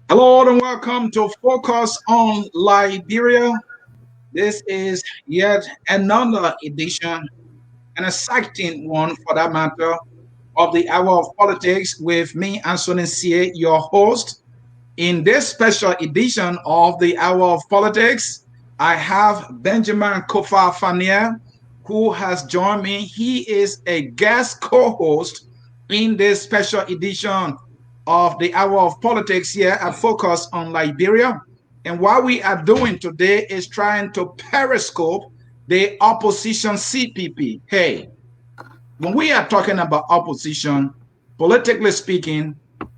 Hello and welcome to Focus on Liberia. This is yet another edition, an exciting one for that matter, of the Hour of Politics with me, Anthony C., your host. In this special edition of the Hour of Politics, I have Benjamin Koffa Fyn, who has joined me. He is a guest co-host in this special edition of the Hour of Politics here at Focus on Liberia. And what we are doing today is trying to periscope the opposition CPP. Hey, when we are talking about opposition, politically speaking,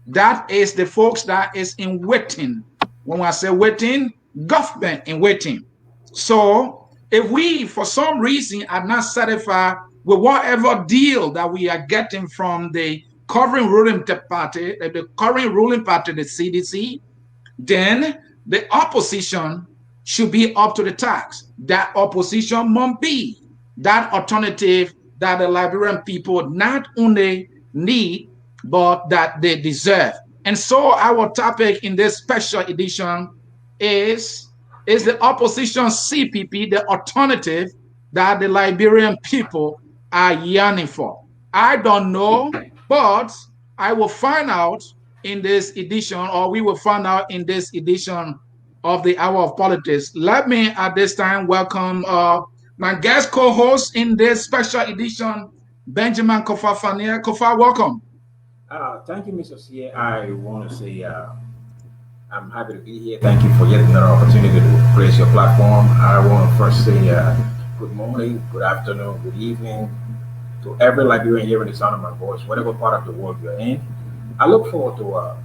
that is the folks that is in waiting. When I say waiting, government in waiting. So if we, for some reason, are not satisfied with whatever deal that we are getting from the current ruling party, the CDC, then the opposition should be up to the task. That opposition must be that alternative that the Liberian people not only need, but that they deserve. And so our topic in this special edition is the opposition CPP, the alternative that the Liberian people are yearning for. I don't know, but I will find out in this edition, or we will find out in this edition of the Hour of Politics. Let me at this time welcome my guest co-host in this special edition, Benjamin Koffa Fyn. Koffa, welcome. Thank you, Mr. C. I want to say I'm happy to be here. Thank you for yet another opportunity to grace your platform. I want to first say good morning, good afternoon, good evening to every Liberian hearing the sound of my voice, whatever part of the world you're in. I look forward to a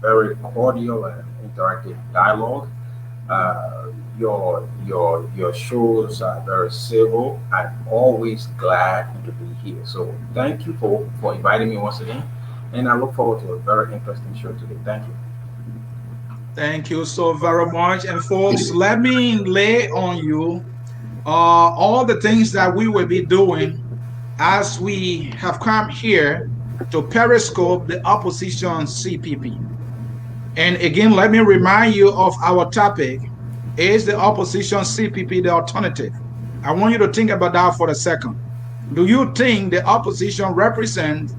very cordial and interactive dialogue. Your shows are very civil. I'm always glad to be here. So thank you for inviting me once again. And I look forward to a very interesting show today. Thank you. Thank you so very much. And folks, let me lay on you all the things that we will be doing as we have come here to periscope the opposition CPP. And again, let me remind you of our topic is the opposition CPP the alternative. I want you to think about that for a second. Do you think the opposition represents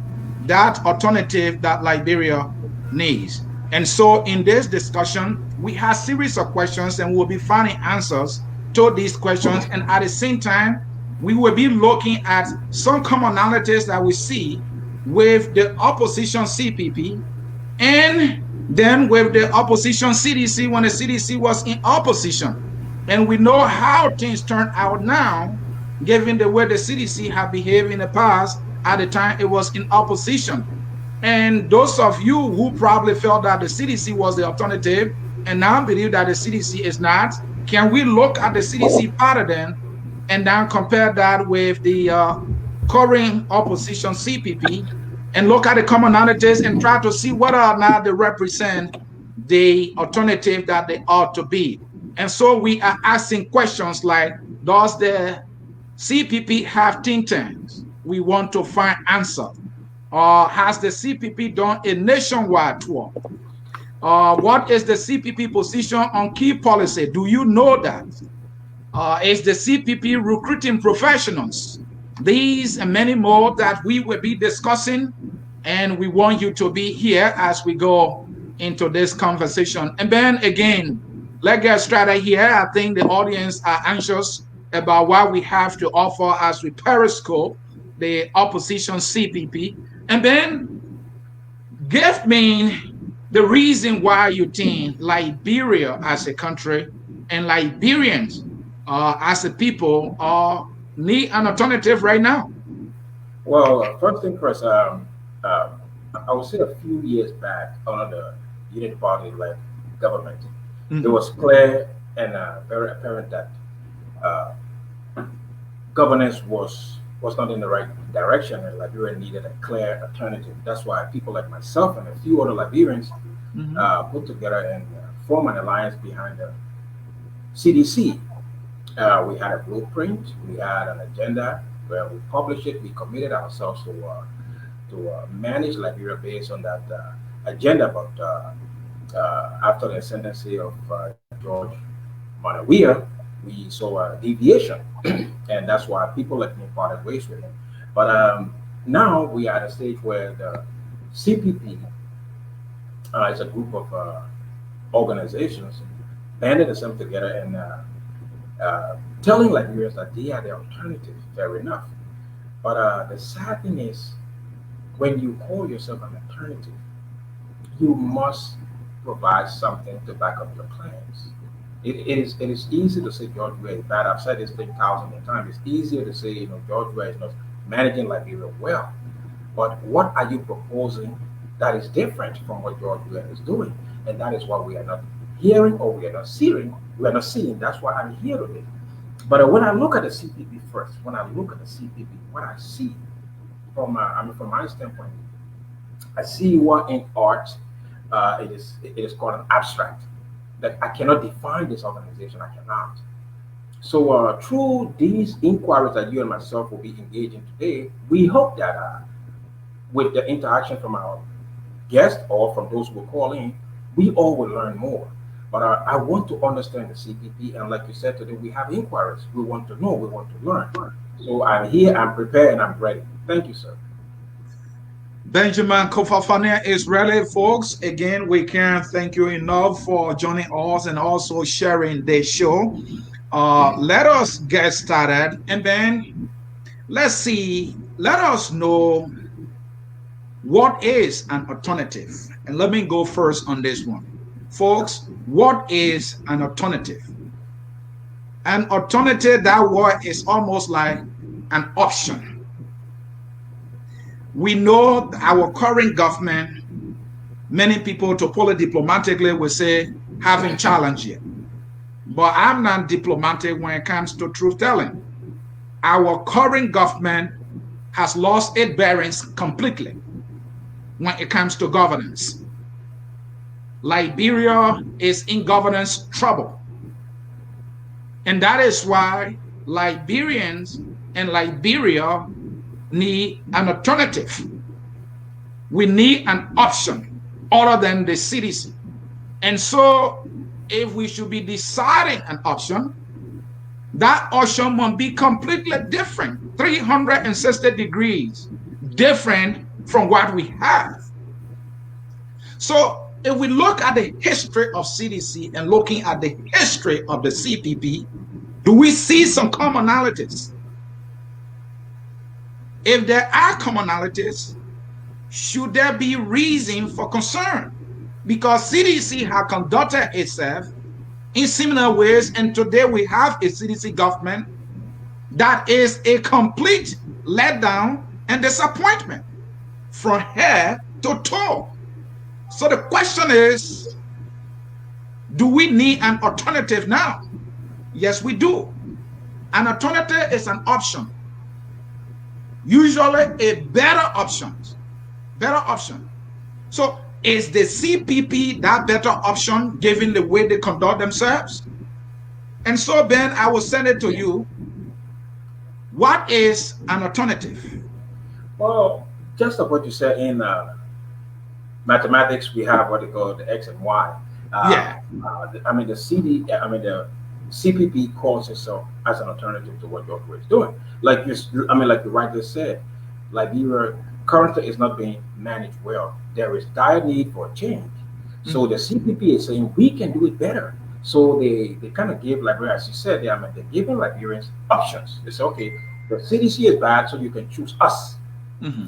that alternative that Liberia needs? And so in this discussion, we have a series of questions and we'll be finding answers to these questions. And at the same time, we will be looking at some commonalities that we see with the opposition CPP and then with the opposition CDC when the CDC was in opposition. And we know how things turn out now, given the way the CDC have behaved in the past at the time it was in opposition. And those of you who probably felt that the CDC was the alternative and now believe that the CDC is not, can we look at the CDC pattern and then compare that with the current opposition CPP and look at the commonalities and try to see whether or not they represent the alternative that they ought to be. And so we are asking questions like, does the CPP have think tanks? We want to find answers. Has the CPP done a nationwide tour? What is the CPP position on key policy? Do you know that? Is the CPP recruiting professionals? These and many more that we will be discussing, and we want you to be here as we go into this conversation. And then again, let's get started here. I think the audience are anxious about what we have to offer as we periscope the opposition CPP. And then give me the reason why you think Liberia as a country and Liberians as a people need an alternative right now. Well, first thing first, I would say a few years back under the Unity Party-led government, it was clear and very apparent that governance was not in the right direction, and Liberia needed a clear alternative. That's why people like myself and a few other Liberians Mhm. put together and form an alliance behind the CDC. We had a blueprint, we had an agenda where we published it. We committed ourselves to manage Liberia based on that agenda. But after the ascendancy of George Monawia, we saw a deviation, and that's why people like me parted ways with him. But now we are at a stage where the CPP is a group of organizations banded themselves together and telling Liberians that they are the alternative. Fair enough. But the sad thing is, when you call yourself an alternative, you must provide something to back up your claims. It is easy to say George Weah is bad. I've said this thing thousands of times. It's easier to say George Weah is not managing Liberia well. But what are you proposing that is different from what George Weah is doing? And that is what we are not hearing or we are not seeing. We are not seeing. That's why I'm here today. But when I look at the CPP first, when I look at the CPP, what I see from my standpoint, I see what in art it is called an abstract. That I cannot define this organization. I cannot. So through these inquiries that you and myself will be engaging today, we hope that with the interaction from our guests or from those who will call in, we all will learn more. But I want to understand the CPP, and like you said today, we have inquiries. We want to know, we want to learn. So I'm here, I'm prepared, and I'm ready. Thank you, sir. Benjamin Koffa Fyn is ready, folks. Again, we can't thank you enough for joining us and also sharing the show. Let us get started, and then let's see. Let us know what is an alternative. And let me go first on this one, folks. What is an alternative? An alternative, that word is almost like an option. We know our current government, many people, to put it diplomatically, will say, having challenge it. But I'm not diplomatic when it comes to truth telling. Our current government has lost its bearings completely when it comes to governance. Liberia is in governance trouble. And that is why Liberians and Liberia need an alternative. We need an option other than the CDC. And so, if we should be deciding an option, that option must be completely different, 360 degrees different from what we have. So, if we look at the history of CDC and looking at the history of the CPP, do we see some commonalities? If there are commonalities, should there be reason for concern? Because CDC has conducted itself in similar ways, and today we have a CDC government that is a complete letdown and disappointment from head to toe. So the question is, do we need an alternative now? Yes, we do. An alternative is an option, usually a better option. Better option. So is the CPP that better option given the way they conduct themselves? And so, Ben, I will send it to you. What is an alternative? Well, just like what you said in mathematics, we have what they call the X and Y. Yeah. I mean the CPP calls itself as an alternative to what George Weah is doing. Like you rightly said, Liberia currently is not being managed well. There is dire need for a change. So the CPP is saying we can do it better. So they kind of give Liberia, as you said, they're giving Liberians options. They say, okay, the CDC is bad, so you can choose us.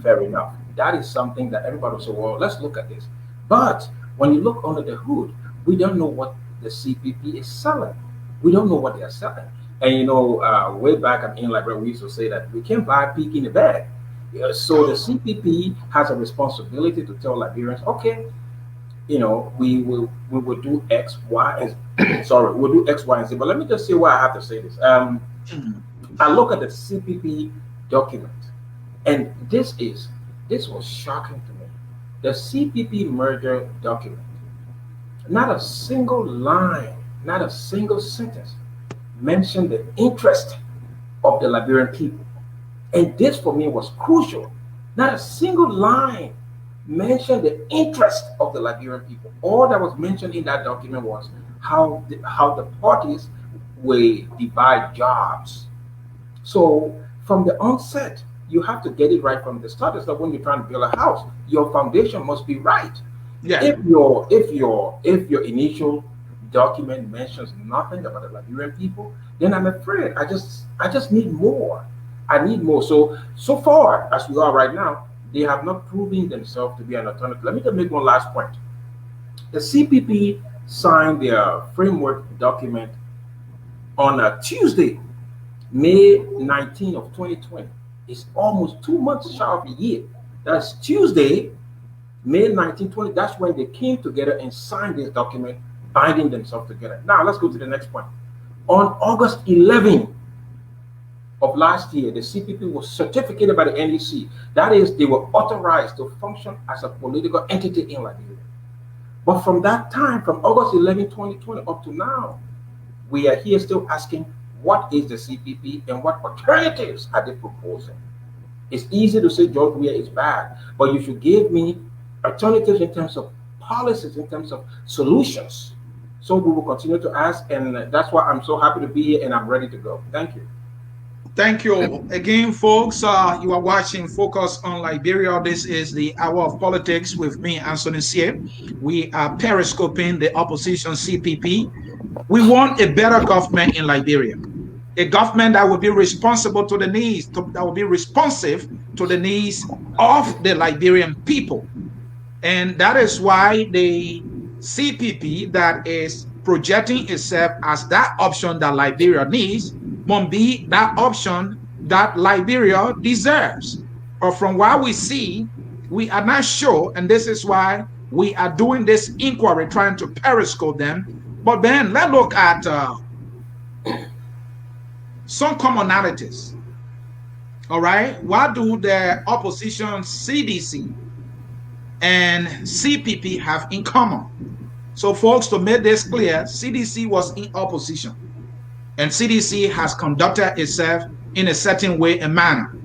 Fair enough. That is something that everybody will say, well, let's look at this. But when you look under the hood, we don't know what the CPP is selling. We don't know what they are selling. And way back in Liberia, we used to say that we can't buy a pig in the bag. So the CPP has a responsibility to tell Liberians, okay, we will do X, Y, and sorry, we'll do X, Y, and Z. But let me just say why I have to say this. I look at the CPP document, and this was shocking to me. The CPP merger document, not a single line, not a single sentence mentioned the interest of the Liberian people. And this for me was crucial. Not a single line mentioned the interest of the Liberian people. All that was mentioned in that document was how the parties will divide jobs. So from the onset, you have to get it right from the start. It's like when you're trying to build a house, your foundation must be right. Yeah. If your initial document mentions nothing about the Liberian people, then I'm afraid I just need more. I need more. So far as we are right now, they have not proven themselves to be an alternative. Let me just make one last point. The CPP signed their framework document on a Tuesday, May 19th of 2020. It's almost 2 months shy of a year. That's Tuesday, May 19th, 20. That's when they came together and signed this document, binding themselves together. Now let's go to the next point. On August 11th of last year, the CPP was certificated by the NEC. That is, they were authorized to function as a political entity in Liberia. But from that time, from August 11, 2020 up to now, we are here still asking, what is the CPP and what alternatives are they proposing? It's easy to say George Weah is bad, but you should give me alternatives in terms of policies, in terms of solutions. So we will continue to ask, and that's why I'm so happy to be here and I'm ready to go. Thank you. Thank you again, folks. You are watching Focus on Liberia. This is the Hour of Politics with me, Anthony Sie. We are periscoping the opposition CPP. We want a better government in Liberia, a government that will be responsible to the needs, that will be responsive to the needs of the Liberian people. And that is why the CPP that is projecting itself as that option that Liberia needs must be that option that Liberia deserves. But from what we see, we are not sure, and this is why we are doing this inquiry, trying to periscope them. But then let's look at some commonalities. All right, what do the opposition CDC and CPP have in common? So, folks, to make this clear, CDC was in opposition, and CDC has conducted itself in a certain way and manner.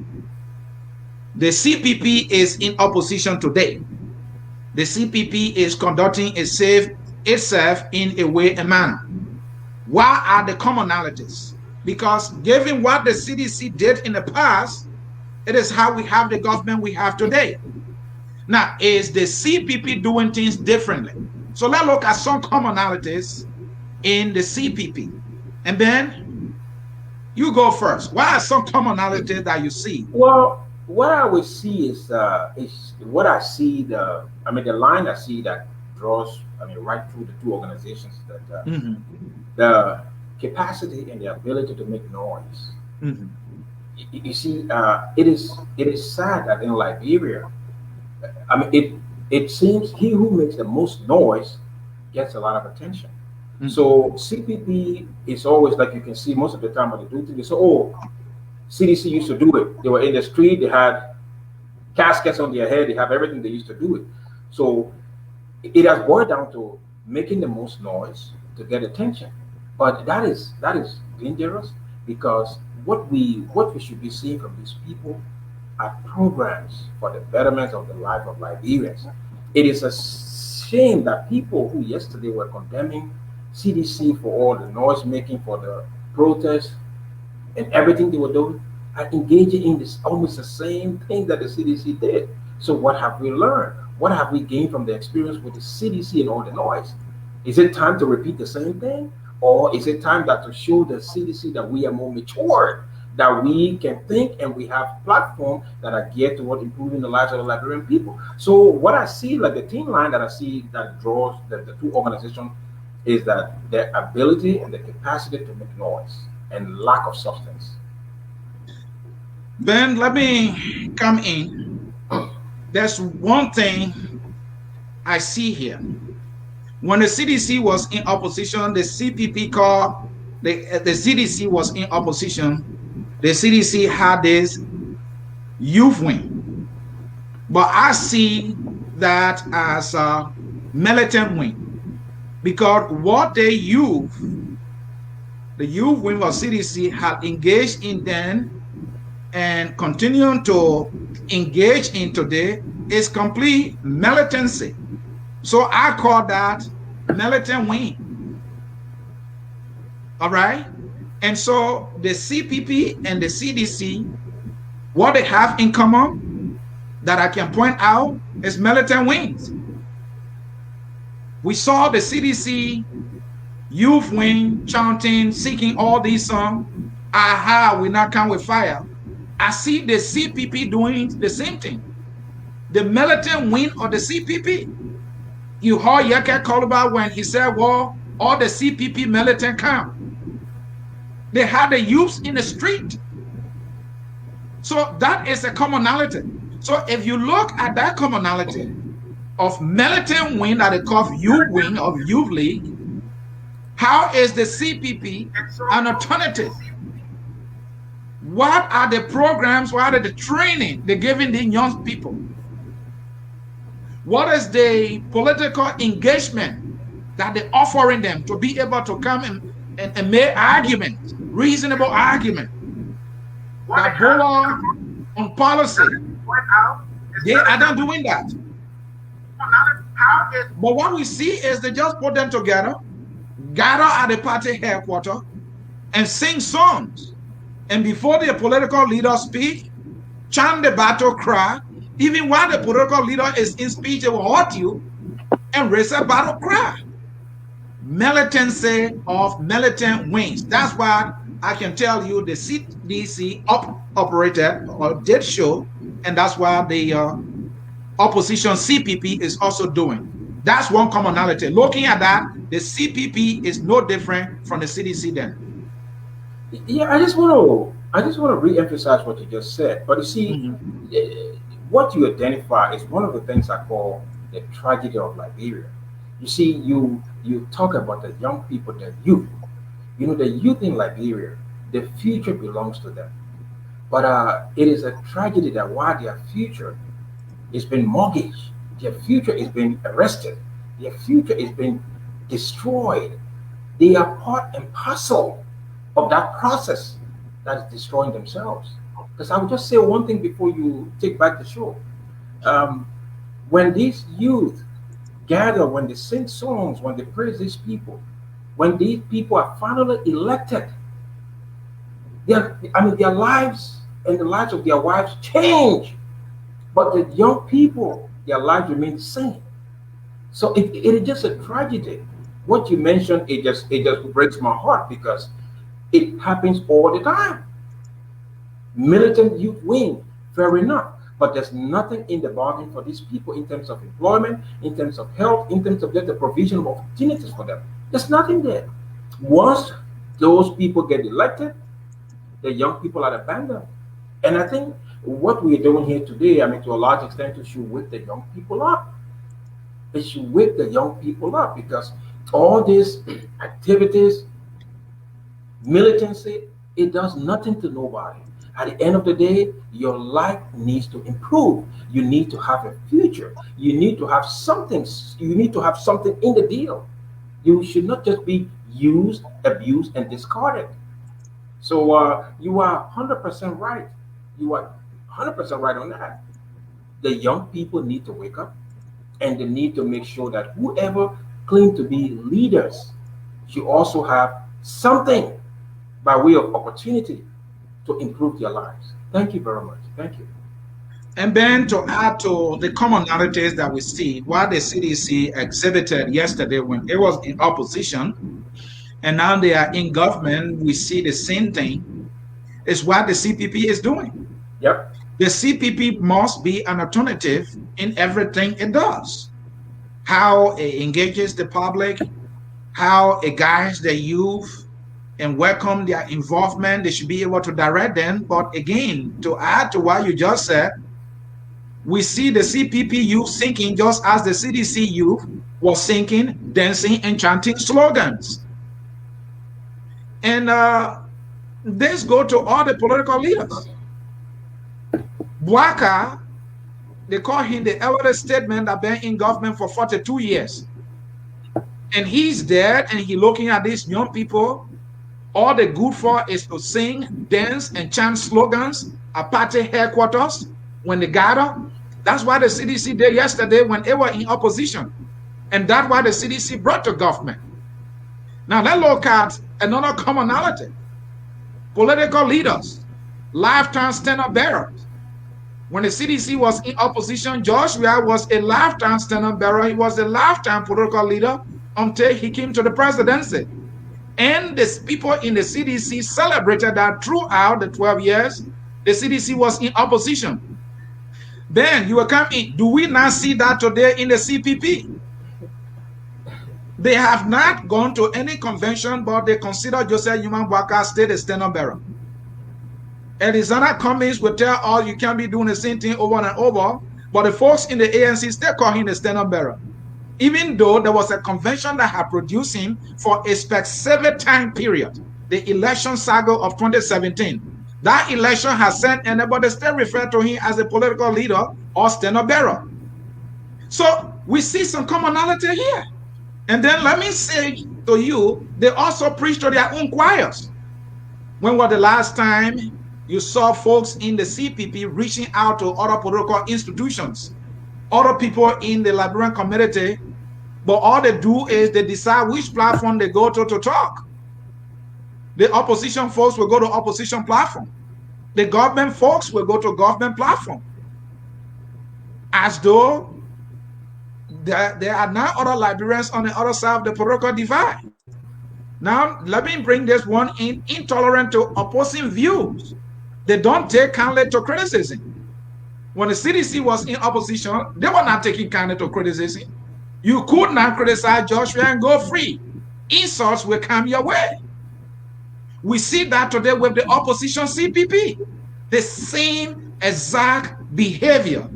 The CPP is in opposition today. The CPP is conducting itself in a way and manner. What are the commonalities? Because given what the CDC did in the past, it is how we have the government we have today. Now, is the CPP doing things differently? So let's look at some commonalities in the CPP. And Ben, you go first. What are some commonalities that you see? Well, what I would see is what I see the line I see that draws right through the two organizations that the capacity and the ability to make noise. You see, it is sad that in Liberia, it seems he who makes the most noise gets a lot of attention. So CPP is always, like you can see most of the time when they do things, so CDC used to do it. They were in the street, they had caskets on their head, they have everything, they used to do it. So it has boiled down to making the most noise to get attention. But that is dangerous, because what we should be seeing from these people are programs for the betterment of the life of Liberians. It is a shame that people who yesterday were condemning CDC for all the noise making, for the protests and everything they were doing, are engaging in this almost the same thing that the CDC did. So what have we learned? What have we gained from the experience with the CDC and all the noise? Is it time to repeat the same thing? Or is it time that to show the CDC that we are more mature, that we can think and we have platforms that are geared toward improving the lives of the Liberian people? So what I see, like the thin line that I see that draws the two organizations, is that their ability and the capacity to make noise and lack of substance. Ben, let me come in. There's one thing I see here. When the CDC was in opposition, the CPP called the CDC was in opposition. the CDC had this youth wing, but I see that as a militant wing because what the youth wing of CDC had engaged in then and continuing to engage in today is complete militancy. So I call that militant wing. All right. And so the CPP and the CDC, what they have in common that I can point out is militant wings. We saw the CDC youth wing chanting, seeking all these songs. Aha, we not come with fire. I see the CPP doing the same thing. The militant wing of the CPP. You heard Yaka Koluba when he said, well, all the CPP militant come. They had the youths in the street. So that is a commonality. So if you look at that commonality of militant wing that they call youth wing of youth league, how is the CPP an alternative? What are the programs? What are the training they're giving the young people? What is the political engagement that they're offering them to be able to come and make arguments, reasonable argument that go on policy? They are not doing that. But what we see is they just put them together, gather at the party headquarters, and sing songs. And before the political leaders speak, chant the battle cry. Even while the political leader is in speech, they will hurt you and raise a battle cry. Militancy of militant wings. That's why I can tell you the CDC operated or did show, and that's why the opposition CPP is also doing. That's one commonality. Looking at that, the CPP is no different from the CDC then. Yeah, I just want to re-emphasize what you just said. But you see, what you identify is one of the things I call the tragedy of Liberia. You see, you talk about the young people, the youth. You know, the youth in Liberia, the future belongs to them. But it is a tragedy that while their future is being mortgaged, their future is being arrested, their future is being destroyed. They are part and parcel of that process that is destroying themselves. Because I would just say one thing before you take back the show. When these youth gather, when they sing songs, when they praise these people, when these people are finally elected, their lives and the lives of their wives change. But the young people, their lives remain the same. So it is just a tragedy. What you mentioned, it just breaks my heart because it happens all the time. Militant youth wing, fair enough. But there's nothing in the bargain for these people in terms of employment, in terms of health, in terms of just the provision of opportunities for them. There's nothing there. Once those people get elected, the young people are abandoned. And I think what we're doing here today, to a large extent, is to wake the young people up. It should wake the young people up because all these activities, militancy, it does nothing to nobody. At the end of the day, your life needs to improve. You need to have a future. You need to have something. You need to have something in the deal. You should not just be used, abused, and discarded. So you are 100% right. You are 100% right on that. The young people need to wake up, and they need to make sure that whoever claims to be leaders should also have something by way of opportunity to improve their lives. Thank you very much. Thank you. And then to add to the commonalities that we see, what the CDC exhibited yesterday when it was in opposition, and now they are in government, we see the same thing, is what the CPP is doing. Yep. The CPP must be an alternative in everything it does. How it engages the public, how it guides the youth, and welcome their involvement. They should be able to direct them. But again, to add to what you just said, we see the CPP youth singing just as the CDC youth was singing, dancing, and chanting slogans. And This go to all the political leaders. Bwaka, they call him the elder statesman that been in government for 42 years. And he's dead, and he looking at these young people. All they good for is to sing, dance, and chant slogans at party headquarters when they gather. That's why the CDC did yesterday when they were in opposition. And that's why the CDC brought to government. Now let's look at another commonality. Political leaders, lifetime standard bearers. When the CDC was in opposition, Joshua was a lifetime standard bearer. He was a lifetime political leader until he came to the presidency. And the people in the CDC celebrated that throughout the 12 years, the CDC was in opposition. Then you will come in. Do we not see that today in the CPP? They have not gone to any convention, but they consider Joseph Human Bwaka state a standard bearer. Arizona Cummings will tell all you can't be doing the same thing over and over, but the folks in the ANC still call him the standard bearer. Even though there was a convention that had produced him for a specific time period, the election saga of 2017. That election has sent anybody still refer to him as a political leader or standard bearer. So we see some commonality here. And then let me say to you, they also preach to their own choirs. When was the last time you saw folks in the CPP reaching out to other political institutions, other people in the Liberian community, but all they do is they decide which platform they go to talk. The opposition folks will go to opposition platform. The government folks will go to government platform. As though there are now other Liberians on the other side of the political divide. Now, let me bring this one in: intolerant to opposing views. They don't take kindly to criticism. When the CDC was in opposition, they were not taking kindly to criticism. You could not criticize Joshua and go free. Insults will come your way. We see that today with the opposition CPP. The same exact behavior.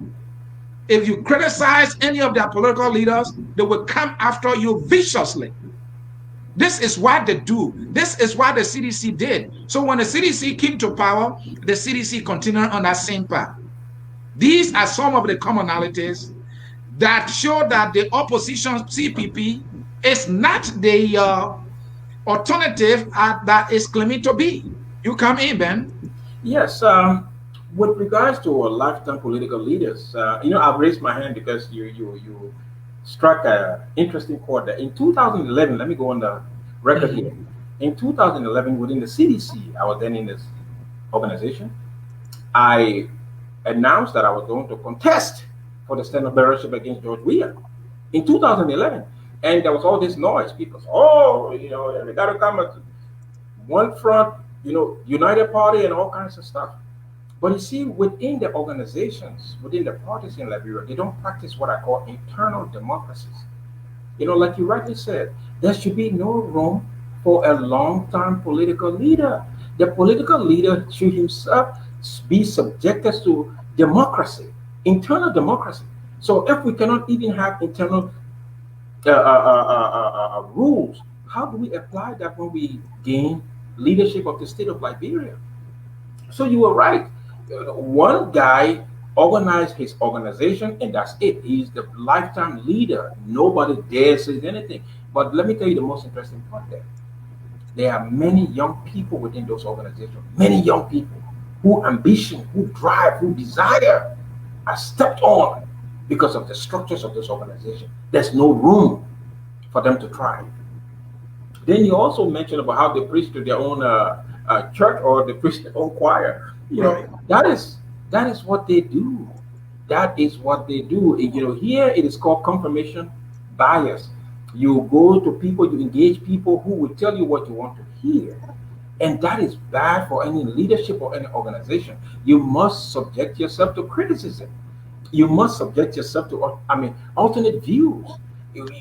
If you criticize any of their political leaders, they will come after you viciously. This is what they do. This is what the CDC did. So when the CDC came to power, the CDC continued on that same path. These are some of the commonalities that show that the opposition CPP is not the alternative that is claiming to be. You come in, Ben. Yes. With regards to lifetime political leaders, I've raised my hand because you struck an interesting chord there. In 2011, let me go on the record here. In 2011, within the CDC, I was then in this organization. I announced that I was going to contest for the standard bearership against George Weah in 2011, and there was all this noise. People said, "Oh, we got to come at one front, United Party and all kinds of stuff." But you see, within the organizations, within the parties in Liberia, they don't practice what I call internal democracies. Like you rightly said, there should be no room for a long-term political leader. The political leader should himself be subjected to democracy, internal democracy. So if we cannot even have internal rules, how do we apply that when we gain leadership of the state of Liberia? So you were right. One guy organized his organization, and that's it. He's the lifetime leader. Nobody dares say anything. But let me tell you the most interesting part there. There are many young people within those organizations, many young people who ambition, who drive, who desire are stepped on because of the structures of this organization. There's no room for them to thrive. Then you also mentioned about how they preach to their own church, or they preach their own choir. Right. That is what they do. That is what they do. Here it is called confirmation bias. You go to people, you engage people who will tell you what you want to hear. And that is bad for any leadership or any organization. You must subject yourself to criticism. You must subject yourself to, alternate views.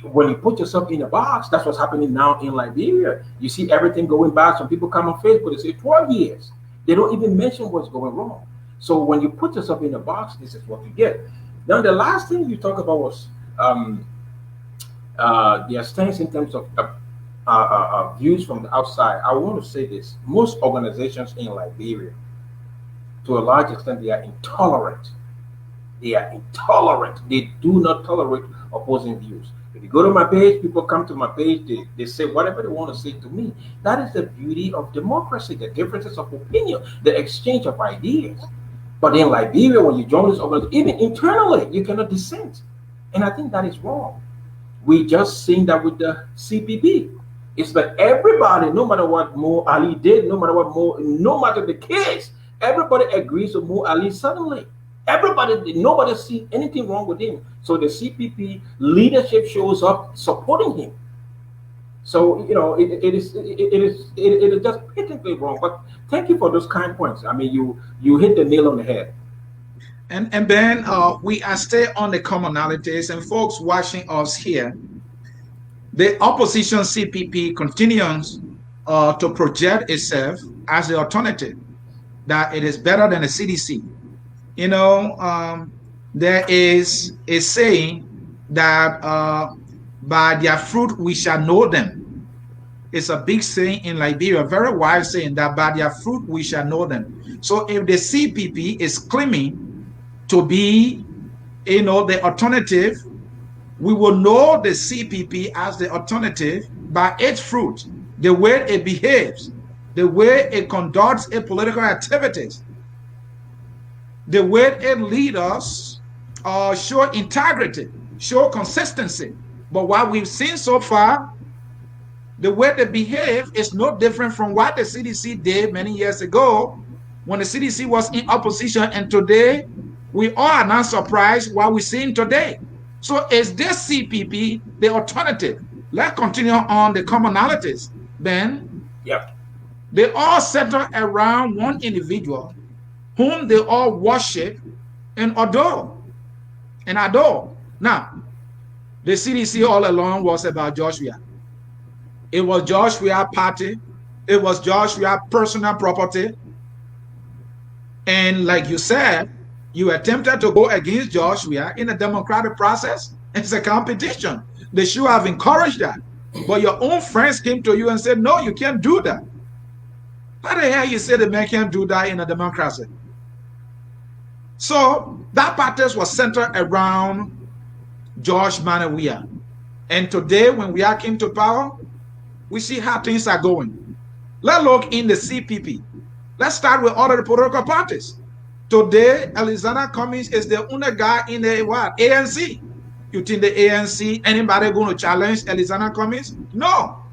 When you put yourself in a box, that's what's happening now in Liberia. You see everything going bad. Some people come on Facebook, they say 12 years. They don't even mention what's going wrong. So when you put yourself in a box, this is what you get. Now, the last thing you talk about was their stance in terms of views from the outside, I want to say this: most organizations in Liberia, to a large extent, they are intolerant. They are intolerant. They do not tolerate opposing views. If you go to my page, people come to my page, they say whatever they want to say to me. That is the beauty of democracy, the differences of opinion, the exchange of ideas. But in Liberia, when you join this organization, even internally, you cannot dissent. And I think that is wrong. We just seen that with the CPP. It's that everybody, no matter what Mo Ali did, no matter the case, everybody agrees with Mo Ali suddenly. Everybody, nobody see anything wrong with him. So the CPP leadership shows up supporting him. So it is just patently wrong. But thank you for those kind points. I mean, you hit the nail on the head. And then we are still on the commonalities, and folks watching us here, the opposition CPP continues to project itself as the alternative, that it is better than the CDC. There is a saying that by their fruit we shall know them. It's a big saying in Liberia, very wise saying, that by their fruit we shall know them. So if the CPP is claiming to be, the alternative, we will know the CPP as the alternative by its fruit, the way it behaves, the way it conducts its political activities, the way it leads us, show integrity, show consistency. But what we've seen so far, the way they behave is no different from what the CDC did many years ago when the CDC was in opposition, and today we all are not surprised what we're seeing today. So is this CPP the alternative? Let's continue on the commonalities, Ben. Yep. They all center around one individual whom they all worship and adore. Now, the CDC all along was about Joshua. It was Joshua's party. It was Joshua's personal property. And like you said, you attempted to go against Joshua in a democratic process. It's a competition. They should have encouraged that. But your own friends came to you and said, no, you can't do that. How the hell you say the man can't do that in a democracy? So that protest was centered around George Manawia. And today, when we are came to power, we see how things are going. Let's look in the CPP. Let's start with all of the political parties. Today, Alexander Cummings is the only guy in the ANC. You think the ANC, anybody going to challenge Alexander Cummings? No.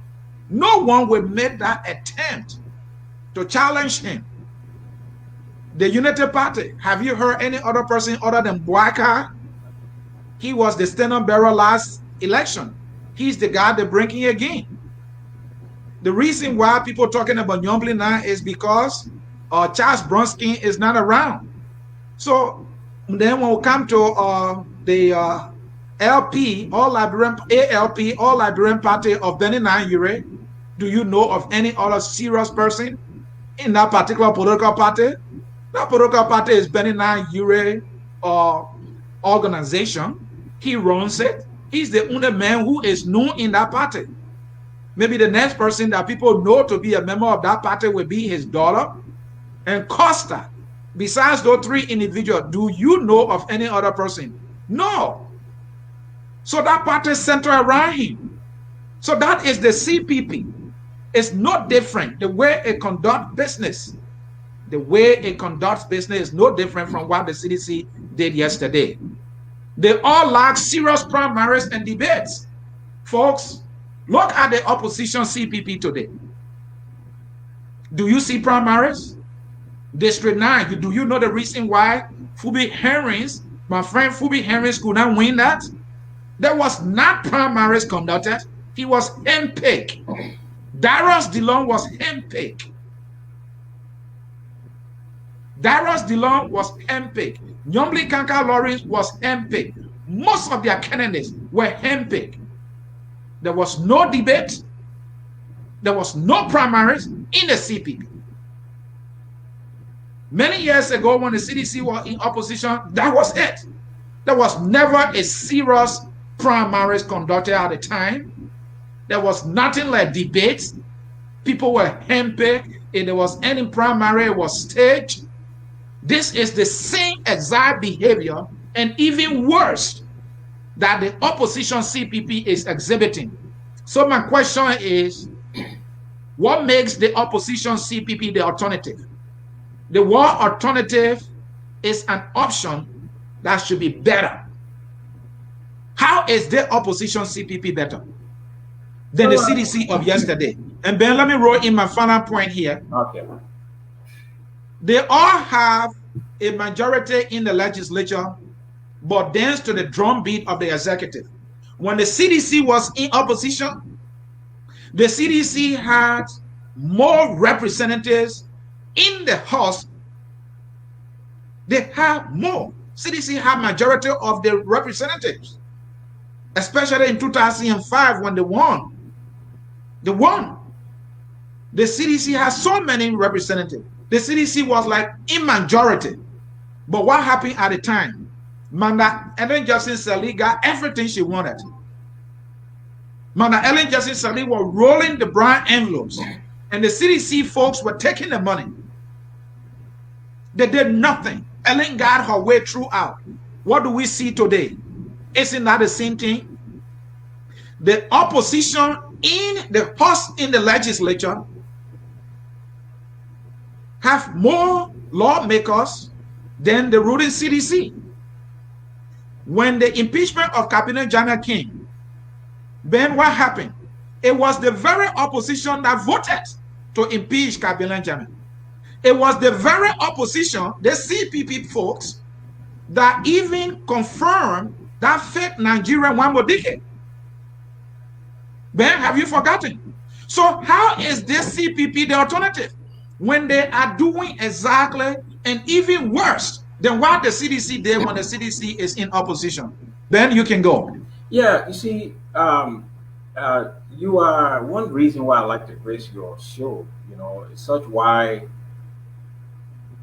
No one will make that attempt to challenge him. The Unity Party, have you heard any other person other than Boaka? He was the standard bearer last election. He's the guy they're bringing again. The reason why people are talking about Nyombli now is because Charles Bronski is not around. So then when we come to the LP, All Liberian ALP, All Liberian Party of Benin Yure, do you know of any other serious person in that particular political party? That political party is Benin Yure organization. He runs it. He's the only man who is known in that party. Maybe the next person that people know to be a member of that party will be his daughter and Costa. Besides those three individuals, do you know of any other person? No. So that party is centered around him. So that is the CPP. It's not different. The way it conducts business, the way it conducts business is no different from what the CDC did yesterday. They all lack serious primaries and debates. Folks, look at the opposition CPP today. Do you see primaries? District 9, do you know the reason why Phoebe Herrings, my friend Phoebe Herrings, could not win that? There was not primaries conducted. He was handpicked. Darius Dillon was handpicked. Darius Dillon was handpicked. Nyombli Kanka Lawrence was handpicked. Most of their candidates were handpicked. There was no debate. There was no primaries in the CPP. Many years ago, when the CDC was in opposition, that was it. There was never a serious primaries conducted at the time. There was nothing like debates. People were handpicked. If there was any primary, it was staged. This is the same exact behavior, and even worse, that the opposition CPP is exhibiting. So my question is, what makes the opposition CPP the alternative? The word alternative is an option that should be better. How is the opposition CPP better than the CDC of yesterday? And Ben, let me roll in my final point here. Okay. They all have a majority in the legislature, but dance to the drumbeat of the executive. When the CDC was in opposition, the CDC had more representatives in the House. They have more. CDC had majority of the representatives, especially in 2005 when they won. They won. The CDC has so many representatives. The CDC was like in majority. But what happened at the time? Manda Ellen Johnson Sirleaf got everything she wanted. Manda Ellen Johnson Sirleaf was rolling the brown envelopes, and the CDC folks were taking the money. They did nothing. Ellen got her way throughout. What do we see today? Isn't that the same thing? The opposition in the House, in the legislature, have more lawmakers than the ruling CDC. When the impeachment of Cabinet General came, then what happened? It was the very opposition that voted to impeach Cabinet General. It was the very opposition, the CPP folks, that even confirmed that fake Nigerian one more decade. Ben, have you forgotten? So how is this CPP the alternative when they are doing exactly and even worse than what the CDC did when the CDC is in opposition? Ben, you can go. Yeah, you see, you are one reason why I like to grace your show. You know, it's such wide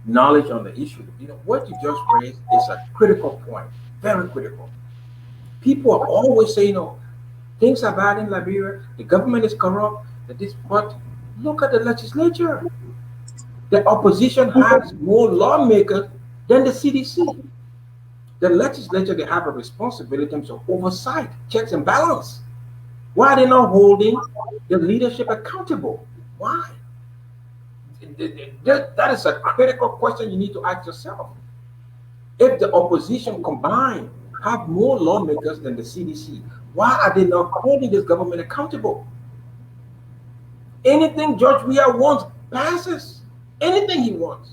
knowledge on the issue. You know, what you just raised is a critical point, very critical. People are always saying, you know, things are bad in Liberia, the government is corrupt, but look at the legislature. The opposition has more lawmakers than the CDC. The legislature, they have a responsibility in terms of oversight, checks and balance. Why are they not holding the leadership accountable? Why? That is a critical question you need to ask yourself. If the opposition combined have more lawmakers than the CDC, why are they not holding this government accountable? Anything George Weah wants passes. Anything he wants.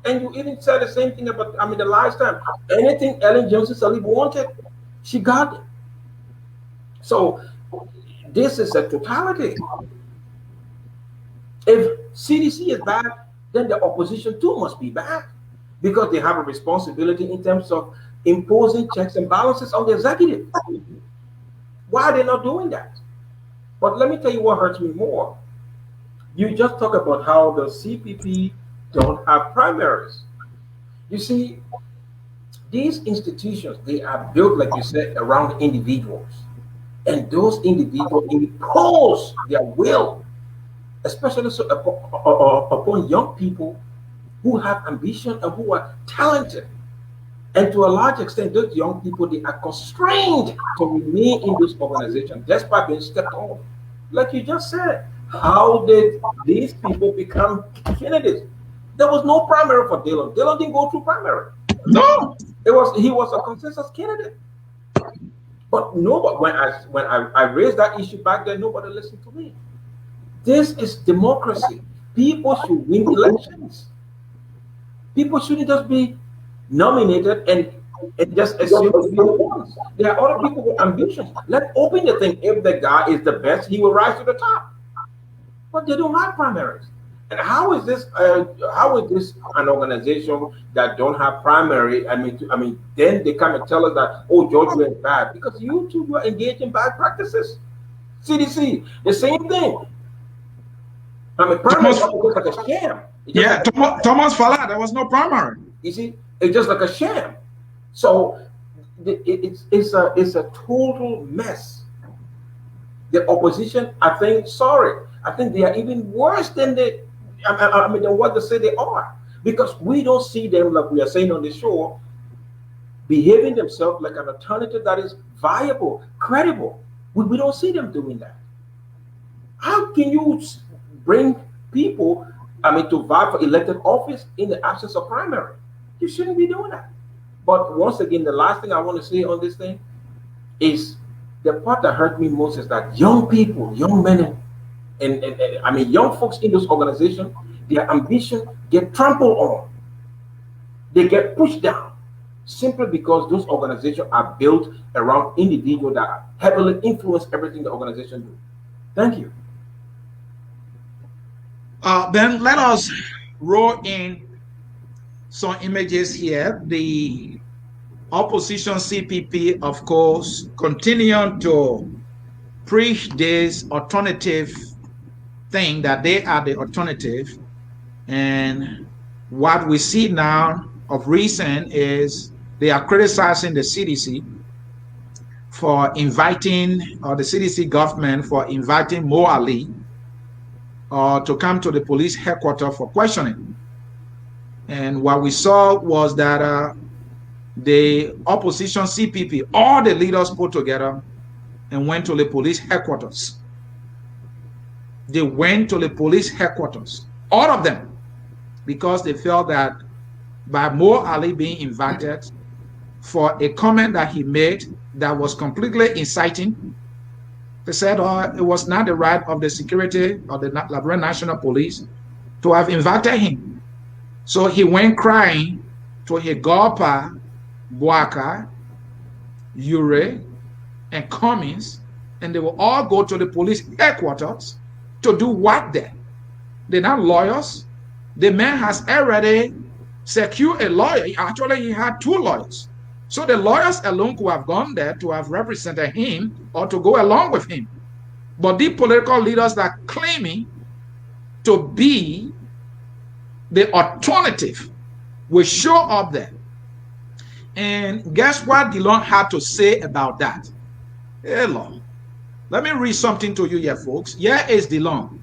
And you even said the same thing about, the last time. Anything Ellen Johnson Sirleaf wanted, she got it. So this is a totality. If CDC is bad, then the opposition too must be bad, because they have a responsibility in terms of imposing checks and balances on the executive. Why are they not doing that? But let me tell you what hurts me more. You just talk about how the CPP don't have primaries. You see, these institutions, they are built, like you said, around individuals. And those individuals impose their will, especially so upon young people who have ambition and who are talented. And to a large extent, those young people, they are constrained to remain in this organization despite being stepped on. Like you just said, how did these people become candidates? There was no primary for Dillon. Dillon didn't go through primary. No. He was a consensus candidate. But nobody, when I raised that issue back then, nobody listened to me. This is democracy. People should win elections. People shouldn't just be nominated and just assume to be the ones. There are other people with ambitions. Let's open the thing. If the guy is the best, he will rise to the top. But they don't have primaries. And how is this? How is this an organization that don't have primary? Then they come and tell us that, oh, George Weah is bad, because you two were engaged in bad practices. CDC, the same thing. Primary is like a sham. Thomas Fala, there was no primary. You see, it's just like a sham. So it's a total mess. The opposition, I think, sorry, I think they are even worse than than what they say they are, because we don't see them, like we are saying on the show, behaving themselves like an alternative that is viable, credible. We don't see them doing that. How can you bring people, to vie for elected office in the absence of primary? You shouldn't be doing that. But once again, the last thing I want to say on this thing is the part that hurt me most is that young people, young men, young folks in those organizations, their ambition get trampled on. They get pushed down simply because those organizations are built around individuals that heavily influence everything the organization do. Thank you. Then let us roll in some images here. The opposition CPP, of course, continuing to preach this alternative thing, that they are the alternative. And what we see now of recent is they are criticizing the CDC for inviting, or the CDC government for inviting Mo Ali to come to the police headquarters for questioning. And what we saw was that the opposition CPP, all the leaders put together and went to the police headquarters. They went to the police headquarters, all of them, because they felt that by Mo Ali being invited for a comment that he made that was completely inciting, they said it was not the right of the security of the Liberian National Police to have invited him. So he went crying to Higapa, Boaka, Ure, and Cummings, and they will all go to the police headquarters to do what there? They're not lawyers. The man has already secured a lawyer. Actually, he had two lawyers. So the lawyers alone could have gone there to have represented him or to go along with him. But the political leaders that are claiming to be the alternative will show up there. And guess what DeLong had to say about that? Hello. Let me read something to you here, folks. Here is DeLong.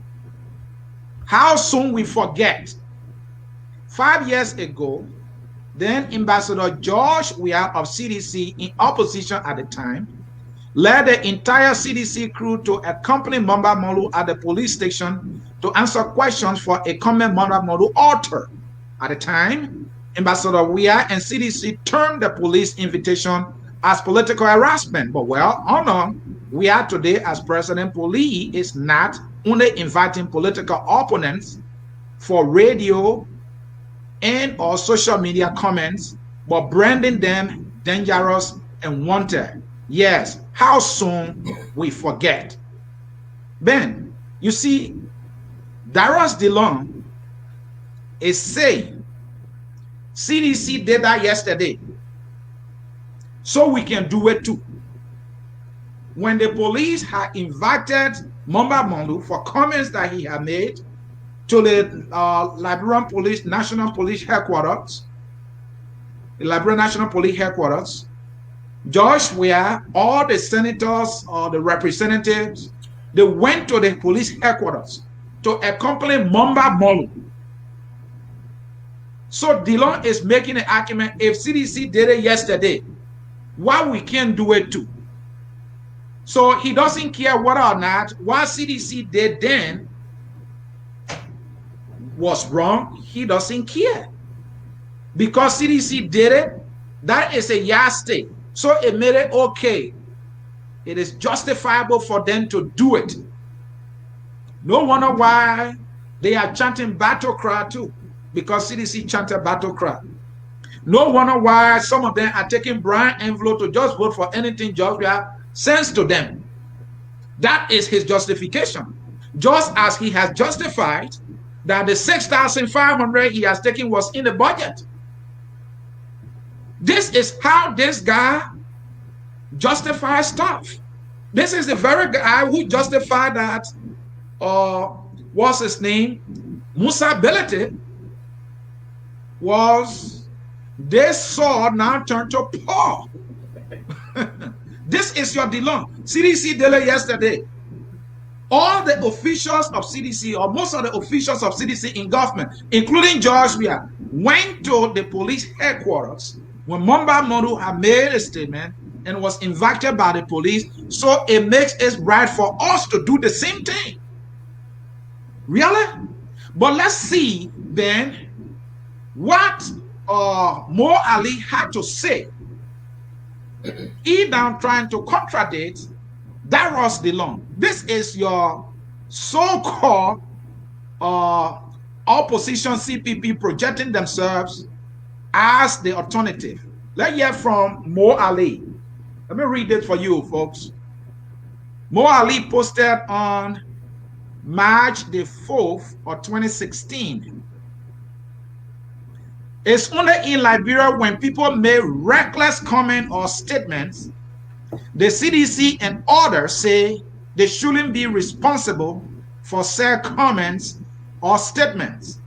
How soon we forget. 5 years ago, then Ambassador George Weah of CDC, in opposition at the time, led the entire CDC crew to accompany Mamba Molu at the police station to answer questions for a comment Mamba Molu altered. At the time, Ambassador Weah and CDC termed the police invitation as political harassment. But well, Weah today as president, police is not only inviting political opponents for radio and or social media comments, but branding them dangerous and wanted. Yes, how soon we forget. Ben, you see, Darius DeLong is saying CDC did that yesterday, so we can do it too. When the police had invited Mamba Molu for comments that he had made to the Liberian Police National Police Headquarters, the Liberian National Police Headquarters, George Weah, all the senators or the representatives, they went to the police headquarters to accompany Mamba Molu. So DeLong is making an argument, if CDC did it yesterday, why we can't do it too? So he doesn't care whether or not what CDC did then was wrong. He doesn't care. Because CDC did it, that is a yardstick. So it made it okay. It is justifiable for them to do it. No wonder why they are chanting battle cry too, because CDC chanted battle cry. No wonder why some of them are taking Brian envelope to just vote for anything Georgia sends to them. That is his justification. Just as he has justified that the 6,500 he has taken was in the budget. This is how this guy justifies stuff. This is the very guy who justified that, what's his name? Musa Belete was this sword now turned to Paul. This is your DeLong. CDC did it yesterday. All the officials of CDC, or most of the officials of CDC in government, including George Weah, went to the police headquarters when Mumba Modu had made a statement and was invited by the police. So it makes it right for us to do the same thing. Really? But let's see then what Mo Ali had to say. He now trying to contradict Darius DeLong. This is your so-called opposition CPP projecting themselves as the alternative. Let's hear from Mo Ali. Let me read it for you, folks. Mo Ali posted on March the 4th of 2016. It's only in Liberia when people make reckless comments or statements, the CDC and others say they shouldn't be responsible for said comments or statements.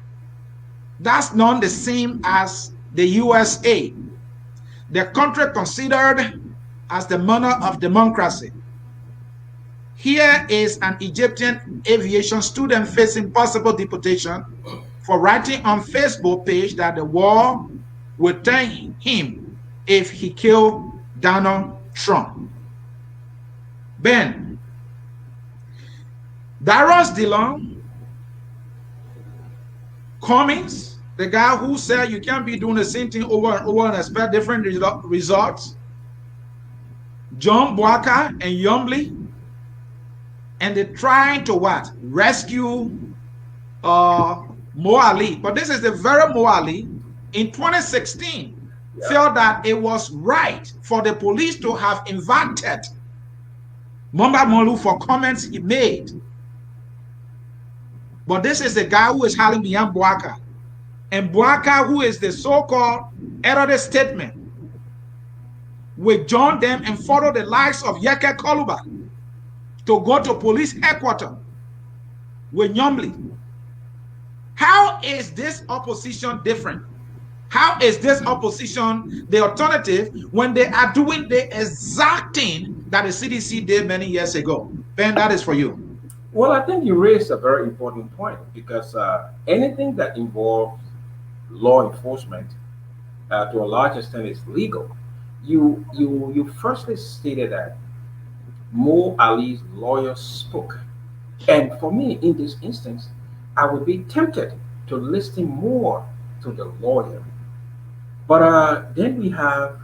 That's not the same as the USA, the country considered as the mother of democracy. Here is an Egyptian aviation student facing possible deportation for writing on Facebook page that the world would thank him if he killed Donald Trump. Ben, Darius DeLong, Cummings, the guy who said you can't be doing the same thing over and over and expect different results, John Boaka and Yombly, and they're trying to what? Rescue Mo Ali. But this is the very Mo Ali in 2016 felt that it was right for the police to have invited Mumba Molu for comments he made. But this is the guy who is hiding behind Boaka. And Boaka, who is the so-called edited statement, will join them and follow the likes of Yeke Koluba to go to police headquarters with Nyomli. How is this opposition different? How is this opposition the alternative when they are doing the exact thing that the CDC did many years ago? Ben, that is for you. Well, I think you raised a very important point because anything that involves law enforcement to a large extent is legal. You firstly stated that Mo Ali's lawyer spoke. And for me, in this instance, I would be tempted to listen more to the lawyer. But then we have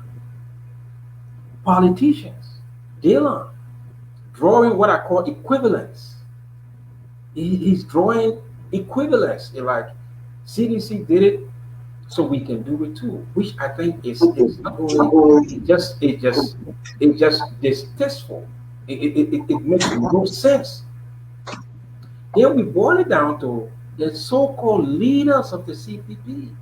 politicians, Dylan, drawing what I call equivalence. He's drawing equivalence. Like CDC did it, so we can do it too, which I think is not only just distasteful. It makes no sense. Then we boil it down to the so-called leaders of the CPP,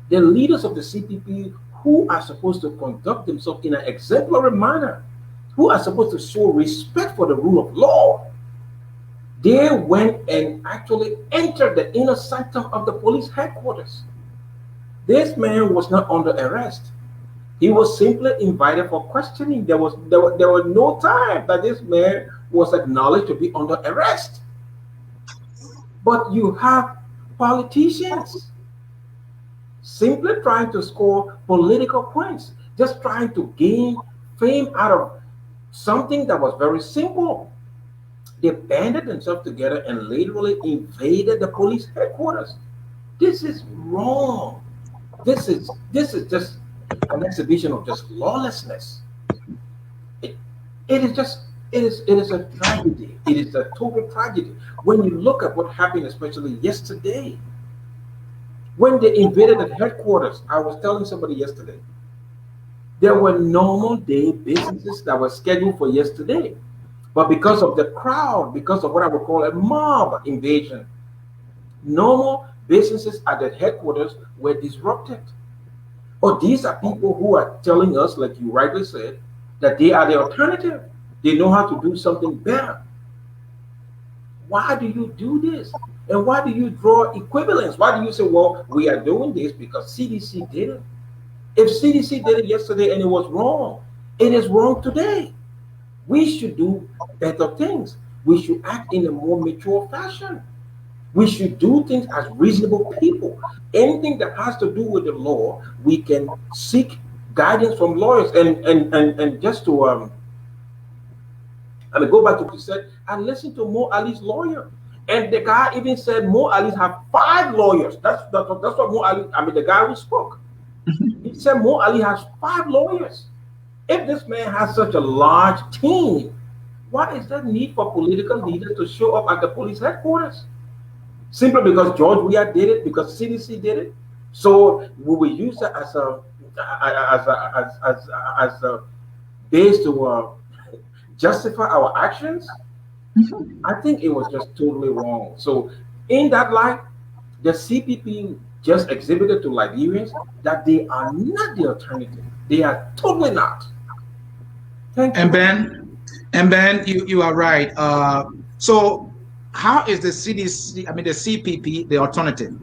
the leaders of the CPP who are supposed to conduct themselves in an exemplary manner, who are supposed to show respect for the rule of law. They went and actually entered the inner sanctum of the police headquarters. This man was not under arrest. He was simply invited for questioning. There was no time that this man was acknowledged to be under arrest. But you have politicians simply trying to score political points, just trying to gain fame out of something that was very simple. They banded themselves together and literally invaded the police headquarters. This is wrong. This is just an exhibition of just lawlessness. It is a tragedy. It is a total tragedy. When you look at what happened, especially yesterday, when they invaded the headquarters, I was telling somebody yesterday, there were normal day businesses that were scheduled for yesterday. But because of the crowd, because of what I would call a mob invasion, normal businesses at the headquarters were disrupted. But these are people who are telling us, like you rightly said, that they are the alternative. They know how to do something better. Why do you do this? And why do you draw equivalence? Why do you say, well, we are doing this because CDC did it? If CDC did it yesterday and it was wrong, it is wrong today. We should do better things. We should act in a more mature fashion. We should do things as reasonable people. Anything that has to do with the law, we can seek guidance from lawyers. And just to go back to what you said, I listened to Mo Ali's lawyer. And the guy even said Mo Ali have 5 lawyers. That's what Mo Ali, the guy who spoke. He said Mo Ali has 5 lawyers. If this man has such a large team, why is there need for political leaders to show up at the police headquarters? Simply because George Weah did it, because CDC did it. So we will use that as a base to justify our actions. I think it was just totally wrong. So in that light, the CPP just exhibited to Liberians that they are not the alternative. They are totally not. Thank you. And Ben, you are right. So how is the CDC, the CPP, the alternative?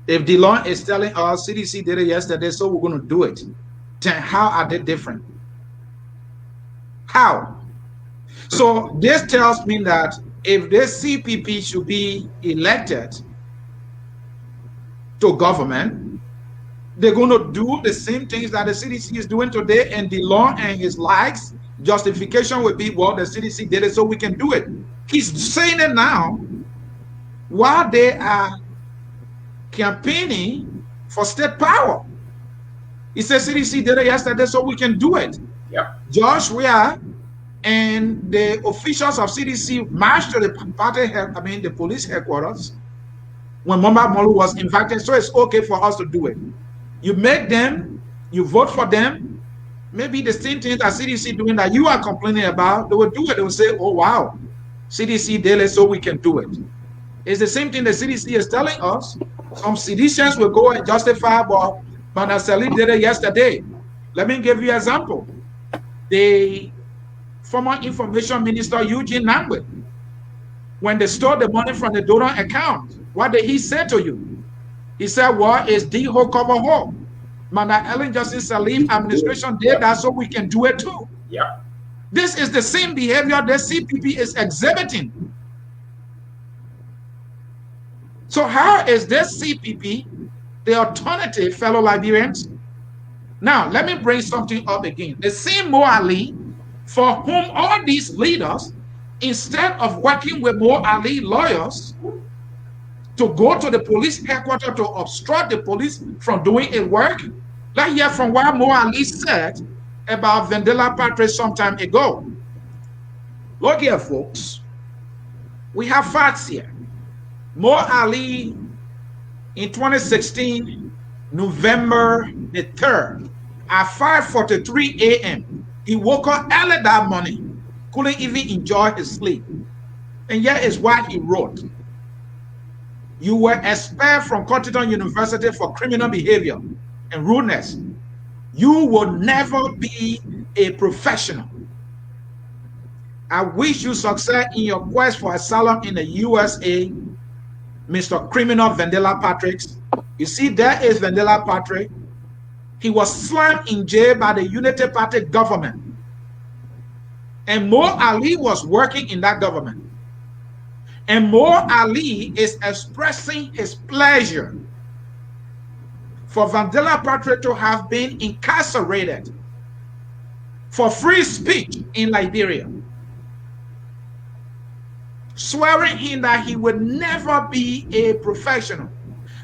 If the law is telling us CDC did it yesterday, so we're going to do it, then how are they different? How? So this tells me that if this CPP should be elected to government, they're going to do the same things that the CDC is doing today, and the law and his likes justification would be, well, the CDC did it, so we can do it. He's saying it now while they are campaigning for state power. He says CDC did it yesterday, so we can do it. Yeah. Josh Weah and the officials of CDC marched to the party, the police headquarters when Mamba Molu was invited, so it's okay for us to do it. You make them, you vote for them. Maybe the same thing that CDC doing that you are complaining about, they will do it. They will say, oh, wow, CDC did it, so we can do it. It's the same thing the CDC is telling us. Some seditionists will go and justify, well, Manasali did it yesterday. Let me give you an example. The former information minister, Eugene Nangwe, when they stole the money from the donor account, what did he say to you? He said, well, it's the whole cover hole. Mana Ellen Justice Salif administration did that, so we can do it too. Yeah. This is the same behavior the CPP is exhibiting. So how is this CPP the alternative, fellow Liberians? Now, let me bring something up again. The same Mo Ali, for whom all these leaders, instead of working with Mo Ali lawyers to go to the police headquarters to obstruct the police from doing a work, let's hear from what Mo Ali said about Vendela Patre some time ago. Look here, folks. We have facts here. Mo Ali, in 2016, November the 3rd, at 5:43 a.m., he woke up early that morning, couldn't even enjoy his sleep. And here is what he wrote. You were expelled from Cotton University for criminal behavior and rudeness. You will never be a professional. I wish you success in your quest for asylum in the USA, Mr. Criminal Vendela Patrick. You see, there is Vendela Patrick. He was slammed in jail by the Unity Party government. And Mo Ali was working in that government. And Mo Ali is expressing his pleasure for Vendela Patrick to have been incarcerated for free speech in Liberia, swearing him that he would never be a professional,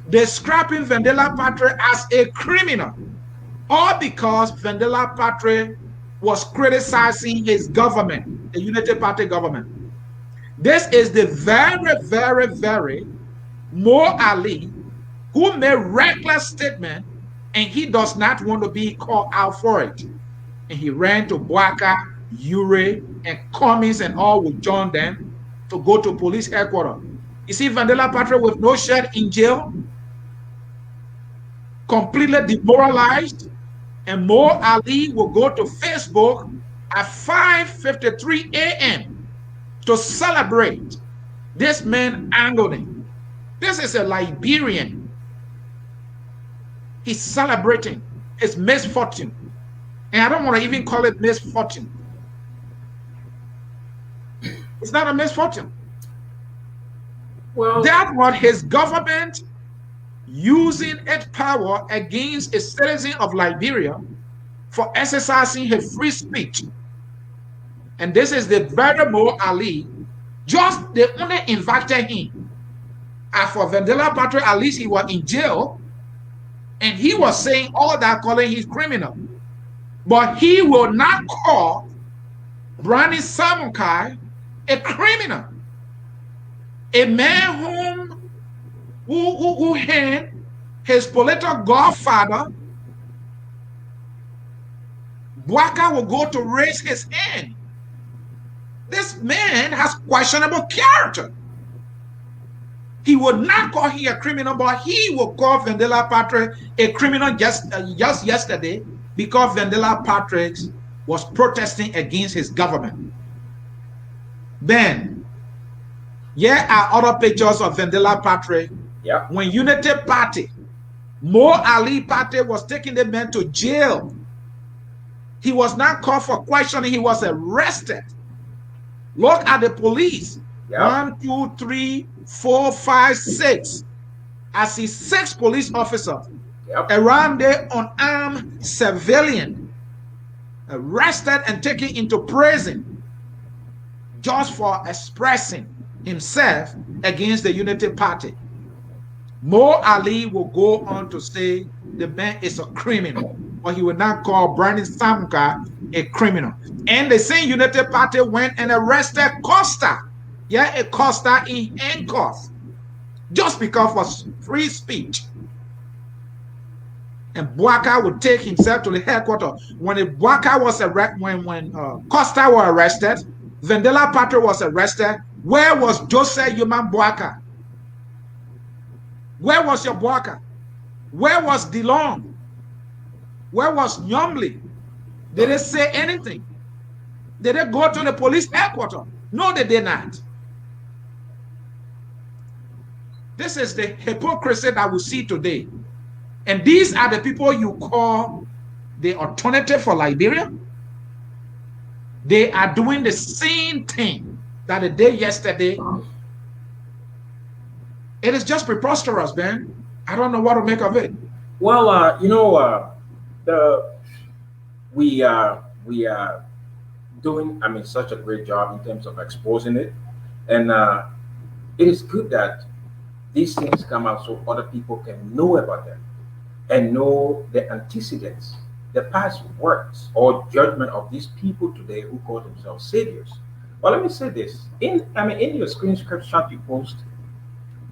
describing Vendela Patre as a criminal, all because Vendela Patre was criticizing his government, the Unity Party government. This is the very, very, very Mo Ali who made reckless statement, and he does not want to be called out for it. And he ran to Boaka, Ure, and Cummings and all would join them to go to police headquarters. You see Vendela Patre with no shirt in jail, completely demoralized, and Mo Ali will go to Facebook at 5:53 a.m. to celebrate this man angered him. This is a Liberian. He's celebrating his misfortune. And I don't want to even call it misfortune. It's not a misfortune. Well, That was his government using its power against a citizen of Liberia for exercising his free speech. And this is the very Mo Ali. Just they only invited him. And for Vendela Patrick, at least he was in jail. And he was saying all that, calling him criminal. But he will not call Brandon Samunkai a criminal. A man who had his political godfather, Bwaka, will go to raise his hand. This man has questionable character. He would not call him a criminal, but he will call Vendela Patrick a criminal just yesterday because Vendela Patrick was protesting against his government. Ben, here are other pictures of Vendela Patrick. yeah. When Unity Party, Mo Ali Party was taking the man to jail. He was not called for questioning. He was arrested. Look at the police. Yeah. 1, 2, 3, 4, 5, 6. I see 6 police officers around there, unarmed civilian, arrested and taken into prison just for expressing himself against the Unity Party. Mo Ali will go on to say the man is a criminal, or he will not call Brandon Samunkai a criminal. And the same Unity Party went and arrested Costa. Yeah, a Costa in handcuffs, just because of free speech. And Bwaka would take himself to the headquarters. When Bwaka was arrested, when Costa was arrested, Vendela Patrick was arrested. Where was Joseph Human Bwaka? Where was your Bwaka? Where was DeLong? Where was Nyomli? Did they say anything? Did they go to the police headquarters? No, they did not. This is the hypocrisy that we see today. And these are the people you call the alternative for Liberia. They are doing the same thing that they did yesterday. It is just preposterous, Ben. I don't know what to make of it. Well, we are doing, I mean, such a great job in terms of exposing it, and it is good that these things come out so other people can know about them and know the antecedents, the past works or judgment of these people today who call themselves saviors. But let me say this: in your screenshot you post,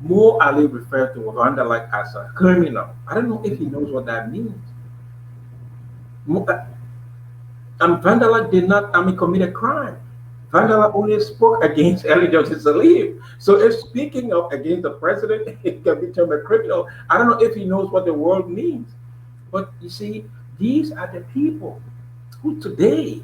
Mo Ali referred to Rwanda like as a criminal. I don't know if he knows what that means. Vandala did not, commit a crime. Vandala only spoke against Elijah Salif. So if speaking up against the president, it can become a criminal. I don't know if he knows what the word means. But you see, these are the people who today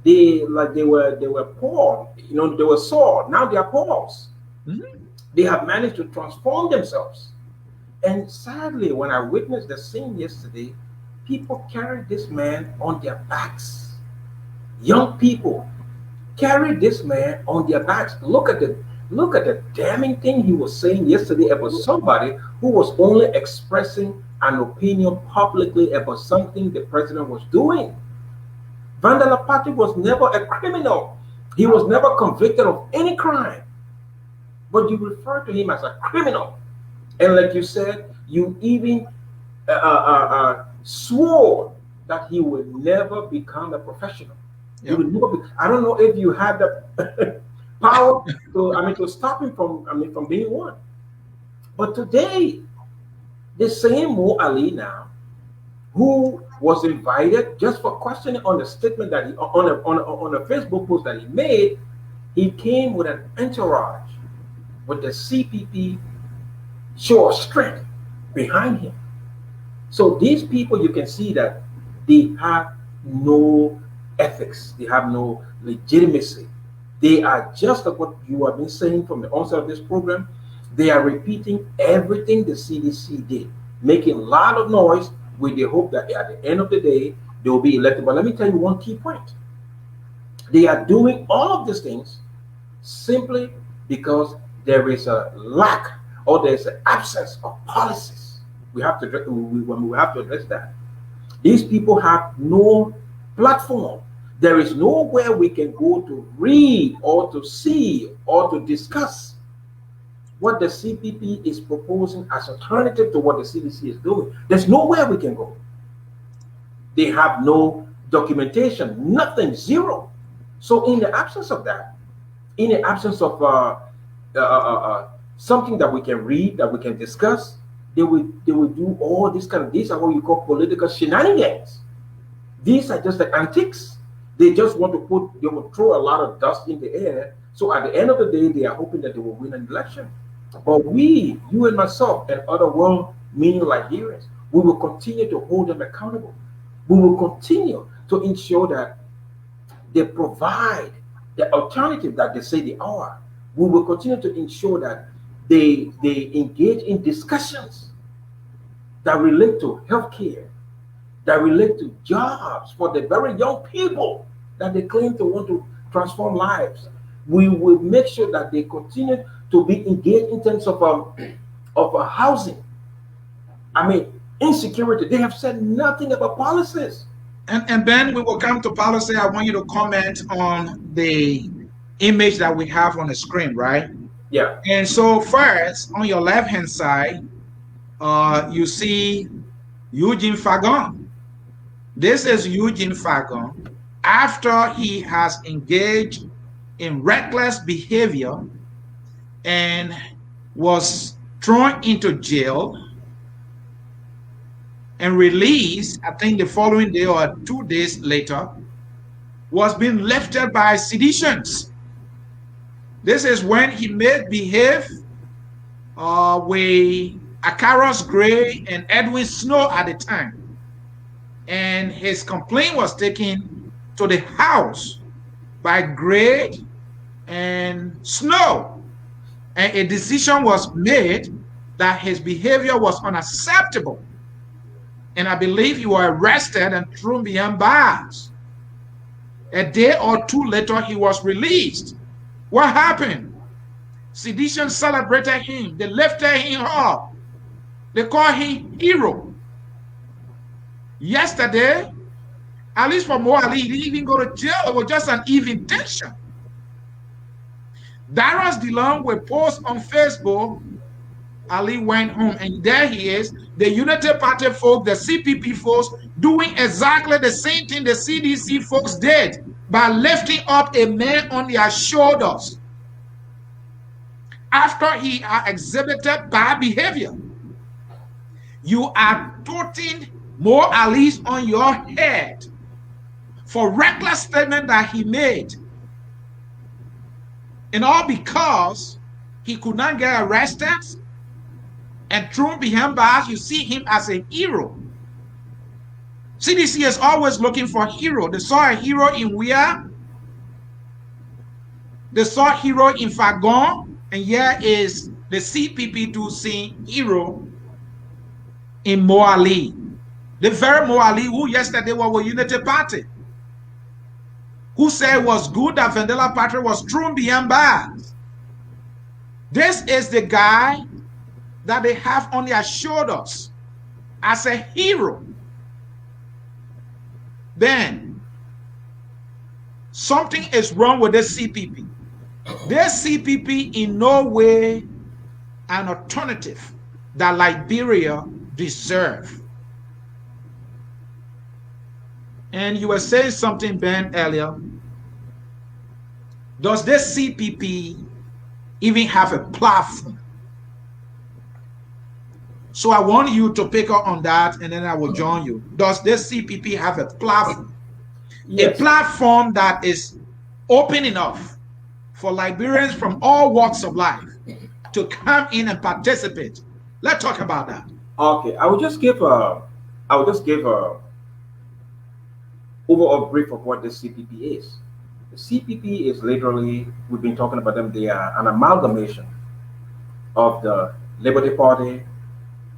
they were poor, they were Saul, now they are Pauls. Mm-hmm. They have managed to transform themselves. And sadly, when I witnessed the scene yesterday, people carried this man on their backs. Young people carried this man on their backs. Look at the damning thing he was saying yesterday about somebody who was only expressing an opinion publicly about something the president was doing. Vandala Patrick was never a criminal. He was never convicted of any crime. But you refer to him as a criminal. And like you said, you even swore that he would never become a professional. Yep. He would never be, I don't know if you had the power to stop him from being one. But today, the same Mo Ali now, who was invited just for questioning on the statement that he on a Facebook post that he made, he came with an entourage with the CPP show of strength behind him. So these people, you can see that they have no ethics, they have no legitimacy. They are just like what you have been saying from the onset of this program. They are repeating everything the CDC did, making a lot of noise with the hope that at the end of the day, they will be elected. But let me tell you one key point. They are doing all of these things simply because there is a lack or there's an absence of policies. We have to we have to address that. These people have no platform. There is nowhere we can go to read or to see or to discuss what the CPP is proposing as alternative to what the CDC is doing. There's nowhere we can go. They have no documentation, nothing, zero. So in the absence of that, in the absence of something that we can read, that we can discuss, they will do all this kind of, these are what you call political shenanigans. These are just the antics. They just want to they will throw a lot of dust in the air. So at the end of the day, they are hoping that they will win an election. But we, you and myself, and other well-meaning Liberians, we will continue to hold them accountable. We will continue to ensure that they provide the alternative that they say they are. We will continue to ensure that they engage in discussions that relate to healthcare, that relate to jobs for the very young people that they claim to want to transform lives. We will make sure that they continue to be engaged in terms of housing. I mean, insecurity. They have said nothing about policies. And Ben, we will come to policy. I want you to comment on the image that we have on the screen, right? Yeah. And so first, on your left-hand side, you see Eugene Fagon. This is Eugene Fagon after he has engaged in reckless behavior and was thrown into jail and released, I think the following day or 2 days later, was being lifted by seditions. This is when he misbehaved with Akaros Gray and Edwin Snow at the time. And his complaint was taken to the house by Gray and Snow. And a decision was made that his behavior was unacceptable. And I believe he was arrested and thrown behind bars. A day or two later, he was released. What happened? Sedition celebrated him. They lifted him up. They called him hero. Yesterday, at least for Mo Ali, he didn't even go to jail. It was just an invitation. Darius DeLong will post on Facebook, Ali went home, and there he is, the United Party folks, the CPP folks, doing exactly the same thing the CDC folks did by lifting up a man on their shoulders after he had exhibited bad behavior. You are toting Mo Ali's on your head for reckless statement that he made. And all because he could not get arrested and thrown behind bars. You see him as a hero. CDC is always looking for a hero. They saw a hero in Wea. They saw a hero in Fagon. And here is the CPP to see hero in Mo Ali. The very Mo Ali who yesterday was with Unity Party, who said it was good that Vendela Party was thrown behind bars. This is the guy that they have on their shoulders as a hero. Then something is wrong with this CPP. This CPP in no way an alternative that Liberia deserve. And you were saying something, Ben, earlier. Does this CPP even have a platform? So I want you to pick up on that, and then I will join you. Does this CPP have a platform? Yes. A platform that is open enough for Liberians from all walks of life to come in and participate. Let's talk about that. Okay, I will just give a overall brief of what the CPP is. The CPP is literally, we've been talking about them, they are an amalgamation of the Liberty Party,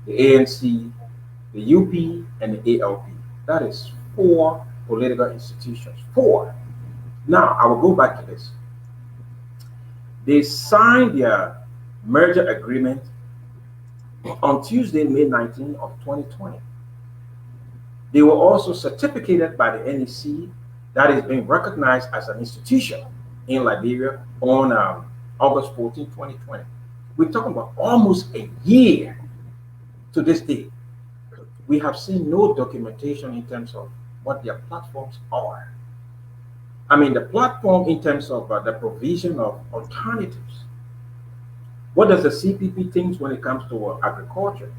the ANC, the UP, and the ALP. That is 4 political institutions. 4. Now, I will go back to this. They signed their merger agreement on Tuesday, May 19 of 2020. They were also certificated by the NEC, that is being recognized as an institution in Liberia on August 14, 2020. We're talking about almost a year to this day. We have seen no documentation in terms of what their platforms are. I mean, the platform in terms of the provision of alternatives. What does the CPP think when it comes to agriculture?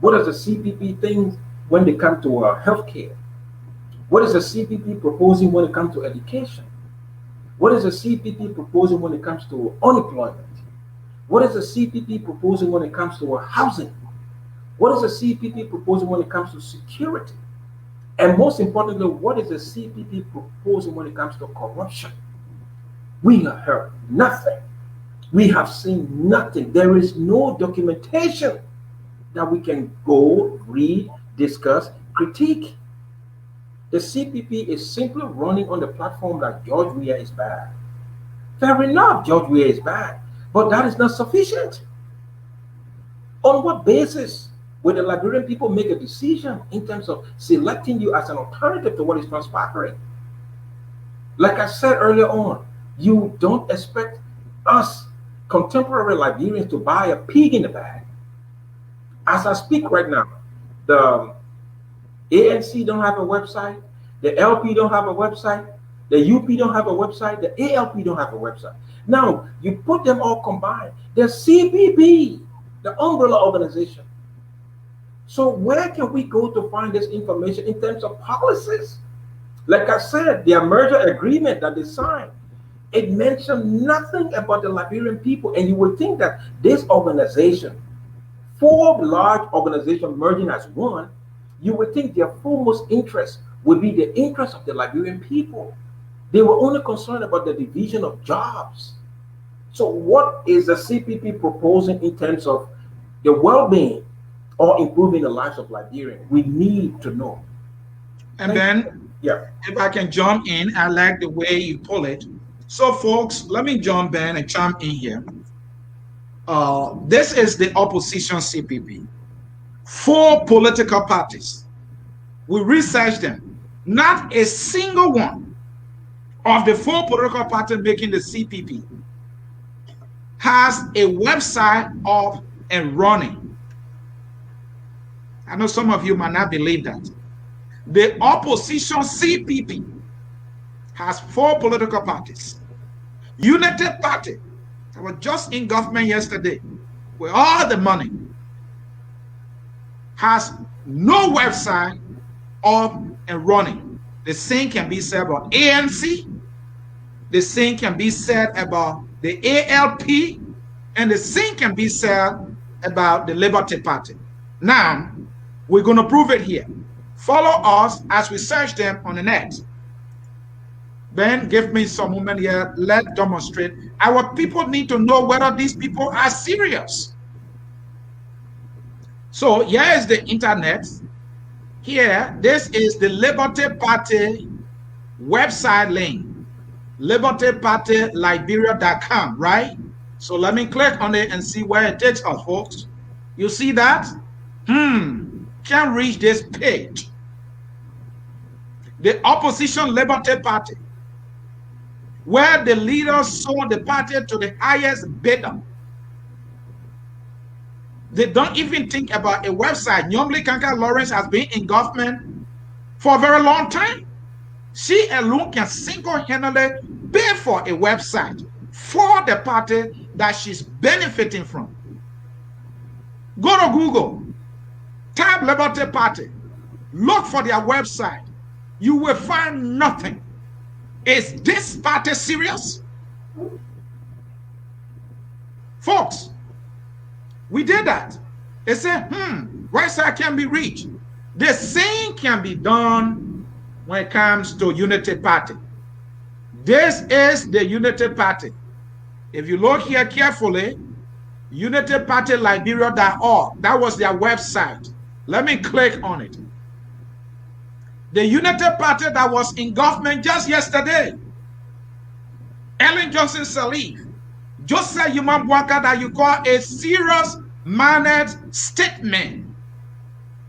What does the CPP think when they come to healthcare? What is the CPP proposing when it comes to education? What is the CPP proposing when it comes to unemployment? What is the CPP proposing when it comes to housing? What is the CPP proposing when it comes to security? And most importantly, what is the CPP proposing when it comes to corruption? We have heard nothing. We have seen nothing. There is no documentation that we can go, read, discuss, critique. The CPP is simply running on the platform that George Weah is bad. Fair enough, George Weah is bad, but that is not sufficient. On what basis will the Liberian people make a decision in terms of selecting you as an alternative to what is transpiring? Like I said earlier on, you don't expect us contemporary Liberians to buy a pig in the bag. As I speak right now, the ANC don't have a website, the LP don't have a website, the UP don't have a website, the ALP don't have a website. Now, you put them all combined, the CPP, the umbrella organization. So where can we go to find this information in terms of policies? Like I said, their merger agreement that they signed, it mentioned nothing about the Liberian people. And you would think that this organization, four large organizations merging as one, you would think their foremost interest would be the interest of the Liberian people. They were only concerned about the division of jobs. So what is the CPP proposing in terms of the well-being or improving the lives of Liberians? We need to know. And then, yeah, if I can jump in, I like the way you pull it. So, folks, let me jump in and chime in here. This is the opposition CPP. 4 political parties. We researched them. Not a single one of the 4 political parties making the CPP has a website up and running. I know some of you might not believe that. The opposition CPP has 4 political parties. United Party, I was just in government yesterday with all the money, has no website up and running. The same can be said about ANC, the same can be said about the ALP, and the same can be said about the Liberty Party. Now, we're going to prove it here. Follow us as we search them on the net. Ben, give me some moment here. Let's demonstrate. Our people need to know whether these people are serious. So here is the internet. Here, this is the Liberty Party website link. LibertyPartyLiberia.com, right? So let me click on it and see where it takes us, folks. You see that? Can't reach this page. The opposition Liberty Party, where the leaders sold the party to the highest bidder. They don't even think about a website. Nyongli Kanka Lawrence has been in government for a very long time. She alone can single-handedly pay for a website for the party that she's benefiting from. Go to Google, type Liberty Party, look for their website. You will find nothing. Is this party serious? Folks, we did that. They said, website can be reached. The same can be done when it comes to Unity Party. This is the Unity Party. If you look here carefully, unitypartyliberia.org, that was their website. Let me click on it. The Unity Party that was in government just yesterday, Ellen Johnson Sirleaf, Joseph Yumambwaka that you call a serious-mannered statement.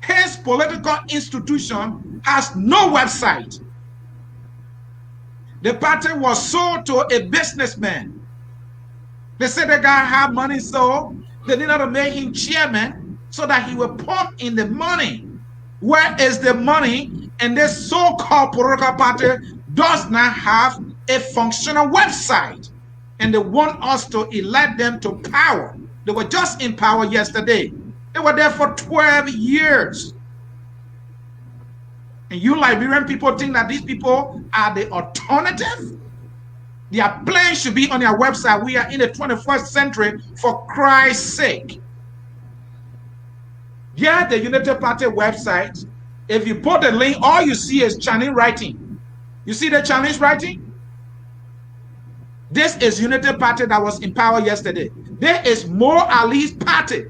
His political institution has no website. The party was sold to a businessman. They said the guy had money, so they needed to make him chairman so that he would pump in the money. Where is the money? And this so-called political party does not have a functional website. And they want us to elect them to power. They were just in power yesterday. They were there for 12 years. And you Liberian people think that these people are the alternative? Their plans should be on their website. We are in the 21st century, for Christ's sake. Yeah, the United Party website, if you put the link, all you see is Chinese writing. You see the Chinese writing? This is United Party that was in power yesterday. There is Mo Ali's party.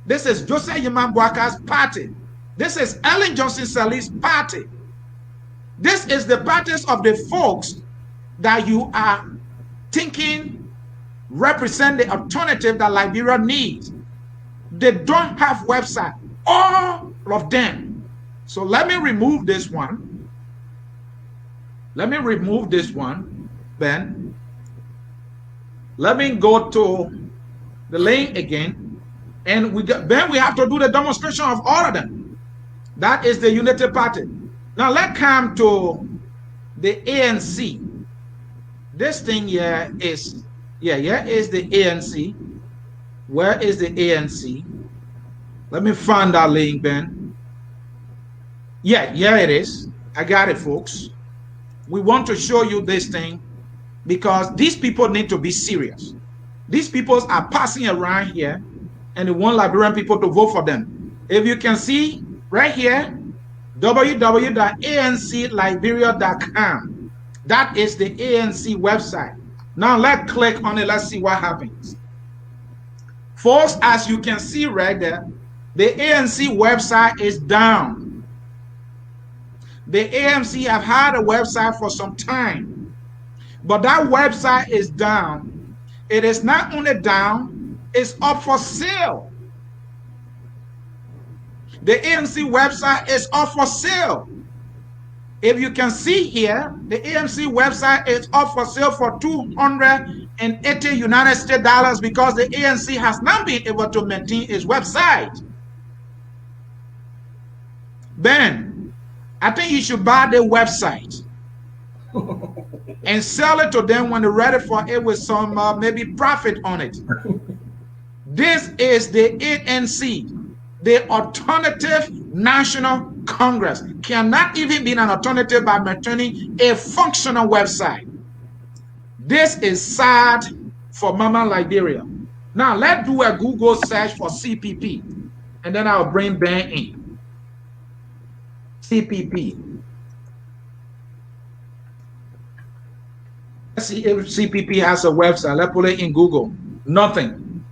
This is Joseph Yumambwaka's party. This is Ellen Johnson Sirleaf's party. This is the parties of the folks that you are thinking represent the alternative that Liberia needs. They don't have website, all of them. So let me remove this one. Let me remove this one, Ben. Let me go to the link again. And Ben, we have to do the demonstration of all of them. That is the United Party. Now let's come to the ANC. This thing here is, here is the ANC. Where is the ANC? Let me find that link, Ben. Yeah, it is. I got it, folks. We want to show you this thing because these people need to be serious. These people are passing around here and they want Liberian people to vote for them. If you can see right here, www.ancliberia.com. That is the ANC website. Now let's click on it. Let's see what happens. Folks, as you can see right there, the ANC website is down. The ANC have had a website for some time, but that website is down. It is not only down, it's up for sale. The ANC website is up for sale. If you can see here, the ANC website is up for sale for $280 United States dollars because the ANC has not been able to maintain its website. Ben, I think you should buy the website and sell it to them when they're ready for it with some maybe profit on it. This is the ANC, the Alternative National Congress. Cannot even be an alternative by maintaining a functional website. This is sad for Mama Liberia. Now let's do a Google search for CPP and then I'll bring Ben in. CPP. Let's see if CPP has a website. Let's put it in Google. Nothing.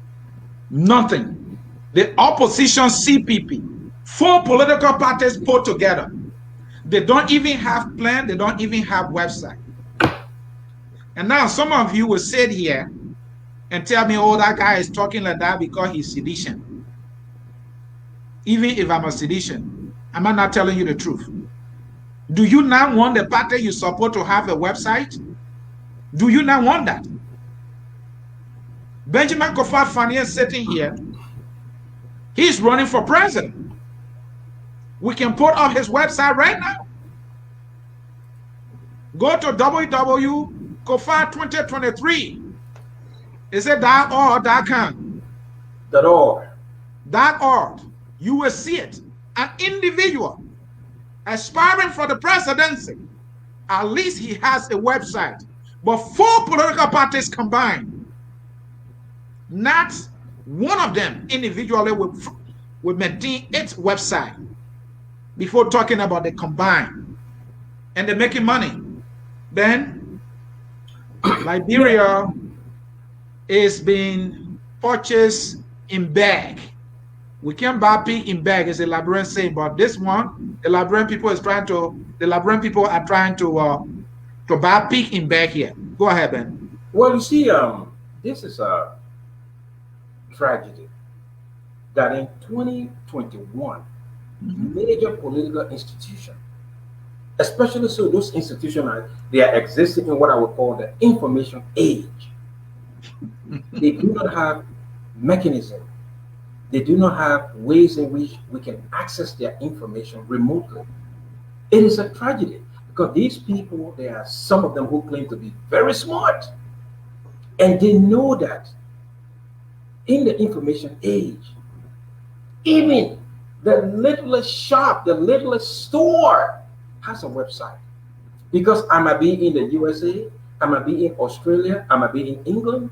Nothing. The opposition CPP. 4 political parties put together. They don't even have plan. They don't even have website. And now some of you will sit here and tell me, oh, that guy is talking like that because he's sedition. Even if I'm a sedition, am I not telling you the truth? Do you not want the party you support to have a website? Do you not want that? Ben Koffa Fyn is sitting here. He's running for president. We can put up his website right now. Go to www.koffa2023. Is it .org.com? .org. .org. You will see it. An individual aspiring for the presidency. At least he has a website. But 4 political parties combined. Not one of them individually will maintain its website before talking about the combined. And they're making money. Then Liberia is being purchased in bag. We can't buy pig in bag, as the Liberian say, but this one, the Liberian people are trying to buy pig in bag here. Go ahead, Ben. Well, you see, this is a tragedy that in 2021, Mhm. major political institutions, especially so those institutions are they are existing in what I would call the information age. They do not have mechanism. They do not have ways in which we can access their information remotely. It is a tragedy because these people, there are some of them who claim to be very smart, and they know that in the information age, even the littlest shop, the littlest store has a website. Because I might be in the USA, I might be in Australia, I might be in England,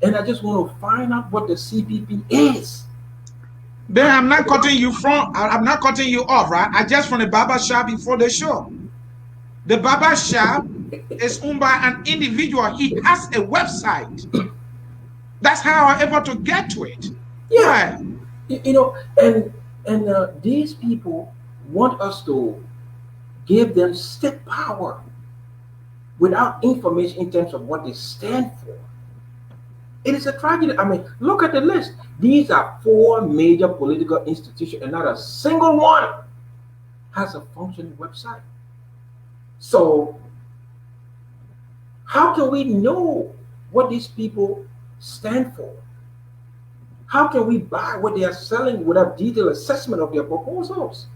and I just want to find out what the CPP is. Ben, I'm not cutting you off, right? I just from the barber shop before the show. The barber shop is owned by an individual. He has a website. That's how I'm able to get to it. Go Yeah, ahead. you know, and these people want us to give them state power without information in terms of what they stand for. It is a tragedy. I mean, look at the list. These are four major political institutions, and not a single one has a functioning website. So, how can we know what these people stand for? How can we buy what they are selling without detailed assessment of their proposals?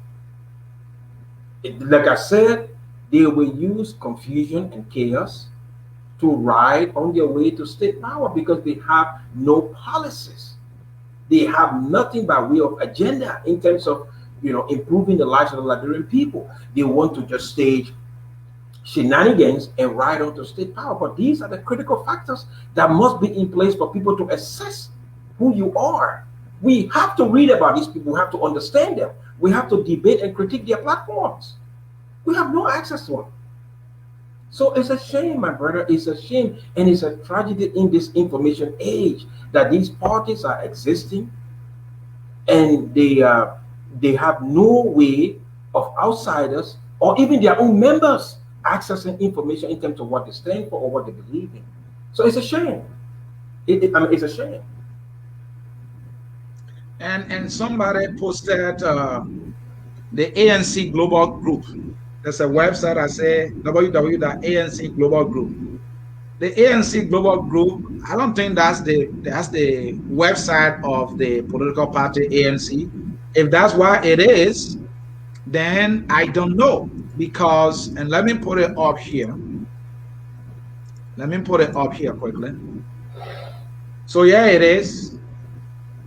Like I said, they will use confusion and chaos to ride on their way to state power because they have no policies. They have nothing by way of agenda in terms of improving the lives of the Liberian people. They want to just stage shenanigans and ride onto state power. But these are the critical factors that must be in place for people to assess who you are. We have to read about these people, we have to understand them, we have to debate and critique their platforms. We have no access to them. So it's a shame, my brother. It's a shame, and it's a tragedy in this information age that these parties are existing, and they have no way of outsiders or even their own members accessing information in terms of what they stand for or what they believe in. So it's a shame. I mean, it's a shame. And somebody posted the ANC Global Group. There's a website I say www.ANC Global Group. The ANC Global Group, I don't think that's the website of the political party ANC. If that's what it is, then I don't know because, and let me put it up here. Let me put it up here quickly. So yeah, it is.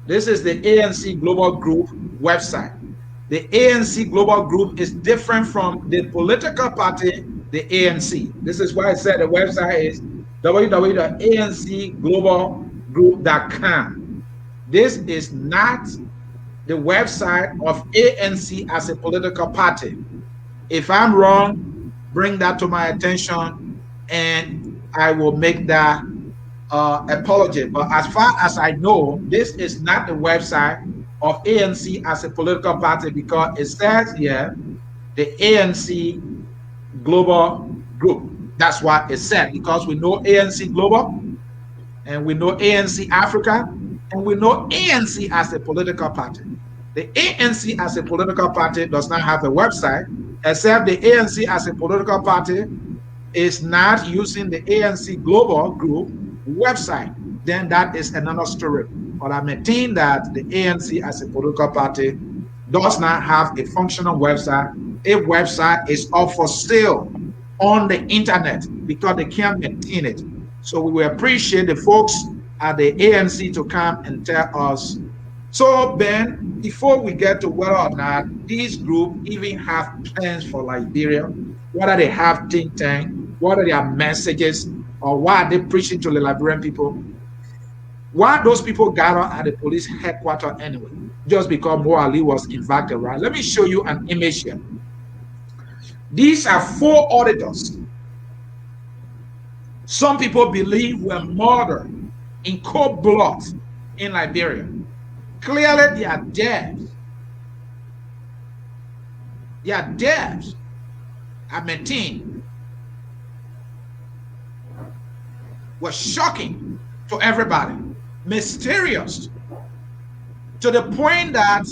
This is the ANC Global Group website. The ANC Global Group is different from the political party, the ANC. This is why I said the website is www.ancglobalgroup.com. This is not the website of ANC as a political party. If I'm wrong, bring that to my attention and I will make that apology. But as far as I know, this is not the website of ANC as a political party because it says here the ANC Global Group. That's what it said because we know ANC Global and we know ANC Africa and we know ANC as a political party. The ANC as a political party does not have a website, except the ANC as a political party is not using the ANC Global Group website. Then that is another story. But I maintain that the ANC as a political party does not have a functional website. A website is up for sale on the internet because they can't maintain it. So we will appreciate the folks at the ANC to come and tell us. So Ben, before we get to whether or not these groups even have plans for Liberia, whether they have think tank, what are their messages, or why are they preaching to the Liberian people? Why those people gather at the police headquarters anyway? Just because Mo Ali was invited, right? Let me show you an image here. These are four auditors. Some people believe were murdered in cold blood in Liberia. Clearly, they are dead. They are dead. I maintain was shocking. to everybody. Mysterious. To the point that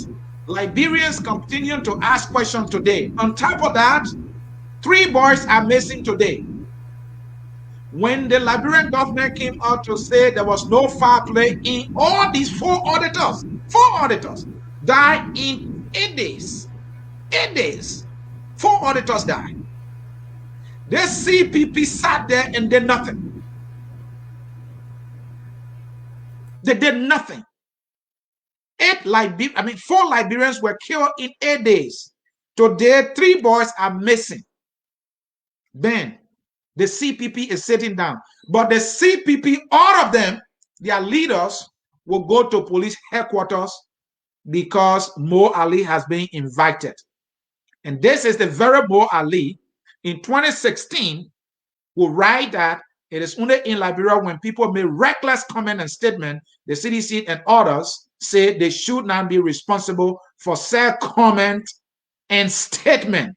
Liberians continue to ask questions today. On top of that, 3 boys are missing today. When the Liberian government came out to say there was no foul play in all these 4 auditors died in 8 days. 8 days. 4 auditors died. The CPP sat there and did nothing. They did nothing. 4 Liberians were killed in 8 days. Today, 3 boys are missing. Then the CPP is sitting down. But the CPP, all of them, their leaders will go to police headquarters because Mo Ali has been invited. And this is the very Mo Ali in 2016 will write that it is only in Liberia when people make reckless comment and statement, the CDC and others say they should not be responsible for said comment and statement.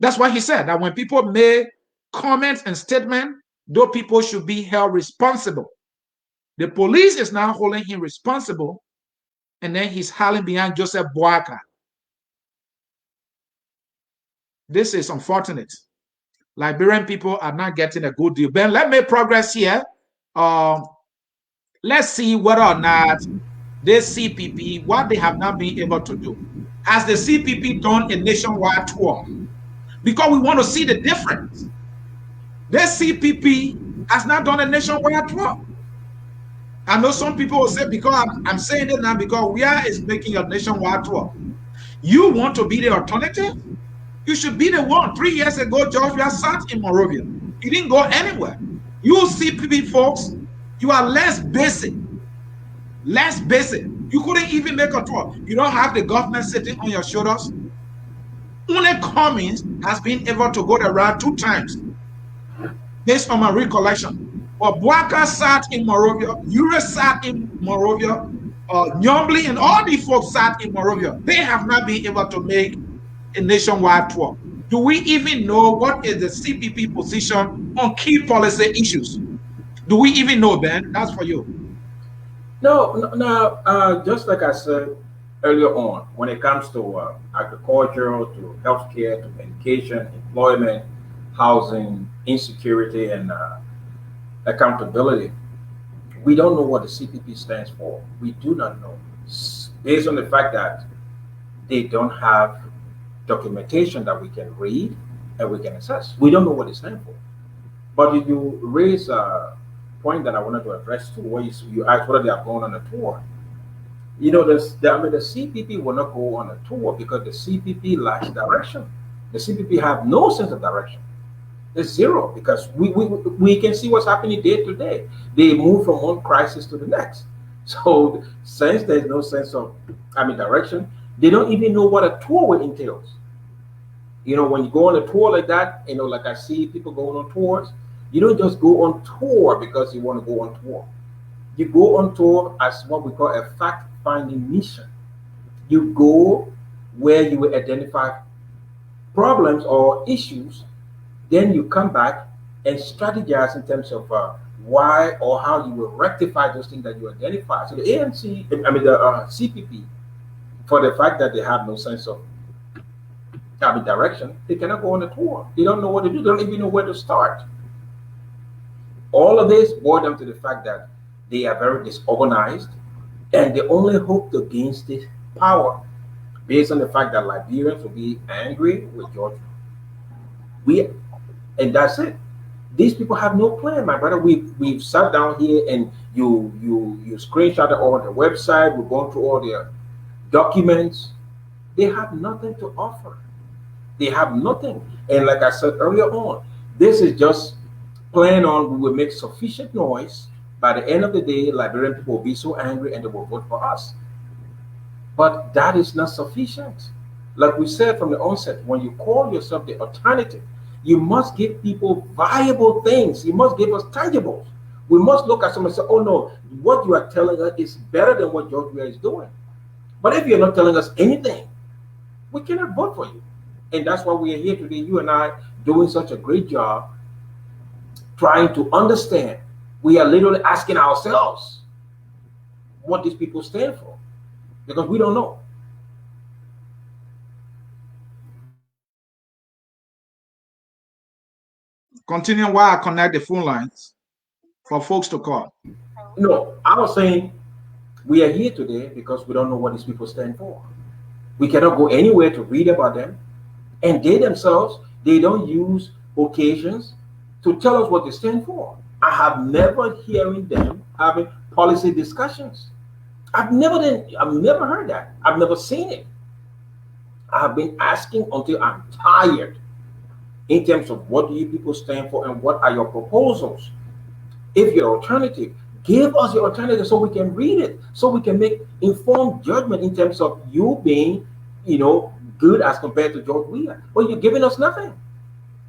That's why he said that when people make comments and statement, those people should be held responsible. The police is now holding him responsible, and then he's hiding behind Joseph Boaka. This is unfortunate. Liberian people are not getting a good deal. Ben, let me progress here. Let's see whether or not this CPP, what they have not been able to do. Has the CPP done a nationwide tour? Because we want to see the difference. This CPP has not done a nationwide tour. I know some people will say, because I'm saying it now, because WIA is making a nationwide tour. You want to be the alternative? You should be the one. 3 years ago, George Weah sat in Monrovia. He didn't go anywhere. You CPP folks, you are less basic. Less basic. You couldn't even make a tour. You don't have the government sitting on your shoulders. Only Cummings has been able to go around 2 times, based on my recollection. But Boaka sat in Monrovia, Ure sat in Monrovia, Nyombli and all these folks sat in Monrovia. They have not been able to make a nationwide tour. Do we even know what is the CPP position on key policy issues? Do we even know, Ben? That's for you. No. Just like I said earlier on, when it comes to agriculture, to healthcare, to education, employment, housing, insecurity, and accountability, we don't know what the CPP stands for. We do not know, based on the fact that they don't have documentation that we can read and we can assess. We don't know what it stands for. But you raise a point that I wanted to address too, where you asked whether they are going on a tour. You know, the CPP will not go on a tour because the CPP lacks direction. The CPP have no sense of direction. It's zero, because we can see what's happening day to day. They move from one crisis to the next. So since there's no sense of direction, they don't even know what a tour entails. You know, when you go on a tour like that, like I see people going on tours, you don't just go on tour because you want to go on tour. You go on tour as what we call a fact-finding mission. You go where you will identify problems or issues, then you come back and strategize in terms of why or how you will rectify those things that you identify. So the CPP, for the fact that they have no sense of direction, they cannot go on a tour. They don't know what to do. They don't even know where to start. All of this boils down to the fact that they are very disorganized, and they only hope to gain state power based on the fact that Liberians will be angry with Georgia. And that's it. These people have no plan, my brother. We've sat down here and you screenshot all the website. We've gone through all their documents. They have nothing to offer. They have nothing. And like I said earlier on, this is just plan on we will make sufficient noise. By the end of the day, Liberian people will be so angry and they will vote for us. But that is not sufficient. Like we said from the onset, when you call yourself the alternative, you must give people viable things. You must give us tangibles. We must look at someone and say, oh no, what you are telling us is better than what George Weah is doing. But if you're not telling us anything, we cannot vote for you. And that's why we are here today, you and I, doing such a great job trying to understand We are literally asking ourselves what these people stand for because we don't know. Continue while I connect the phone lines for folks to call. No, I was saying we are here today because we don't know what these people stand for. We cannot go anywhere to read about them. And they themselves, they don't use occasions to tell us what they stand for. I have never hearing them having policy discussions. I've never heard that. I've never seen it. I have been asking until I'm tired in terms of what do you people stand for and what are your proposals. If your alternative, give us your alternative so we can read it, so we can make informed judgment in terms of you being, good as compared to George Weah. Well, you're giving us nothing.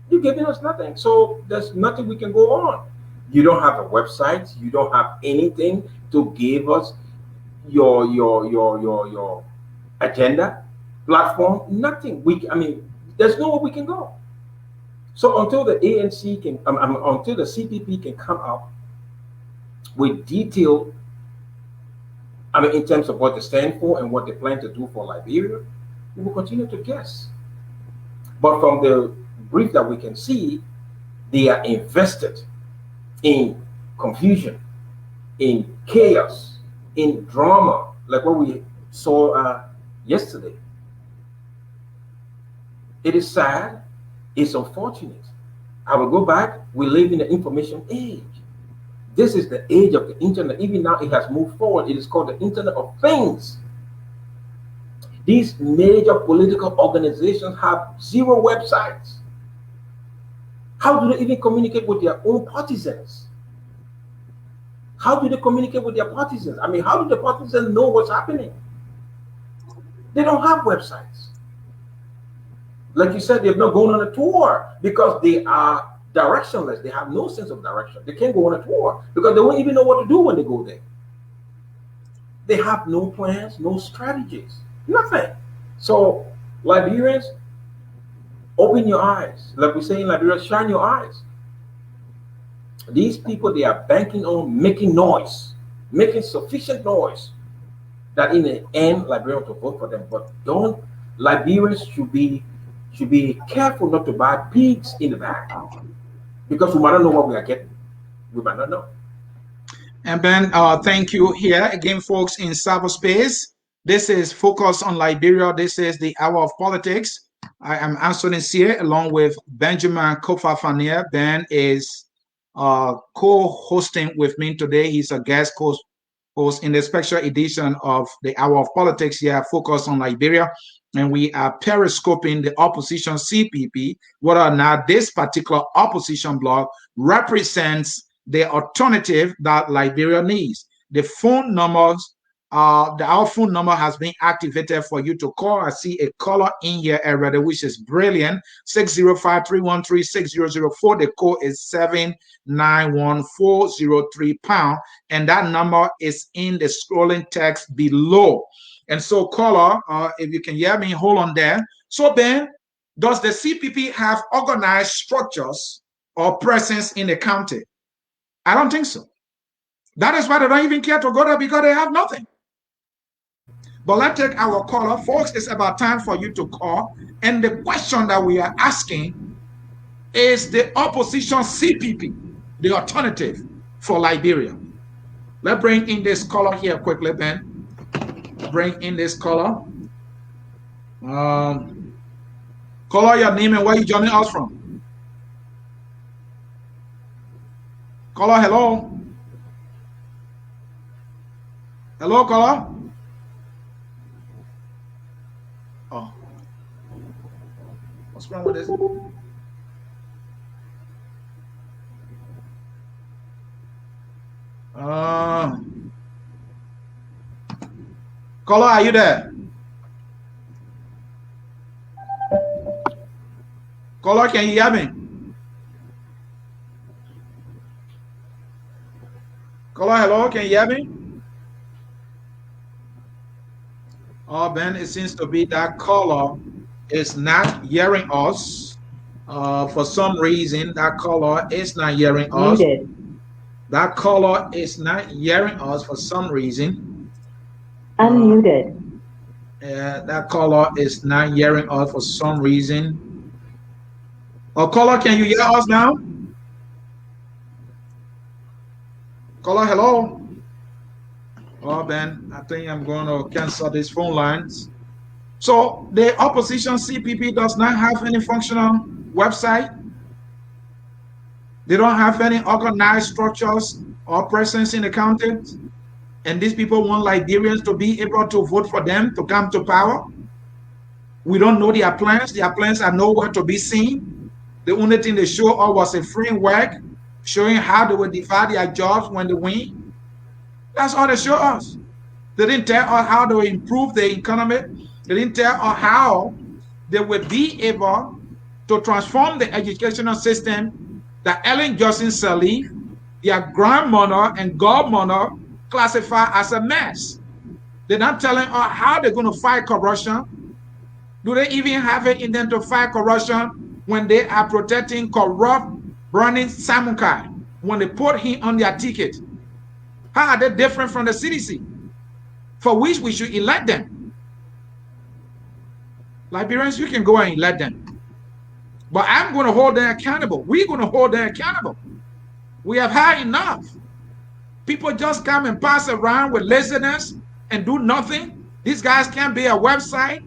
You're giving us nothing. So there's nothing we can go on. You don't have a website. You don't have anything to give us your agenda, platform, nothing. There's nowhere we can go. So until the ANC can, until the CPP can come up with detail, in terms of what they stand for and what they plan to do for Liberia, we will continue to guess. But from the brief that we can see, they are invested in confusion, in chaos, in drama, like what we saw yesterday. It is sad. It's unfortunate. I will go back. We live in the information age. This is the age of the internet. Even now, it has moved forward. It is called the Internet of Things. These major political organizations have zero websites. How do they even communicate with their own partisans? How do they communicate with their partisans? How do the partisans know what's happening? They don't have websites. Like you said, they've not gone on a tour because they are directionless. They have no sense of direction. They can't go on a tour because they won't even know what to do when they go there. They have no plans, no strategies, nothing. So, Liberians, open your eyes. Like we say in Liberia, shine your eyes. These people, they are banking on making noise, making sufficient noise that in the end, Liberians will vote for them. But Liberians should be careful not to buy pigs in the bag because we might not know what we are getting. We might not know. And Ben, thank you here again, folks, in cyberspace. This is Focus on Liberia. This is the Hour of Politics. I am Anthony Cyr along with Benjamin Koffa Fyn. Ben is co-hosting with me today. He's a guest host in the special edition of the Hour of Politics here, Focus on Liberia. And we are periscoping the opposition CPP, whether or not this particular opposition bloc represents the alternative that Liberia needs. The phone numbers, our phone number has been activated for you to call. I see a caller in here already, which is brilliant. 605-313-6004. The code is 791-403#. And that number is in the scrolling text below. And so, caller, if you can hear me, hold on there. So, Ben, does the CPP have organized structures or presence in the county? I don't think so. That is why they don't even care to go there, because they have nothing. But let's take our caller. Folks, it's about time for you to call. And the question that we are asking is the opposition CPP, the alternative for Liberia. Let's bring in this caller here quickly, Ben. Bring in this caller. Caller, your name and where you joining us from. Caller, hello. Hello, caller. Oh, what's wrong with this? Caller, are you there? Caller, can you hear me? Caller, hello, can you hear me? Oh, Ben, it seems to be that caller is not hearing us. For some reason, that caller is not hearing us. That caller is not hearing us for some reason. Uh, Unmuted. that caller is not hearing us for some reason. Oh, caller, can you hear us now? Caller, hello. Oh, Ben, I think I'm going to cancel these phone lines. So the opposition CPP does not have any functional website. They don't have any organized structures or presence in the county. And these people want Liberians to be able to vote for them to come to power. We don't know their plans. Their plans are nowhere to be seen. The only thing they show us was a framework showing how they will divide their jobs when they win. That's all they show us. They didn't tell us how they will improve the economy. They didn't tell us how they will be able to transform the educational system that Ellen Johnson Sirleaf, their grandmother and godmother, classify as a mess. They're not telling us how they're going to fight corruption. Do they even have it in them to fight corruption when they are protecting corrupt Brandon Samukai when they put him on their ticket? How are they different from the CDC, for which we should elect them? Liberians, you can go and elect them. But I'm going to hold them accountable. We're going to hold them accountable. We have had enough. People just come and pass around with laziness and do nothing. These guys can't be a website.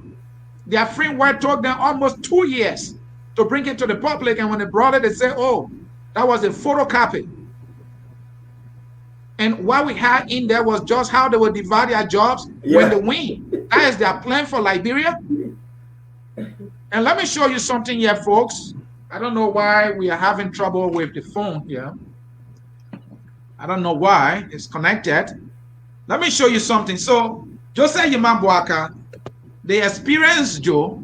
Their framework took them almost 2 years to bring it to the public. And when they brought it, they say, oh, that was a photocopy. And what we had in there was just how they would divide their jobs when they win. That is their plan for Liberia. And let me show you something here, folks. I don't know why we are having trouble with the phone here. I don't know why it's connected. Let me show you something. So, Joseph Yimambuaka, the experienced Joe,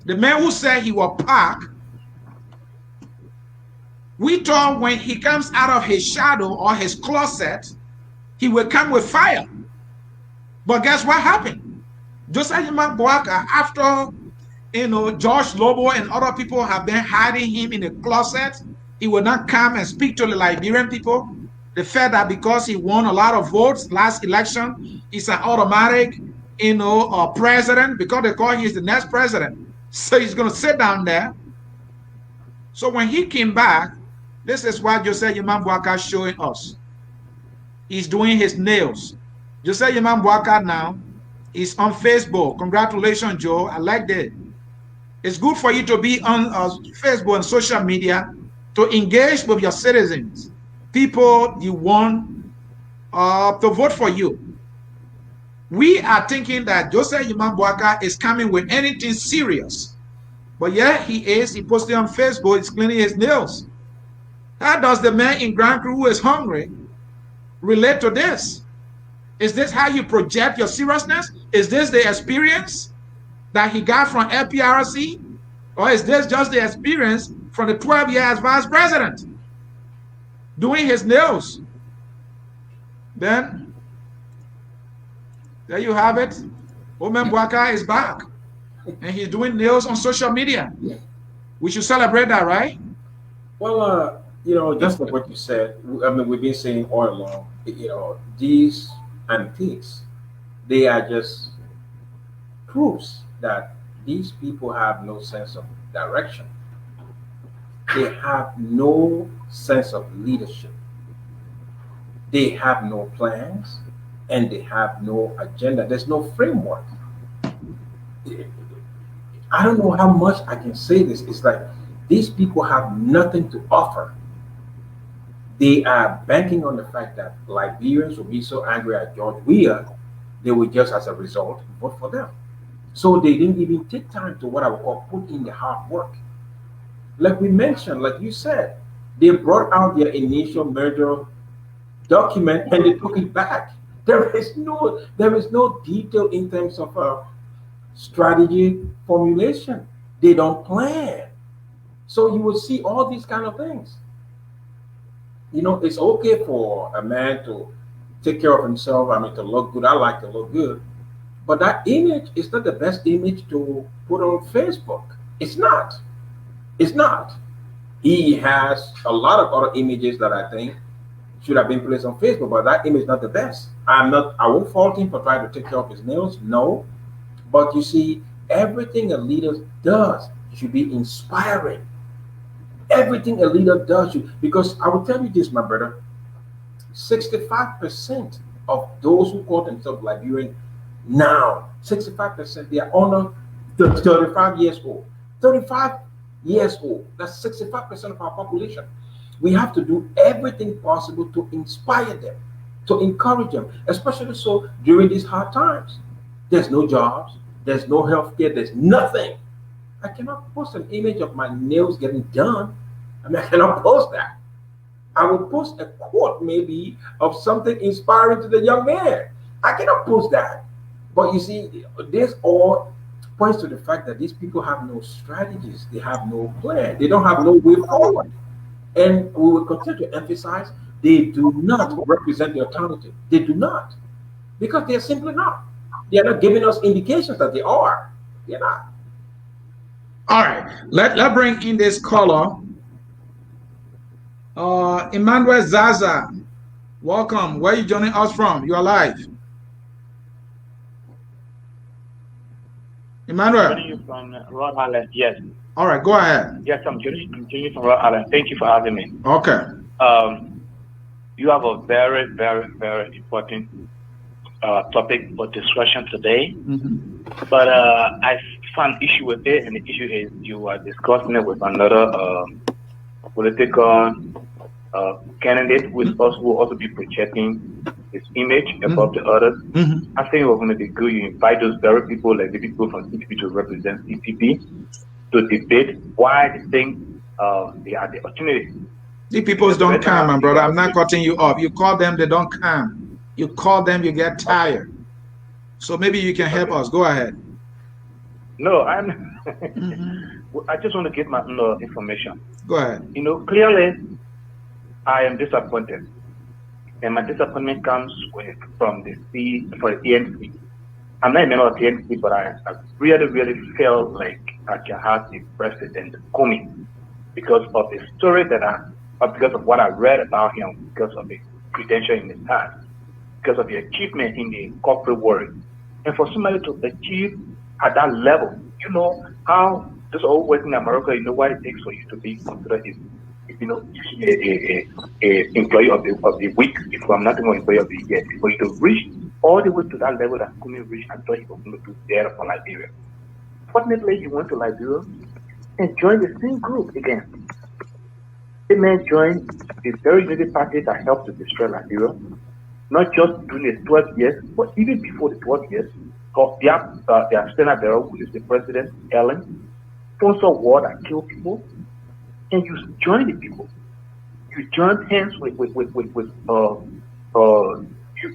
the man who said he will park, we thought when he comes out of his shadow or his closet, he will come with fire. But guess what happened? Joseph Yimambuaka, after George Lobo and other people have been hiding him in a closet, he will not come and speak to the Liberian people. The fact that because he won a lot of votes last election, he's an automatic, president, because they call he's the next president. So he's going to sit down there. So when he came back, this is what Joseph Yimambuaka is showing us. He's doing his nails. Joseph Yimambuaka now is on Facebook. Congratulations, Joe. I like that. It's good for you to be on Facebook and social media to engage with your citizens, people you want to vote for you. We are thinking that Joseph Yimambuaka is coming with anything serious. But yeah, he is. He posted on Facebook, he's cleaning his nails. How does the man in Grand Crew who is hungry relate to this? Is this how you project your seriousness? Is this the experience that he got from LPRC? Or is this just the experience from the 12 years as vice president? Doing his nails. Then, there you have it. Omen Bwaka is back. And he's doing nails on social media. We should celebrate that, right? Well, just like what you said, I mean, we've been saying all along, these antiques, they are just proofs that these people have no sense of direction. They have no sense of leadership. They have no plans and they have no agenda. There's no framework. I don't know how much I can say this. It's like these people have nothing to offer. They are banking on the fact that Liberians will be so angry at George Weah, they will just as a result vote for them. So they didn't even take time to what I would call put in the hard work. Like we mentioned, like you said, they brought out their initial merger document and they took it back. There is no detail in terms of strategy formulation. They don't plan. So you will see all these kind of things. It's okay for a man to take care of himself. I mean, to look good. I like to look good. But that image is not the best image to put on Facebook. It's not. It's not. He has a lot of other images that I think should have been placed on Facebook, but that image is not the best. I won't fault him for trying to take care of his nails, no. But you see, everything a leader does should be inspiring. Everything a leader does should, because I will tell you this, my brother, 65% of those who call themselves Liberian now, 65%, they are under 35 years old. 35 years old. That's 65% of our population. We have to do everything possible to inspire them, to encourage them, especially so during these hard times. There's no jobs, there's no health care, there's nothing. I cannot post an image of my nails getting done. I mean, I cannot post that. I will post a quote maybe of something inspiring to the young man. I cannot post that. But you see, this all points to the fact that these people have no strategies, they have no plan, they don't have no way forward. And we will continue to emphasize they do not represent the alternative. They do not. Because they're simply not. They are not giving us indications that they are. They're not. All right. Let's bring in this caller. Emmanuel Zaza. Welcome. Where are you joining us from? You are live. Emmanuel. I'm joining you from Rhode Island. Yes. All right, go ahead. Yes, I'm joining you from Rhode Island. Thank you for having me. Okay. You have a very, very, very important topic for discussion today. But I found issue with it, and the issue is you are discussing it with another political candidate who will also be projecting his image above the others. I think it was going to be good. You invite those very people, like the people from CPP to represent CPP, to debate why they think they are the opportunity. The people don't come, my brother. I'm not cutting you off. You call them, they don't come. You call them, you get tired. So maybe you can help us. Go ahead. No, I'm. I just want to get my information. Go ahead. Clearly, I am disappointed, and my disappointment comes from the ANC. I'm not a member of the ANC, but I really, really feel like I can have the president coming because of the story because of what I read about him, because of the credential in his past, because of the achievement in the corporate world, and for somebody to achieve at that level, how just all working in America, what it takes for you to be considered a employee of the week, if I'm not an employee of the year, for you to reach all the way to that level that Kumi reached, I thought he was going to do there for Liberia. Fortunately, he went to Liberia and joined the same group again. The man joined the very united party that helped to destroy Liberia, not just during the 12 years, but even before the 12 years. Because their Senate Bureau, who is the president, Ellen, sponsor war that killed people, and you join the people. You join hands with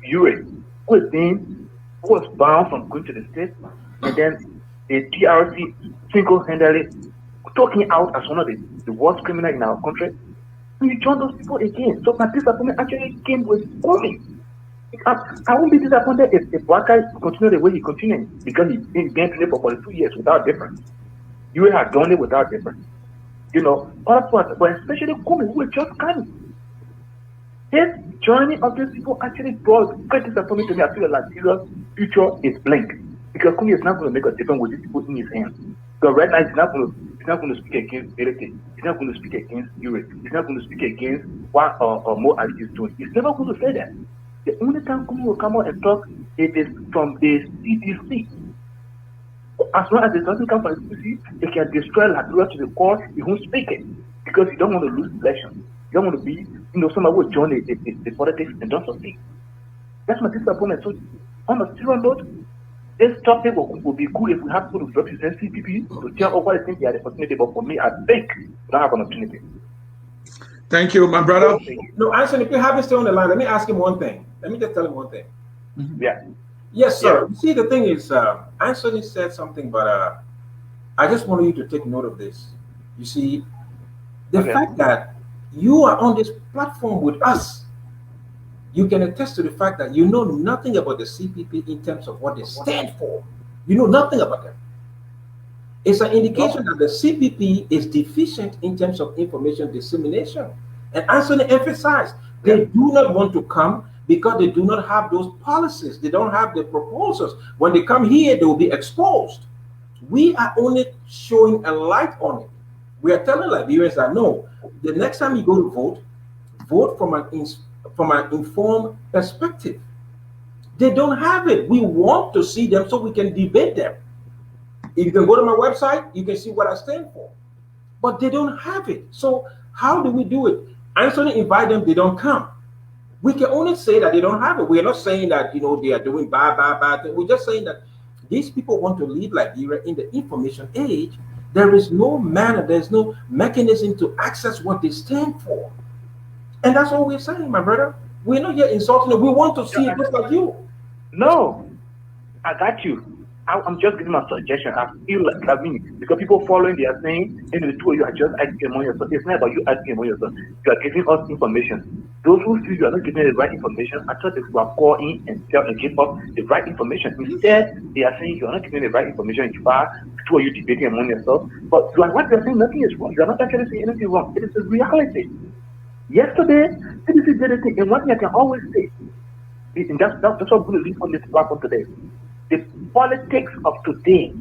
Ure, who was bound from going to the States, and then the TRC single-handedly talking out as one of the worst criminals in our country. And you join those people again. So my disappointment actually came with Kobe. I won't be disappointed if the black guy continue the way he continued, because he's been doing it for 42 years without difference. You have done it without difference. Other parts, but especially Kobe, who is just coming. His joining of these people actually brought great disappointment to me. I feel like Liberia's future is blank, because Kobe is not going to make a difference with these people in his hands. Because right now he's not going to speak against Verity. He's not going to speak against Ure. He's not going to speak against what Mo Ali is doing. He's never going to say that. The only time Kumi will come out and talk, it is from the CDC. As long as it doesn't come from the CDC, they can destroy Liberia to the core. You won't speak it because you don't want to lose elections. You don't want to be, somebody will join the politics and don't succeed. That's my disappointment. So, on a serious note, this topic will be cool if we have people to represent CPP to tell over the things they are the opportunity. But for me, I think we don't have an opportunity. Thank you, my brother. No, Anthony, if you have him still on the line, let me ask him one thing. Let me just tell him one thing. Yeah. Yes, sir. Yeah. See, the thing is, Anthony said something, but I just want you to take note of this. You see, the fact that you are on this platform with us, you can attest to the fact that you know nothing about the CPP in terms of what they stand for. You know nothing about them. It's an indication that the CPP is deficient in terms of information dissemination. And Anthony emphasized they do not want to come because they do not have those policies. They don't have the proposals. When they come here, they will be exposed. We are only showing a light on it. We are telling Liberians that no, the next time you go to vote, vote from an informed perspective. They don't have it. We want to see them so we can debate them. If you can go to my website, you can see what I stand for. But they don't have it. So how do we do it? Anthony invite them, they don't come. We can only say that they don't have it. We are not saying that they are doing bad things. We're just saying that these people want to lead Liberia in the information age. There is no manner, there's no mechanism to access what they stand for. And that's all we're saying, my brother. We're not here insulting them. We want to see it just like you. No, I got you. I'm just giving my suggestion. I feel like, because people following, they are saying, the two of you are just arguing among yourself. It's not about you arguing among yourself. You are giving us information. Those who feel you are not giving the right information, I thought they would call in and tell and give us the right information. Instead, they are saying you are not giving the right information. You are two of you debating among yourself. But what you are saying, nothing is wrong. You are not actually saying anything wrong. It is a reality. Yesterday, CPP did a thing, and one thing I can always say, and that's what I'm going to leave on this platform today. The politics of today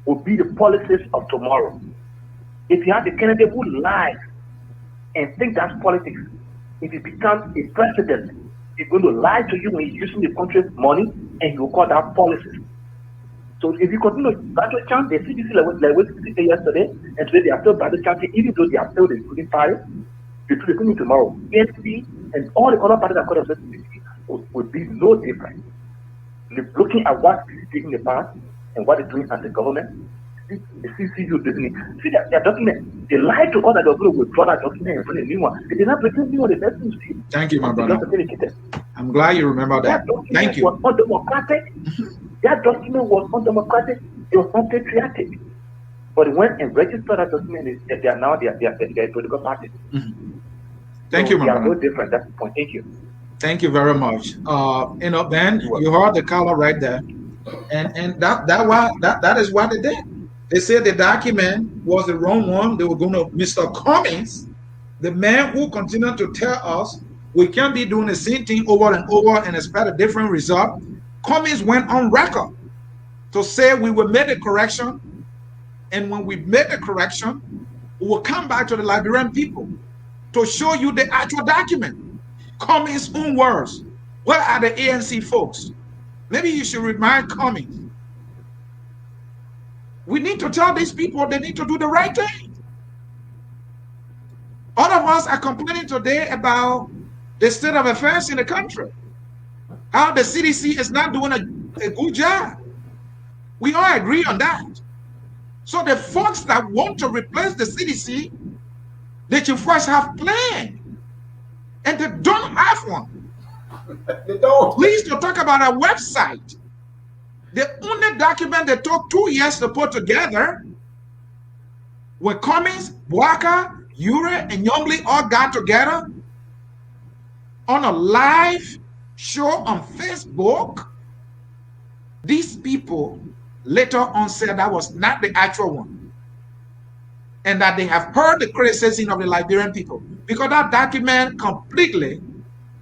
will be the policies of tomorrow. If you have the candidate who lies and think that's politics, if he becomes a president, he's going to lie to you when he's using the country's money, and he will call that policies. So if you continue to battle chant, the CDC like what CDC said yesterday, and today they are still battle chanting, even though they are still the including party, they do the thing tomorrow. PNP and all the other parties that call themselves CDC would be no different. Looking at what CDC did in the past and what they're doing as a government, the CCU doing it. See that their document, they lied to us that they're going to withdraw that document and bring a new one. They did not bring a new one, the best thing to see. Thank you, my brother. I'm glad you remember that. Thank you. Was undemocratic. That document was undemocratic. It was unpatriotic. But they went and registered that document. They are now they are a political party. Thank you, my brother. They are no different. That's the point. Thank you. Thank you very much. Ben, you heard the color right there, and that is what they did. They said the document was the wrong one. They were going to Mr. Cummings, the man who continued to tell us we can't be doing the same thing over and over and expect a different result. Cummings went on record to say we will make the correction, and when we make the correction, we will come back to the Liberian people to show you the actual document. Cummings' own words. What are the ANC folks? Maybe you should remind Cummings. We need to tell these people they need to do the right thing. All of us are complaining today about the state of affairs in the country. How the CDC is not doing a good job. We all agree on that. So the folks that want to replace the CDC, they should first have plan. And they don't have one. They don't. Please to talk about a website. The only document that took 2 years to put together, when Cummings, Bwaka, Ure, and Youngly all got together on a live show on Facebook, these people later on said that was not the actual one. And that they have heard the criticism of the Liberian people, because that document completely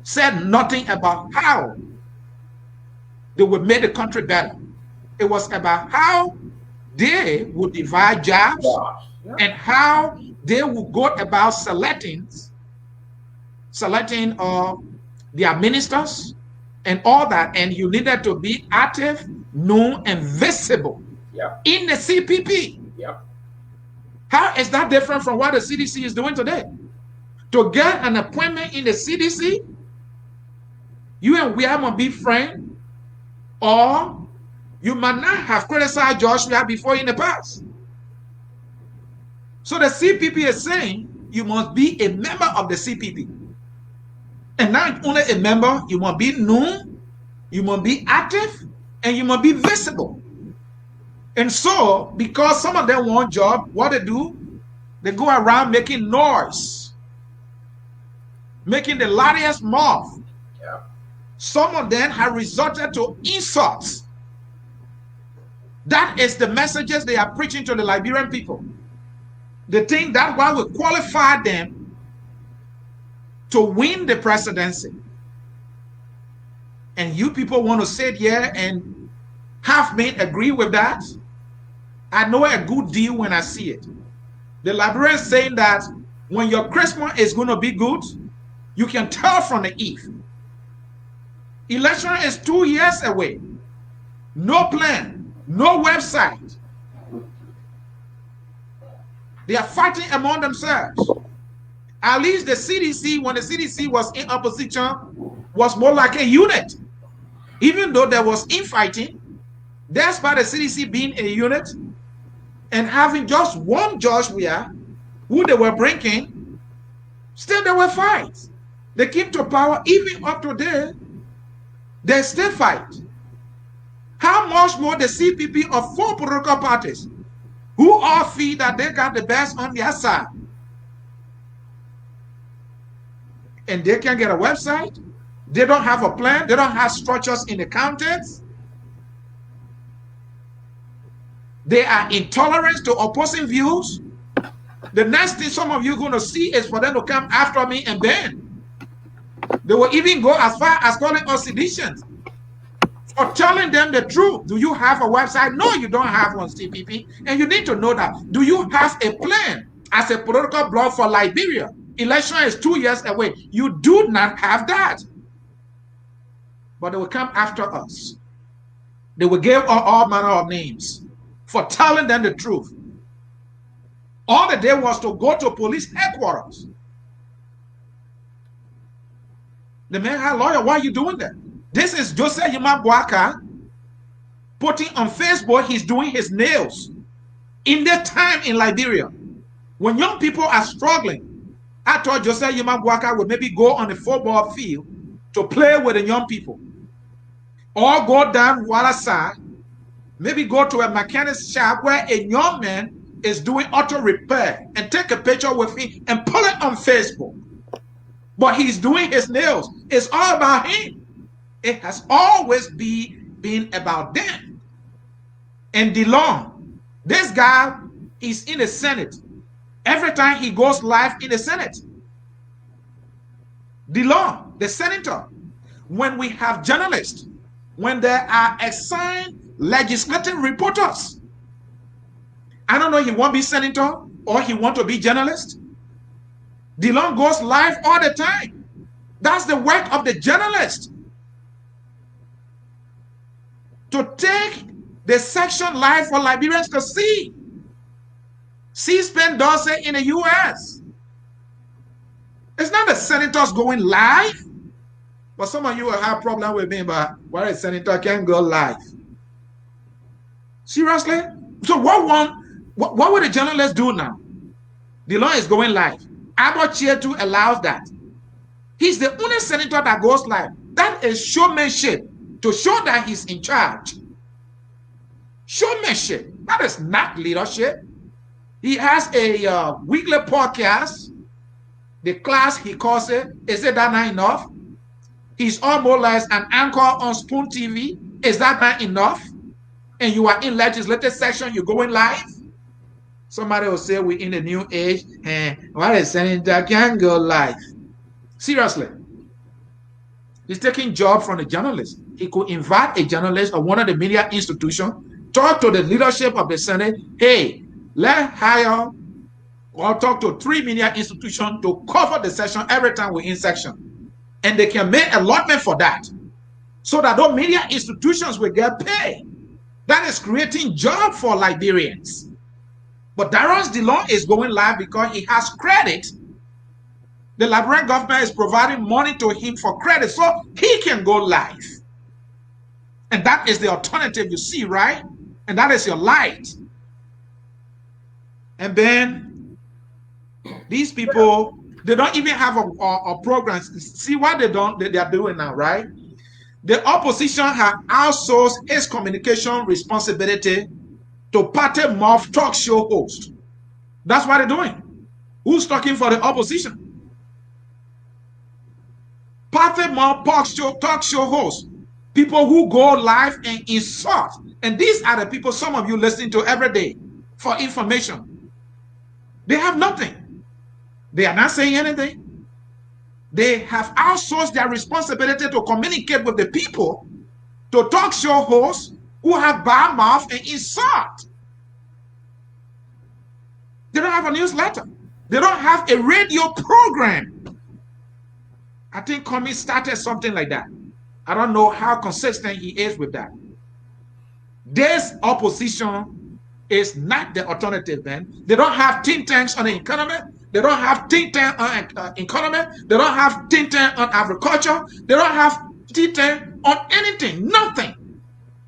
said nothing about how they would make the country better. It was about how they would divide jobs and how they would go about selecting their ministers and all that. And you needed to be active, known, and visible in the CPP. How is that different from what the CDC is doing today? To get an appointment in the CDC, you and we might be friends, or you might not have criticized Joshua before in the past. So the CPP is saying you must be a member of the CPP. And not only a member, you must be known, you must be active, and you must be visible. And so, because some of them want job, what they do, they go around making noise, making the loudest mouth. Some of them have resorted to insults. That is the messages they are preaching to the Liberian people. They think that one will qualify them to win the presidency. And you people want to sit here and have me agree with that? I know a good deal when I see it. The Liberian saying that when your Christmas is going to be good, you can tell from the eve. Election is 2 years away. No plan, no website. They are fighting among themselves. At least the CDC, when the CDC was in opposition, was more like a unit. Even though there was infighting, despite the CDC being a unit and having just one George Weah, who they were bringing, still there were fights. They came to power. Even up to there, they still fight. How much more the CPP of 4 political parties who all feel that they got the best on their side, and they can get a website? They don't have a plan. They don't have structures in the counties. They are intolerant to opposing views. The next thing some of you are going to see is for them to come after me and Ben. They will even go as far as calling us seditions for telling them the truth. Do you have a website? No, you don't have one, CPP. And you need to know that. Do you have a plan as a political bloc for Liberia? Election is 2 years away. You do not have that. But they will come after us. They will give all manner of names for telling them the truth. All they did was to go to police headquarters. The man had a lawyer. Why are you doing that? This is Joseph Yimabwaka putting on Facebook he's doing his nails. In that time in Liberia, when young people are struggling, I thought Joseph Yimabwaka would maybe go on the football field to play with the young people. Or go down water side, maybe go to a mechanic's shop where a young man is doing auto repair and take a picture with him and put it on Facebook. But he's doing his nails. It's all about him. It has always been about them. And DeLong, this guy is in the Senate. Every time he goes live in the Senate. DeLong, the senator, when we have journalists, when there are assigned legislative reporters, I don't know, he won't be senator or he want to be journalist. DeLong goes live all the time. That's the work of the journalist. To take the section live for Liberians to see. C-SPAN does it in the US. It's not the senators going live. But some of you will have a problem with me, but why a senator can't go live? Seriously? So what would the journalists do now? The law is going live. Abbott Chair 2 allows that. He's the only senator that goes live. That is showmanship, to show that he's in charge. Showmanship. That is not leadership. He has a weekly podcast. The class, he calls it, is it that not enough? He's almost like an anchor on Spoon TV. Is that not enough? And you are in legislative section, you're going live? Somebody will say we're in the new age, and why is senator can't go live? Seriously. He's taking job from the journalist. He could invite a journalist or one of the media institutions, talk to the leadership of the Senate, hey, let's hire or talk to 3 media institutions to cover the session every time we're in session. And they can make allotment for that, so that those media institutions will get paid. That is creating job for Liberians. But Darren's DeLong is going live because he has credit. The Liberian government is providing money to him for credit, so he can go live. And that is the alternative you see, right? And that is your light. And then these people, they don't even have a program. See what they are doing now, right? The opposition has outsourced its communication responsibility to party mob talk show host. That's what they're doing. Who's talking for the opposition? Party mob talk show host. People who go live and insult. And these are the people some of you listen to every day for information. They have nothing. They are not saying anything. They have outsourced their responsibility to communicate with the people to talk show hosts who have bad mouth and insult. They don't have a newsletter. They don't have a radio program. I think Comey started something like that. I don't know how consistent he is with that. This opposition is not the alternative, man. They don't have think tanks on the economy. They don't have think tank on economy. They don't have think tank on agriculture. They don't have think tank on anything, nothing.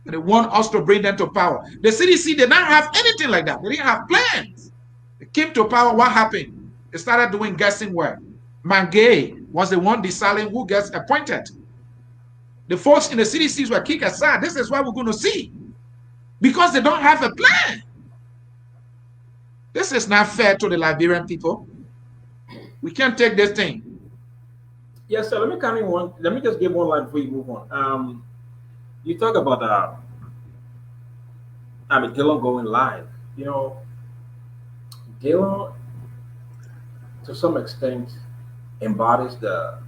They want us to bring them to power. The CDC did not have anything like that. They didn't have plans. They came to power. What happened? They started doing guessing work. Mangay was the one deciding who gets appointed. The folks in the CDCs were kicked aside. This is what we're going to see. Because they don't have a plan. This is not fair to the Liberian people. We can't take this thing. Yes, sir. Let me just give one line before you move on. You talk about Dylan going live. You know, Dylan to some extent embodies the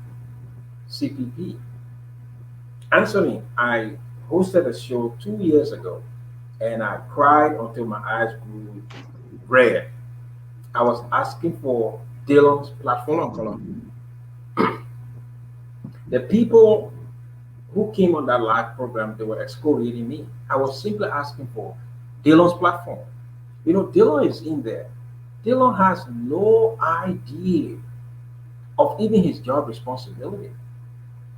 CPP. Anthony, I hosted a show 2 years ago, and I cried until my eyes grew red. I was asking for Dylan's platform. The people who came on that live program, they were excoriating me. I was simply asking for Dylan's platform. You know, Dylan is in there. Dylan has no idea of even his job responsibility.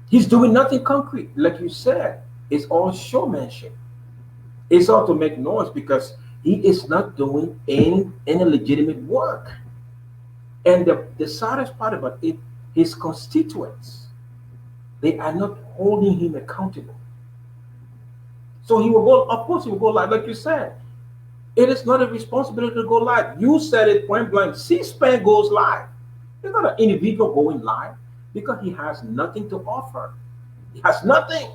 He's doing nothing concrete. Like you said, it's all showmanship. It's all to make noise because he is not doing any legitimate work. And the saddest part about it, his constituents, they are not holding him accountable. So he will go, of course, he will go live, like you said. It is not a responsibility to go live. You said it point blank. C-SPAN goes live. It's not an individual going live because he has nothing to offer. He has nothing.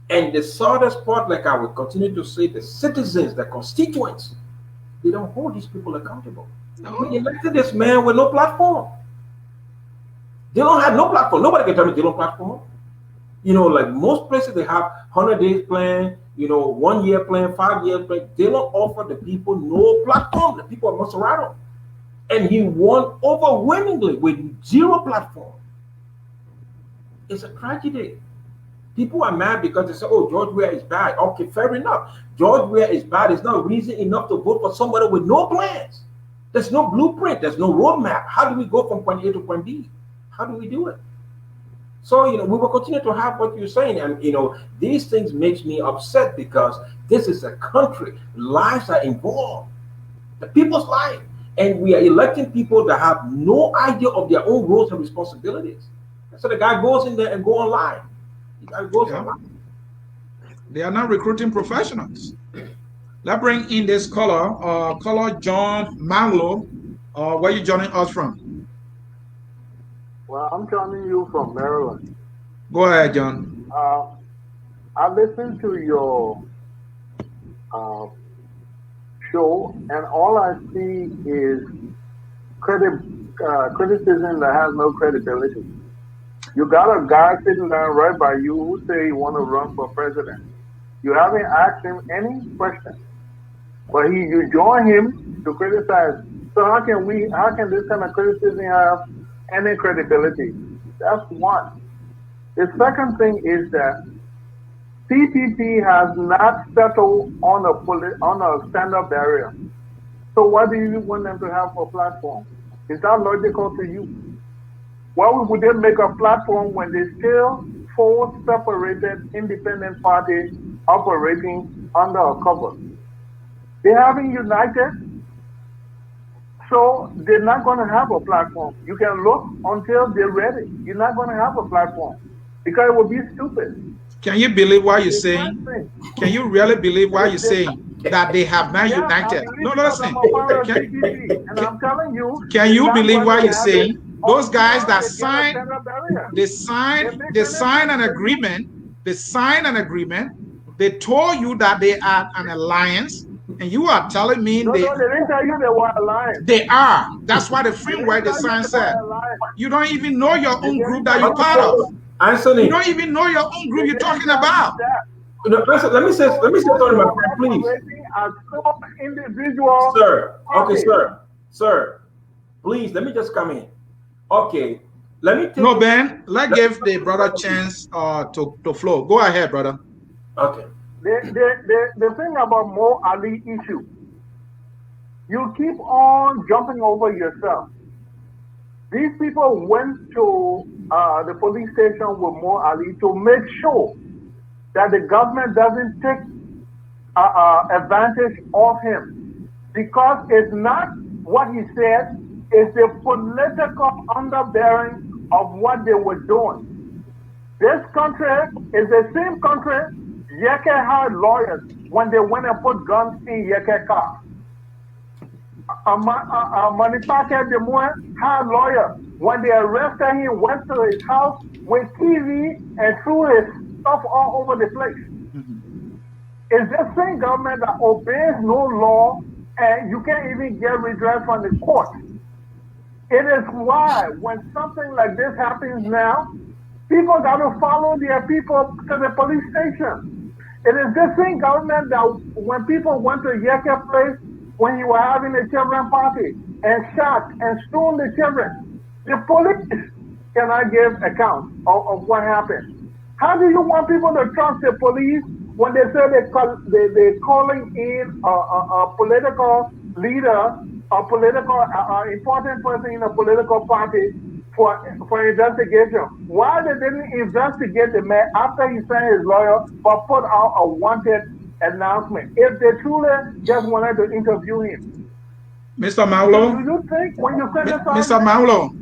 And the saddest part, like I will continue to say, the citizens, the constituents, they don't hold these people accountable. No. We elected this man with no platform. They don't have no platform. Nobody can tell me they don't platform. You know, like most places, they have 100 days plan, 1 year plan, 5 year plan. They don't offer the people no platform. The people are Maserati. And he won overwhelmingly with zero platform. It's a tragedy. People are mad because they say, oh, George Weah is bad. Okay, fair enough. George Weah is bad. It's not reason enough to vote for somebody with no plans. There's no blueprint. There's no roadmap. How do we go from point A to point B? How do we do it? So, we will continue to have what you're saying. And, these things makes me upset because this is a country. Lives are involved. The people's life. And we are electing people that have no idea of their own roles and responsibilities. So the guy goes in there and go online. They are not recruiting professionals. Let's bring in this caller John Manglo. Where are you joining us from? Well, I'm joining you from Maryland. Go ahead, John. I listened to your show, and all I see is criticism that has no credibility. You got a guy sitting down right by you who say he want to run for president. You haven't asked him any questions, but you join him to criticize. So how can this kind of criticism have any credibility? That's one. The second thing is that CPP has not settled on a stand-up barrier. So what do you want them to have for platform? Is that logical to you? Why would they make a platform when they still four separated independent parties operating under a cover? They haven't united, so they're not going to have a platform. You can look until they're ready. You're not going to have a platform because it would be stupid. Can you believe what you're saying? Can you really believe what you're saying? That they have not united? No, listen. And I'm telling you. Can you believe what you're saying? Those guys that signed, they sign an agreement. They told you that they are an alliance, And you are telling me No, they didn't tell you they were aligned. they are. That's why the They framework didn't tell you design they said. were aligned. You don't even know your They own group didn't that tell you're you part of. that. You Anthony, don't even know your own group They you're didn't talking tell you about. that. let me say something, They my were friend, please. operating as four individual Sir, okay, parties. sir, please, let me just come in. Okay, let me take No, you. Ben, let's give the brother chance to flow. Go ahead, brother. Okay. The thing about Mo Ali issue, you keep on jumping over yourself. These people went to the police station with Mo Ali to make sure that the government doesn't take advantage of him, because it's not what he said, it's the political underbearing of what they were doing. This country is the same country Yeke had lawyers when they went and put guns in Yeke car. Manipake Demoy had lawyers when they arrested him, went to his house with TV and threw his stuff all over the place. It's the same government that obeys no law, and you can't even get redress from the court. It is why when something like this happens now, people got to follow their people to the police station. It is the same government that when people went to Yeke place when he was having a children party and shot and stoned the children, the police cannot give account of what happened. How do you want people to trust the police when they say they're calling in a political leader, a political important person in a political party for investigation? Why they didn't investigate the man after he sent his lawyer but put out a wanted announcement if they truly just wanted to interview him? Mr. Maulo? Do you think when you send this Mr. Maulo?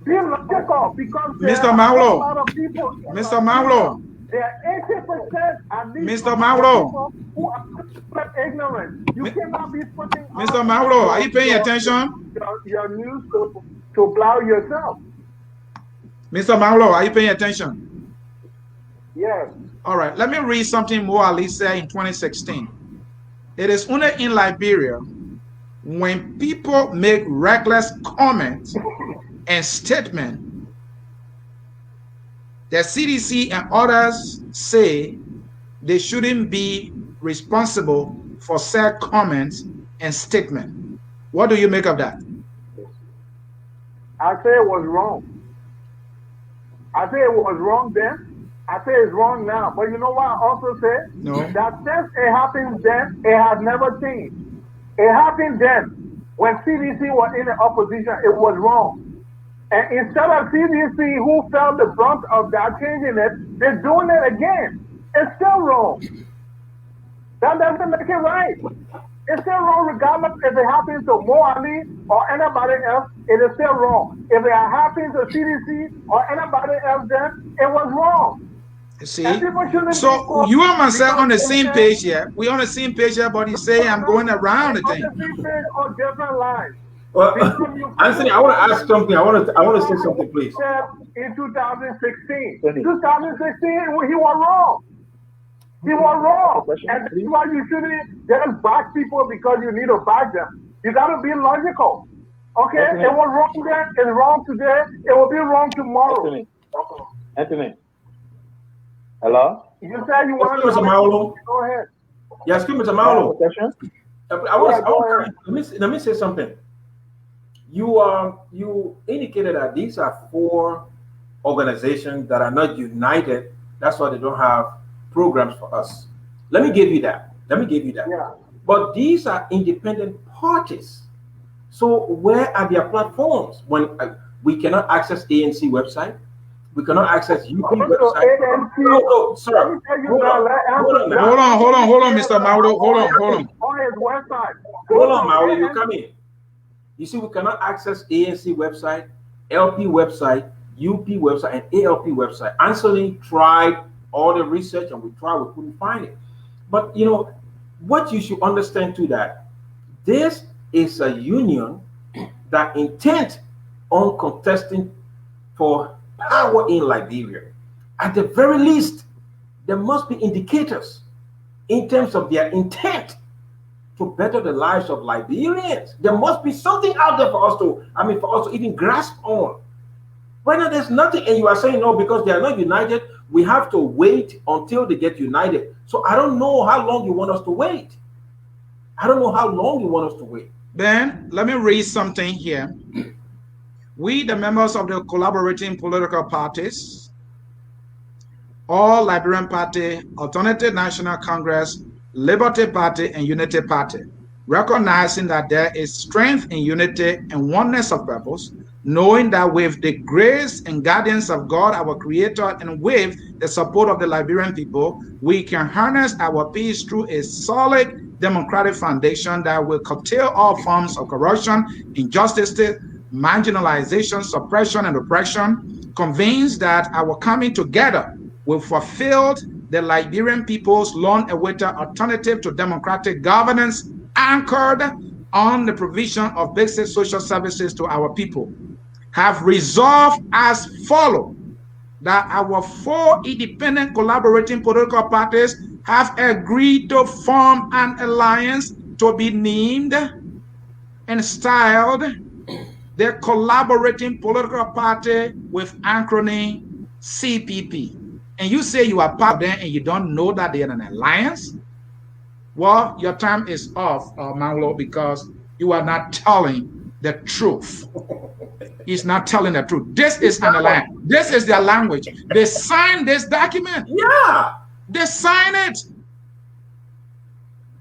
be logical, because there Mr. are a Maulo? lot of people in Mr. Nigeria. Maulo? There are 80% at least Mr. of Maulo? people who are ignorant. You cannot be putting Mr. out Maulo, are you paying attention? your news to blow yourself. Mr. Maulo, are you paying attention? Yes. All right, let me read something Mo Ali said in 2016. It is only in Liberia when people make reckless comments and statements that CDC and others say they shouldn't be responsible for said comments and statements. What do you make of that? I say it was wrong. I say it was wrong then. I say it's wrong now. But you know what I also say? No. That since it happened then, it has never changed. It happened then. When CDC was in the opposition, it was wrong. And instead of CDC, who felt the brunt of that changing it, they're doing it again. It's still wrong. That doesn't make it right. It's still wrong regardless if it happens to Mo Ali or anybody else, it is still wrong. If it happens to CDC or anybody else, then it was wrong. See, so you and myself on the same page here. We're on the same page here, but you say I'm going around the thing. On the same page on different lines. Well, Anthony, I want to ask something. I want to say something, please. In 2016, 2016, he was wrong. He was wrong. And that's why you shouldn't just back people because you need to back them. You got to be logical. Okay? It was wrong then, it's wrong today, it will be wrong tomorrow. Anthony. Hello? You said you wanted to go ahead. Yes, Mr. Maulo. Let me say something. You indicated that these are 4 organizations that are not united. That's why they don't have programs for us. Let me give you that. Yeah. But these are independent parties. So where are their platforms when we cannot access ANC website? We cannot access UP website. No, sir. Hold on, Mr. Maulo. Hold on. On his website. Hold on, Maulo. You come in. You see, we cannot access ANC website, LP website, UP website, and ALP website. Anthony tried all the research, and we couldn't find it. But you know what you should understand too, that this is a union that intent on contesting for power in Liberia. At the very least, there must be indicators in terms of their intent to better the lives of Liberians. There must be something out there for us to even grasp on. Right now, there's nothing, and you are saying no because they are not united. We have to wait until they get united. So I don't know how long you want us to wait. I don't know how long you want us to wait. Ben, let me read something here. We, the members of the collaborating political parties, all Liberian Party, Alternative National Congress, Liberty Party, and Unity Party, recognizing that there is strength in unity and oneness of purpose, knowing that with the grace and guidance of God, our Creator, and with the support of the Liberian people, we can harness our peace through a solid democratic foundation that will curtail all forms of corruption, injustice, marginalization, suppression, and oppression, convinced that our coming together will fulfill the Liberian people's long-awaited alternative to democratic governance anchored on the provision of basic social services to our people, have resolved as follows that our 4 independent collaborating political parties have agreed to form an alliance to be named and styled the Collaborating Political Party with acronym CPP. And you say you are part of them and you don't know that they're an alliance? Well, your time is off, Manglo, because you are not telling the truth. He's not telling the truth. This is an alliance. This is their language. They signed this document. Yeah. They sign it.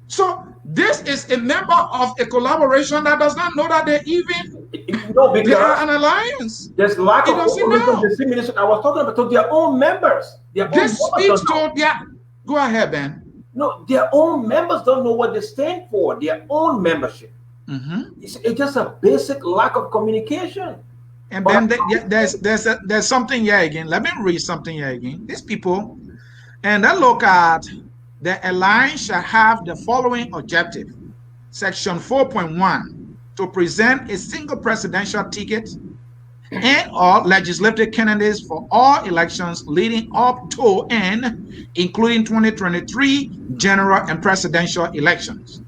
So this is a member of a collaboration that does not know that they are an alliance. There's lack of dissemination. I was talking about to their own members. This speaks to go ahead, Ben. No, their own members don't know what they stand for. Their own membership. It's just a basic lack of communication. And then there's something here again. Let me read something here again. These people, and then look at the alliance shall have the following objective. Section 4.1, to present a single presidential ticket and all legislative candidates for all elections leading up to and including 2023 general and presidential elections.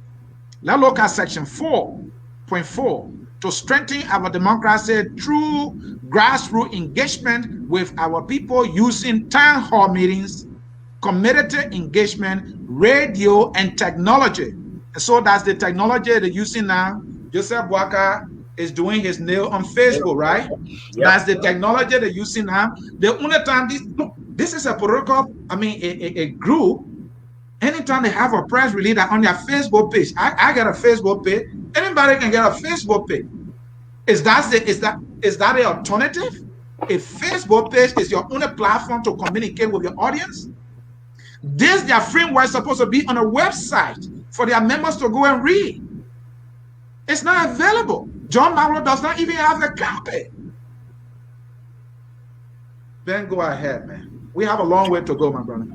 Let's look at section 4.4, to strengthen our democracy through grassroots engagement with our people using town hall meetings, community engagement, radio, and technology. So that's the technology they're using now. Joseph Walker is doing his nail on Facebook, right? Yep. That's the technology they're using now. The only time this is a political, a group. Anytime they have a press release on their Facebook page, I got a Facebook page. Anybody can get a Facebook page. Is that the alternative? A Facebook page is your only platform to communicate with your audience. Their framework is supposed to be on a website for their members to go and read. It's not available. John Marlowe does not even have a copy. Ben, go ahead, man. We have a long way to go, my brother.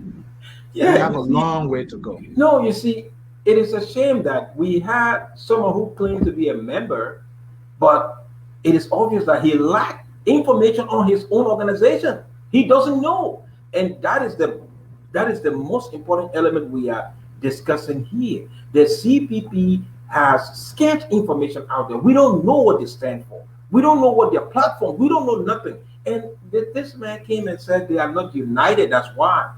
Yeah, we have a long way to go. No, you see, it is a shame that we had someone who claimed to be a member, but it is obvious that he lacked information on his own organization. He doesn't know. And that is the most important element we are discussing here. The CPP has scant information out there. We don't know what they stand for. We don't know what their platform. We don't know nothing. And this man came and said they are not united. That's why.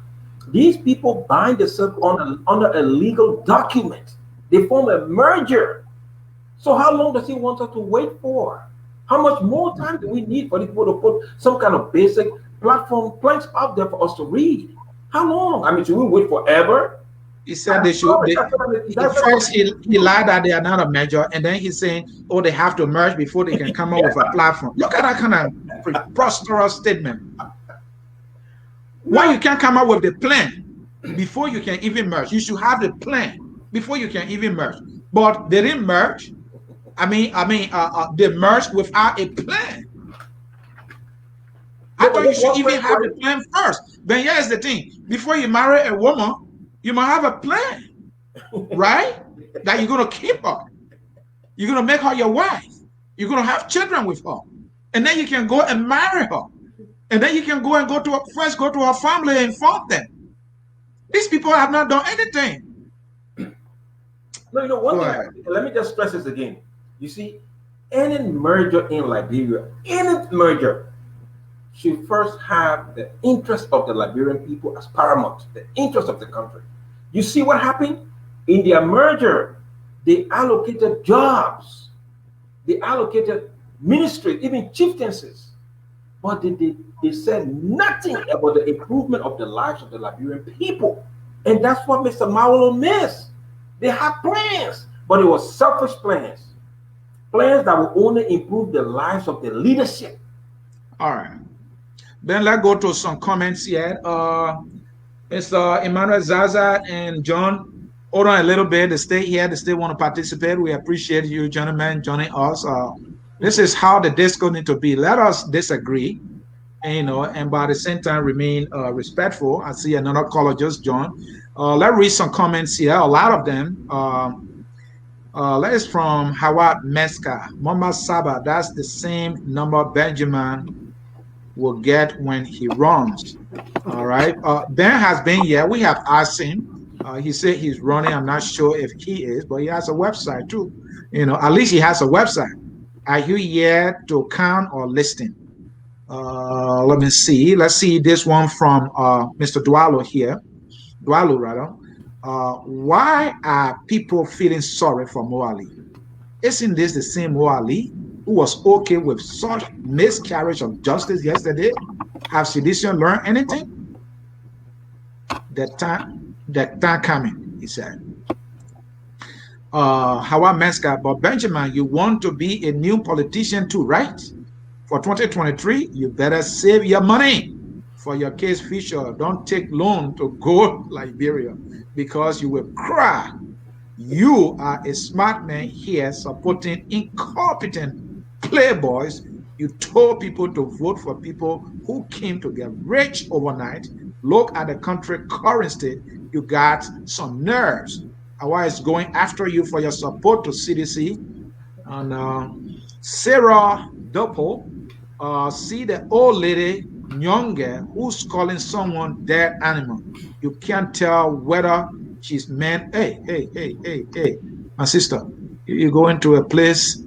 These people bind themselves under a legal document. They form a merger. So how long does he want us to wait for? How much more time do we need for these people to put some kind of basic platform planks out there for us to read? How long? Should we wait forever? He said they should. First, he lied that they are not a merger, and then he's saying, "Oh, they have to merge before they can come up with a platform." Look at that kind of preposterous statement. Why you can't come up with the plan before you can even merge? You should have the plan before you can even merge. But they didn't merge. They merged without a plan. I thought you should even have the plan first. But here's the thing: before you marry a woman, you must have a plan, right? That you're gonna keep her. You're gonna make her your wife. You're gonna have children with her, and then you can go and marry her. And then you can go and go to her family and inform them. These people have not done anything. No, you know, one Go thing, ahead. let me just stress this again. You see, any merger in Liberia, any merger should first have the interest of the Liberian people as paramount, the interest of the country. You see what happened? In their merger, they allocated jobs, they allocated ministry, even chieftaincies, but they said nothing about the improvement of the lives of the Liberian people. And that's what Mr. Mawolo missed. They had plans, but it was selfish plans. Plans that will only improve the lives of the leadership. All right. Then let's go to some comments here. Mr. Emmanuel Zaza and John, hold on a little bit. They stay here. They still want to participate. We appreciate you, gentlemen, joining us. This is how the disco need to be. Let us disagree, and by the same time remain respectful. I see another caller just joined. Let's read some comments here. A lot of them. Let's from Howard Meska, Mama Saba. That's the same number Benjamin will get when he runs. All right. Ben has been here. We have asked him. He said he's running. I'm not sure if he is, but he has a website too. At least he has a website. Are you here to count or listing? Let me see. Let's see this one from Mr. Dwalo here. Dwalo, rather. Why are people feeling sorry for Moali? Isn't this the same Moali who was okay with such miscarriage of justice yesterday? Have sedition learned anything? That time coming, he said. Howard Meska, but Benjamin, you want to be a new politician too, right? For 2023, you better save your money for your kids' future. Don't take loan to go Liberia because you will cry. You are a smart man here supporting incompetent playboys. You told people to vote for people who came to get rich overnight. Look at the country currency. You got some nerves. Hawa is going after you for your support to CDC. And Sarah Doppel, see the old lady Nyonge who's calling someone dead animal. You can't tell whether she's man. Hey, my sister, you go into a place,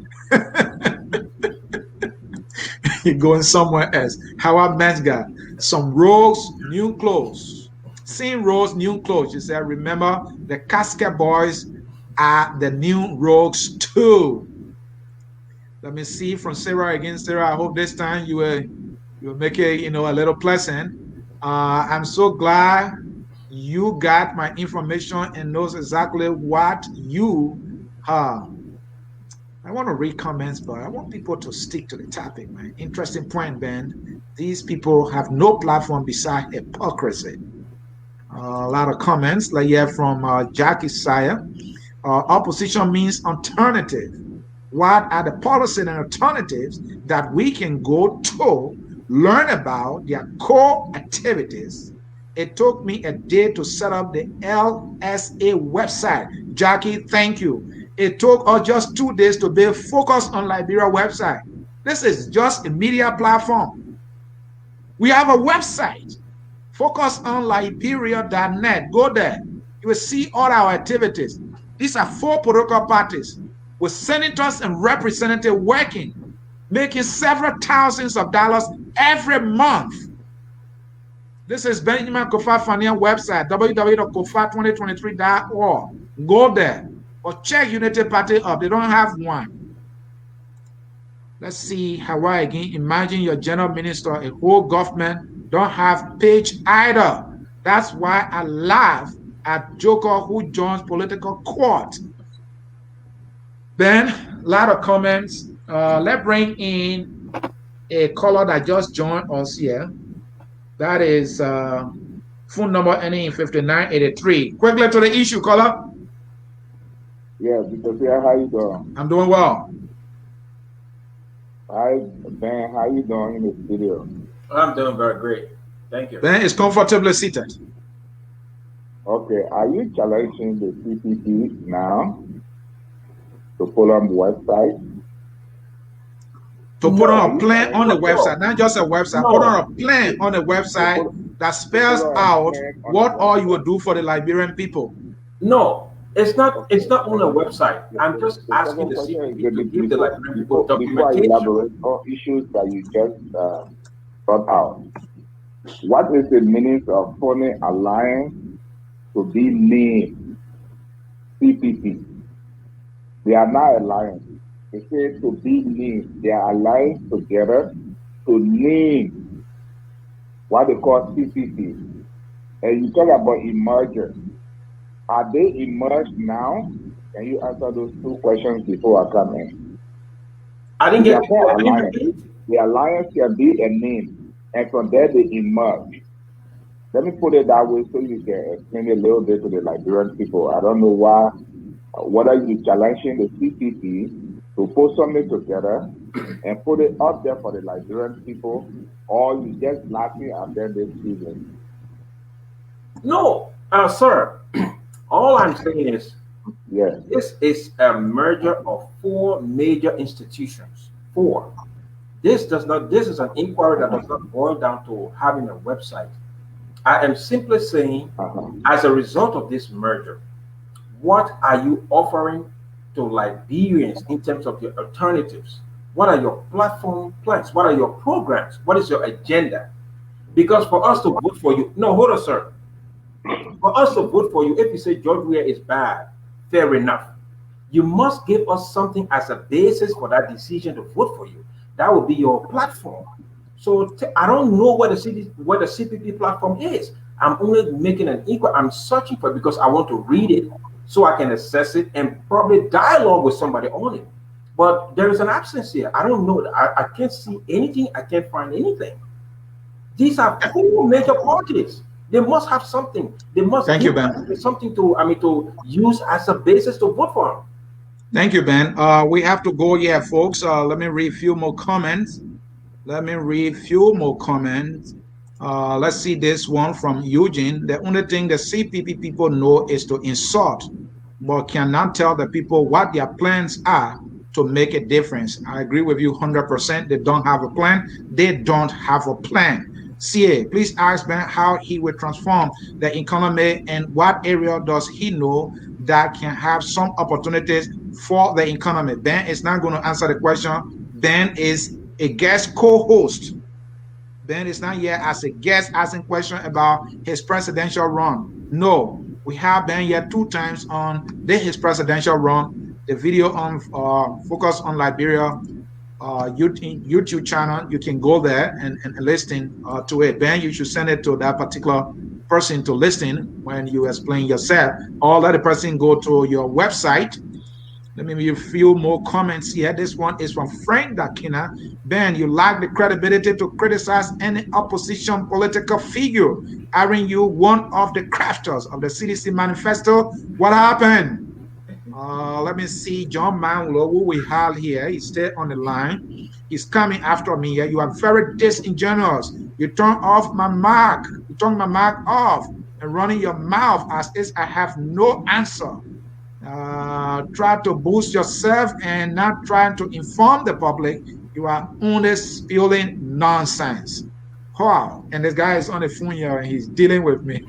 you're going somewhere else. Howard Mensga, some rogues, new clothes. Seeing rogues, new clothes. You said, remember, the casket boys are the new rogues too. Let me see from Sarah again. Sarah, I hope this time you will make it, a little pleasant. I'm so glad you got my information and knows exactly what you have. I want to read comments, but I want people to stick to the topic, man. Interesting point, Ben. These people have no platform beside hypocrisy. A lot of comments, like here from Jackie Sire. Opposition means alternative. What are the policies and alternatives that we can go to learn about their core activities? It took me a day to set up the LSA website. Jackie, thank you. It took us just 2 days to build Focus on Liberia website. This is just a media platform. We have a website, focusonliberia.net. Go there. You will see all our activities. These are 4 political parties with senators and representatives working, making several thousands of dollars every month. This is Benjamin Koffa Fyn website, www.kofa2023.org. Go there or check Unity Party up. They don't have one. Let's see Hawaii again. Imagine your general minister, a whole government don't have page either. That's why I laugh at Joker who joins political court. Ben, a lot of comments. Let's bring in a caller that just joined us here. That is phone number ending in 5983. Quickly to the issue, caller. Yeah, because how you doing? I'm doing well. Hi, Ben. How you doing in the studio? I'm doing very great. Thank you. Ben is comfortably seated. Okay, are you challenging the CPP now to pull on the website? To put on a plan on the website, not just a website, put on a plan on the website that spells out what all you will do for the Liberian people. No, It's not on a website. I'm just The asking second the question is CPP to give the before, Liberian people before I documentation. elaborate on issues that you just brought out. What is the meaning of forming alliance to be named CPP? They are not alliance. They say to be named. They are alliance together to name what they call CPP. And you talk about emergers. Are they emerged now? Can you answer those two questions before I come in? I didn't If they get are it. called Can you alliance, repeat? the alliance can be a name, and from there they emerge. Let me put it that way so you can explain it a little bit to the Liberian people. I don't know why, whether you're challenging the CPP to put something together and put it up there for the Liberian people, or you just laughing at them this evening. No, sir. All I'm saying is Yes. this is a merger of four major institutions. Four. This is an inquiry that does not boil down to having a website. I am simply saying, Uh-huh. as a result of this merger, what are you offering to Liberians in terms of your alternatives? What are your platform plans? What are your programs? What is your agenda? Because for us to vote for you, no, hold on, sir. For us to vote for you, if you say George Weah is bad, fair enough. You must give us something as a basis for that decision to vote for you. That will be your platform. So I don't know what what the CPP platform is. I'm only making an equal. I'm searching for it because I want to read it so I can assess it and probably dialogue with somebody on it. But there is an absence here. I don't know. I can't see anything. I can't find anything. These are four major parties. They must have something. They must Thank you, give Ben. something to use as a basis to vote for them. Thank you, Ben. We have to go here, folks. Let me read a few more comments. Let me read a few more comments. Let's see this one from Eugene. The only thing the CPP people know is to insult, but cannot tell the people what their plans are to make a difference. I agree with you 100%. They don't have a plan. They don't have a plan. CA, please ask Ben how he will transform the economy and what area does he know that can have some opportunities for the economy. Ben is not going to answer the question. Ben is a guest co-host. Ben is not here as a guest asking question about his presidential run. No, we have Ben here 2 times on his presidential run. The video on Focus on Liberia YouTube channel. You can go there and listen to it. Ben, you should send it to that particular person to listen when you explain yourself, or let the person go to your website. Let me read a few more comments here. This one is from Frank Dakina. Ben, you lack the credibility to criticize any opposition political figure. Aren't you one of the crafters of the CDC manifesto? What happened? Let me see John Manlo, who we have here. He's still on the line. He's coming after me here. You are very disingenuous. You turn off my mic. You turn my mic off and running your mouth as if I have no answer. Try to boost yourself and not trying to inform the public. You are only spewing nonsense. Wow. And this guy is on the phone here and he's dealing with me.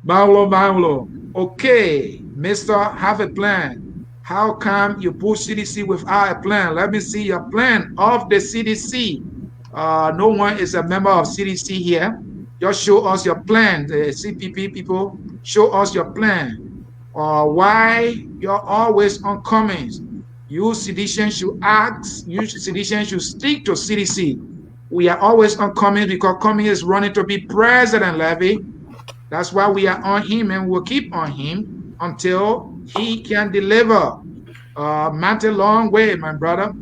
Paulo. Okay, Mister, have a plan. How come you push CDC without a plan? Let me see your plan of the CDC. No one is a member of CDC here. Just show us your plan. The CPP people, show us your plan. Why you're always on comments. You citizens should ask, you citizens should stick to CDC. We are always on comments because Cummings is running to be president, Levy. That's why we are on him and we'll keep on him until he can deliver. Mante long way, my brother.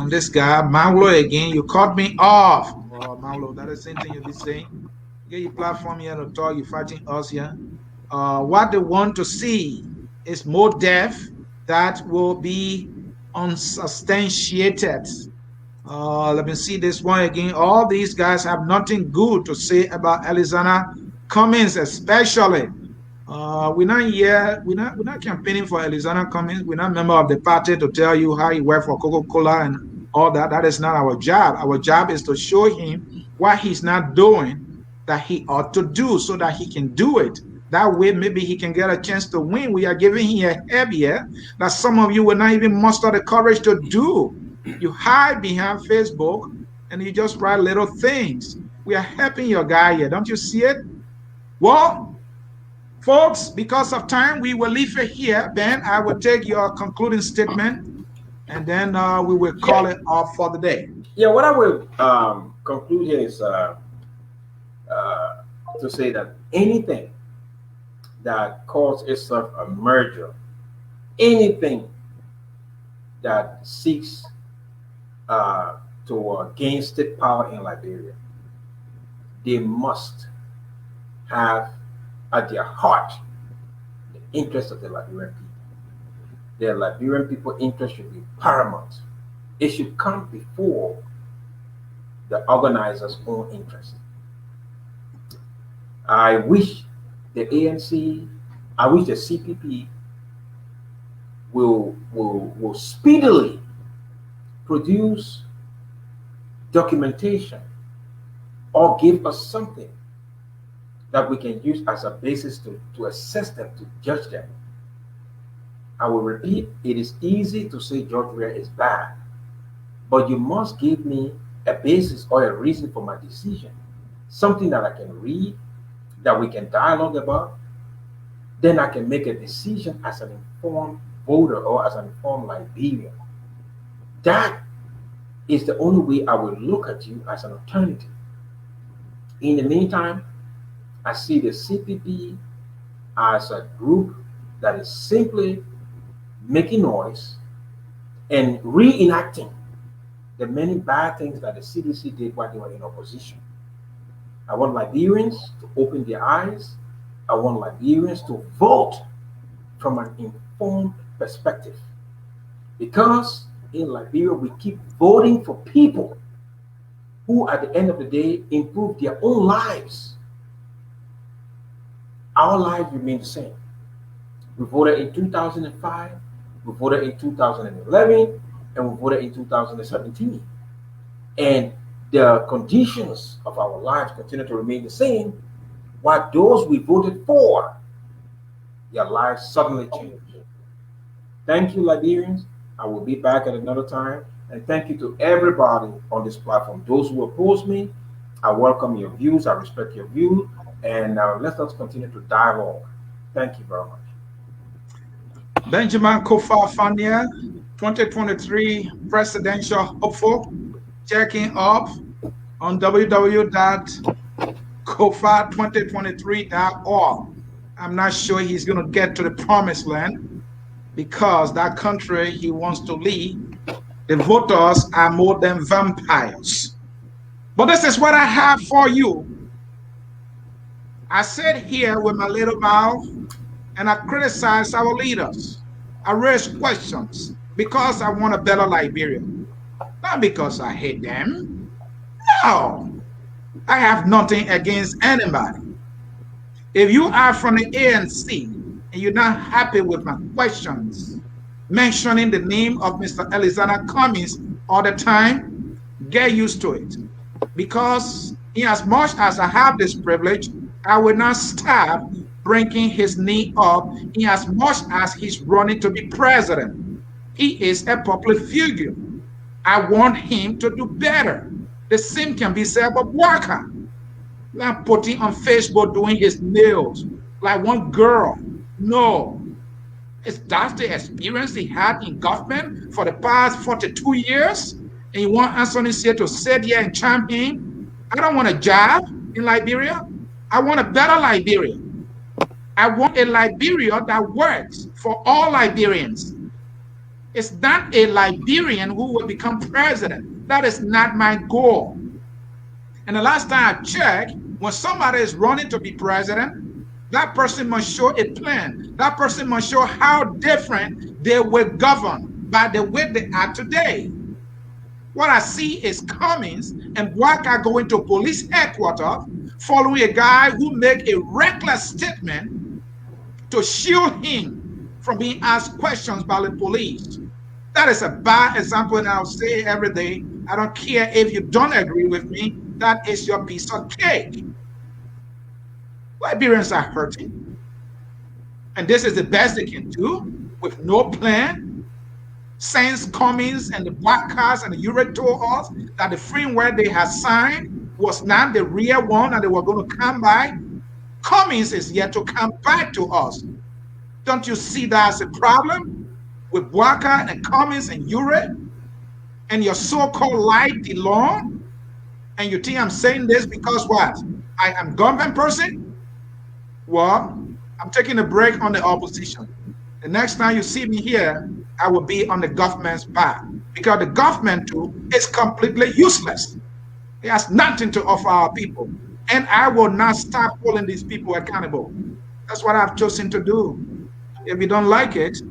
This guy, Maulo again, you cut me off. Maulo, that's the same thing you'll be saying. Get your platform here to talk, you're fighting us here. What they want to see is more death that will be unsubstantiated. Let me see this one again. All these guys have nothing good to say about Alexander Cummings, especially. We're not here. We're not campaigning for Alexander Cummings. We're not member of the party to tell you how he worked for Coca-Cola and all that. That is not our job. Our job is to show him what he's not doing that he ought to do so that he can do it. That way, maybe he can get a chance to win. We are giving him a heavier that some of you will not even muster the courage to do. You hide behind Facebook and you just write little things. We are helping your guy here. Don't you see it? Well, folks, because of time, we will leave it here. Ben, I will take your concluding statement and then we will call Yeah, it off for the day. yeah. What I will conclude here is to say that anything that calls itself a merger, anything that seeks to gain state power in Liberia, they must have at their heart the interest of the Liberian people. The Liberian people interest should be paramount. It should come before the organizers' own interest. I wish the ANC, I wish the CPP will speedily produce documentation or give us something that we can use as a basis to assess them, to judge them. I will repeat, it is easy to say George Weah is bad, but you must give me a basis or a reason for my decision, something that I can read, that we can dialogue about. Then I can make a decision as an informed voter or as an informed Liberian. That is the only way I will look at you as an alternative. In the meantime, I see the CPP as a group that is simply making noise and reenacting the many bad things that the CDC did while they were in opposition. I want Liberians to open their eyes. I want Liberians to vote from an informed perspective. Because in Liberia, we keep voting for people who, at the end of the day, improve their own lives. Our lives remain the same. We voted in 2005, we voted in 2011, and we voted in 2017. And the conditions of our lives continue to remain the same, while those we voted for, their lives suddenly change. Thank you, Liberians. I will be back at another time. And thank you to everybody on this platform. Those who oppose me, I welcome your views. I respect your view. And let us continue to dialogue. Thank you very much. Benjamin Koffa Fyn, 2023 presidential hopeful, checking up on www.koffa2023.org. I'm not sure he's going to get to the promised land because that country he wants to lead, the voters are more than vampires. But this is what I have for you. I sit here with my little mouth and I criticize our leaders. I raise questions because I want a better Liberia, not because I hate them. No, I have nothing against anybody. If you are from the ANC and you're not happy with my questions, mentioning the name of Mr. Alexander Cummings all the time, get used to it. Because in as much as I have this privilege, I will not stop bringing his name up in as much as he's running to be president. He is a public figure. I want him to do better. The same can be said about Walker. Not putting on Facebook doing his nails like one girl. No. That's the experience he had in government for the past 42 years. And you want Anthony Sear to sit here and champion? I don't want a job in Liberia. I want a better Liberia. I want a Liberia that works for all Liberians. It's not a Liberian who will become president. That is not my goal. And the last time I checked, when somebody is running to be president, that person must show a plan. That person must show how different they will govern by the way they are today. What I see is Cummings and Waka going to police headquarters following a guy who made a reckless statement to shield him from being asked questions by the police. That is a bad example, and I'll say every day, I don't care if you don't agree with me, that is your piece of cake. Liberians are hurting. And this is the best they can do with no plan. Since Cummings and the Black Cars and the Europe told us that the framework they had signed was not the real one and they were going to come by, Cummings is yet to come back to us. Don't you see that as a problem with Waka and Cummings and Europe and your so-called light DeLong? And you think I'm saying this because what? I am government person? Well, I'm taking a break on the opposition. The next time you see me here, I will be on the government's back because the government too is completely useless. It has nothing to offer our people. And I will not stop holding these people accountable. That's what I've chosen to do. If you don't like it,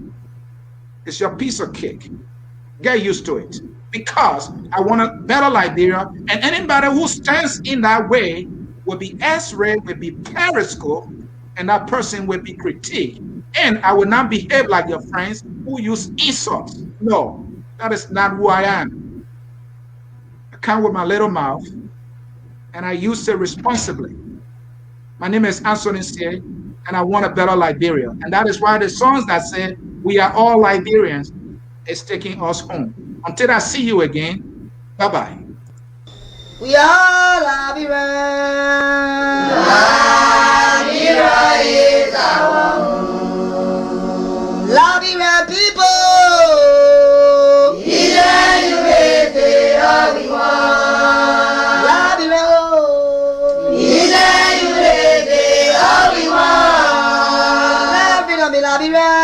it's your piece of cake. Get used to it. Because I want a better Liberia, and anybody who stands in that way will be X-rayed, will be periscope, and that person will be critiqued. And I will not behave like your friends who use insults. No, that is not who I am. I come with my little mouth, and I use it responsibly. My name is Anthony C, and I want a better Liberia. And that is why the songs that say, we are all Liberians, is taking us home. Until I see you again, bye-bye. We are Liberians. Liberia is our home. Liberian people. Liberia.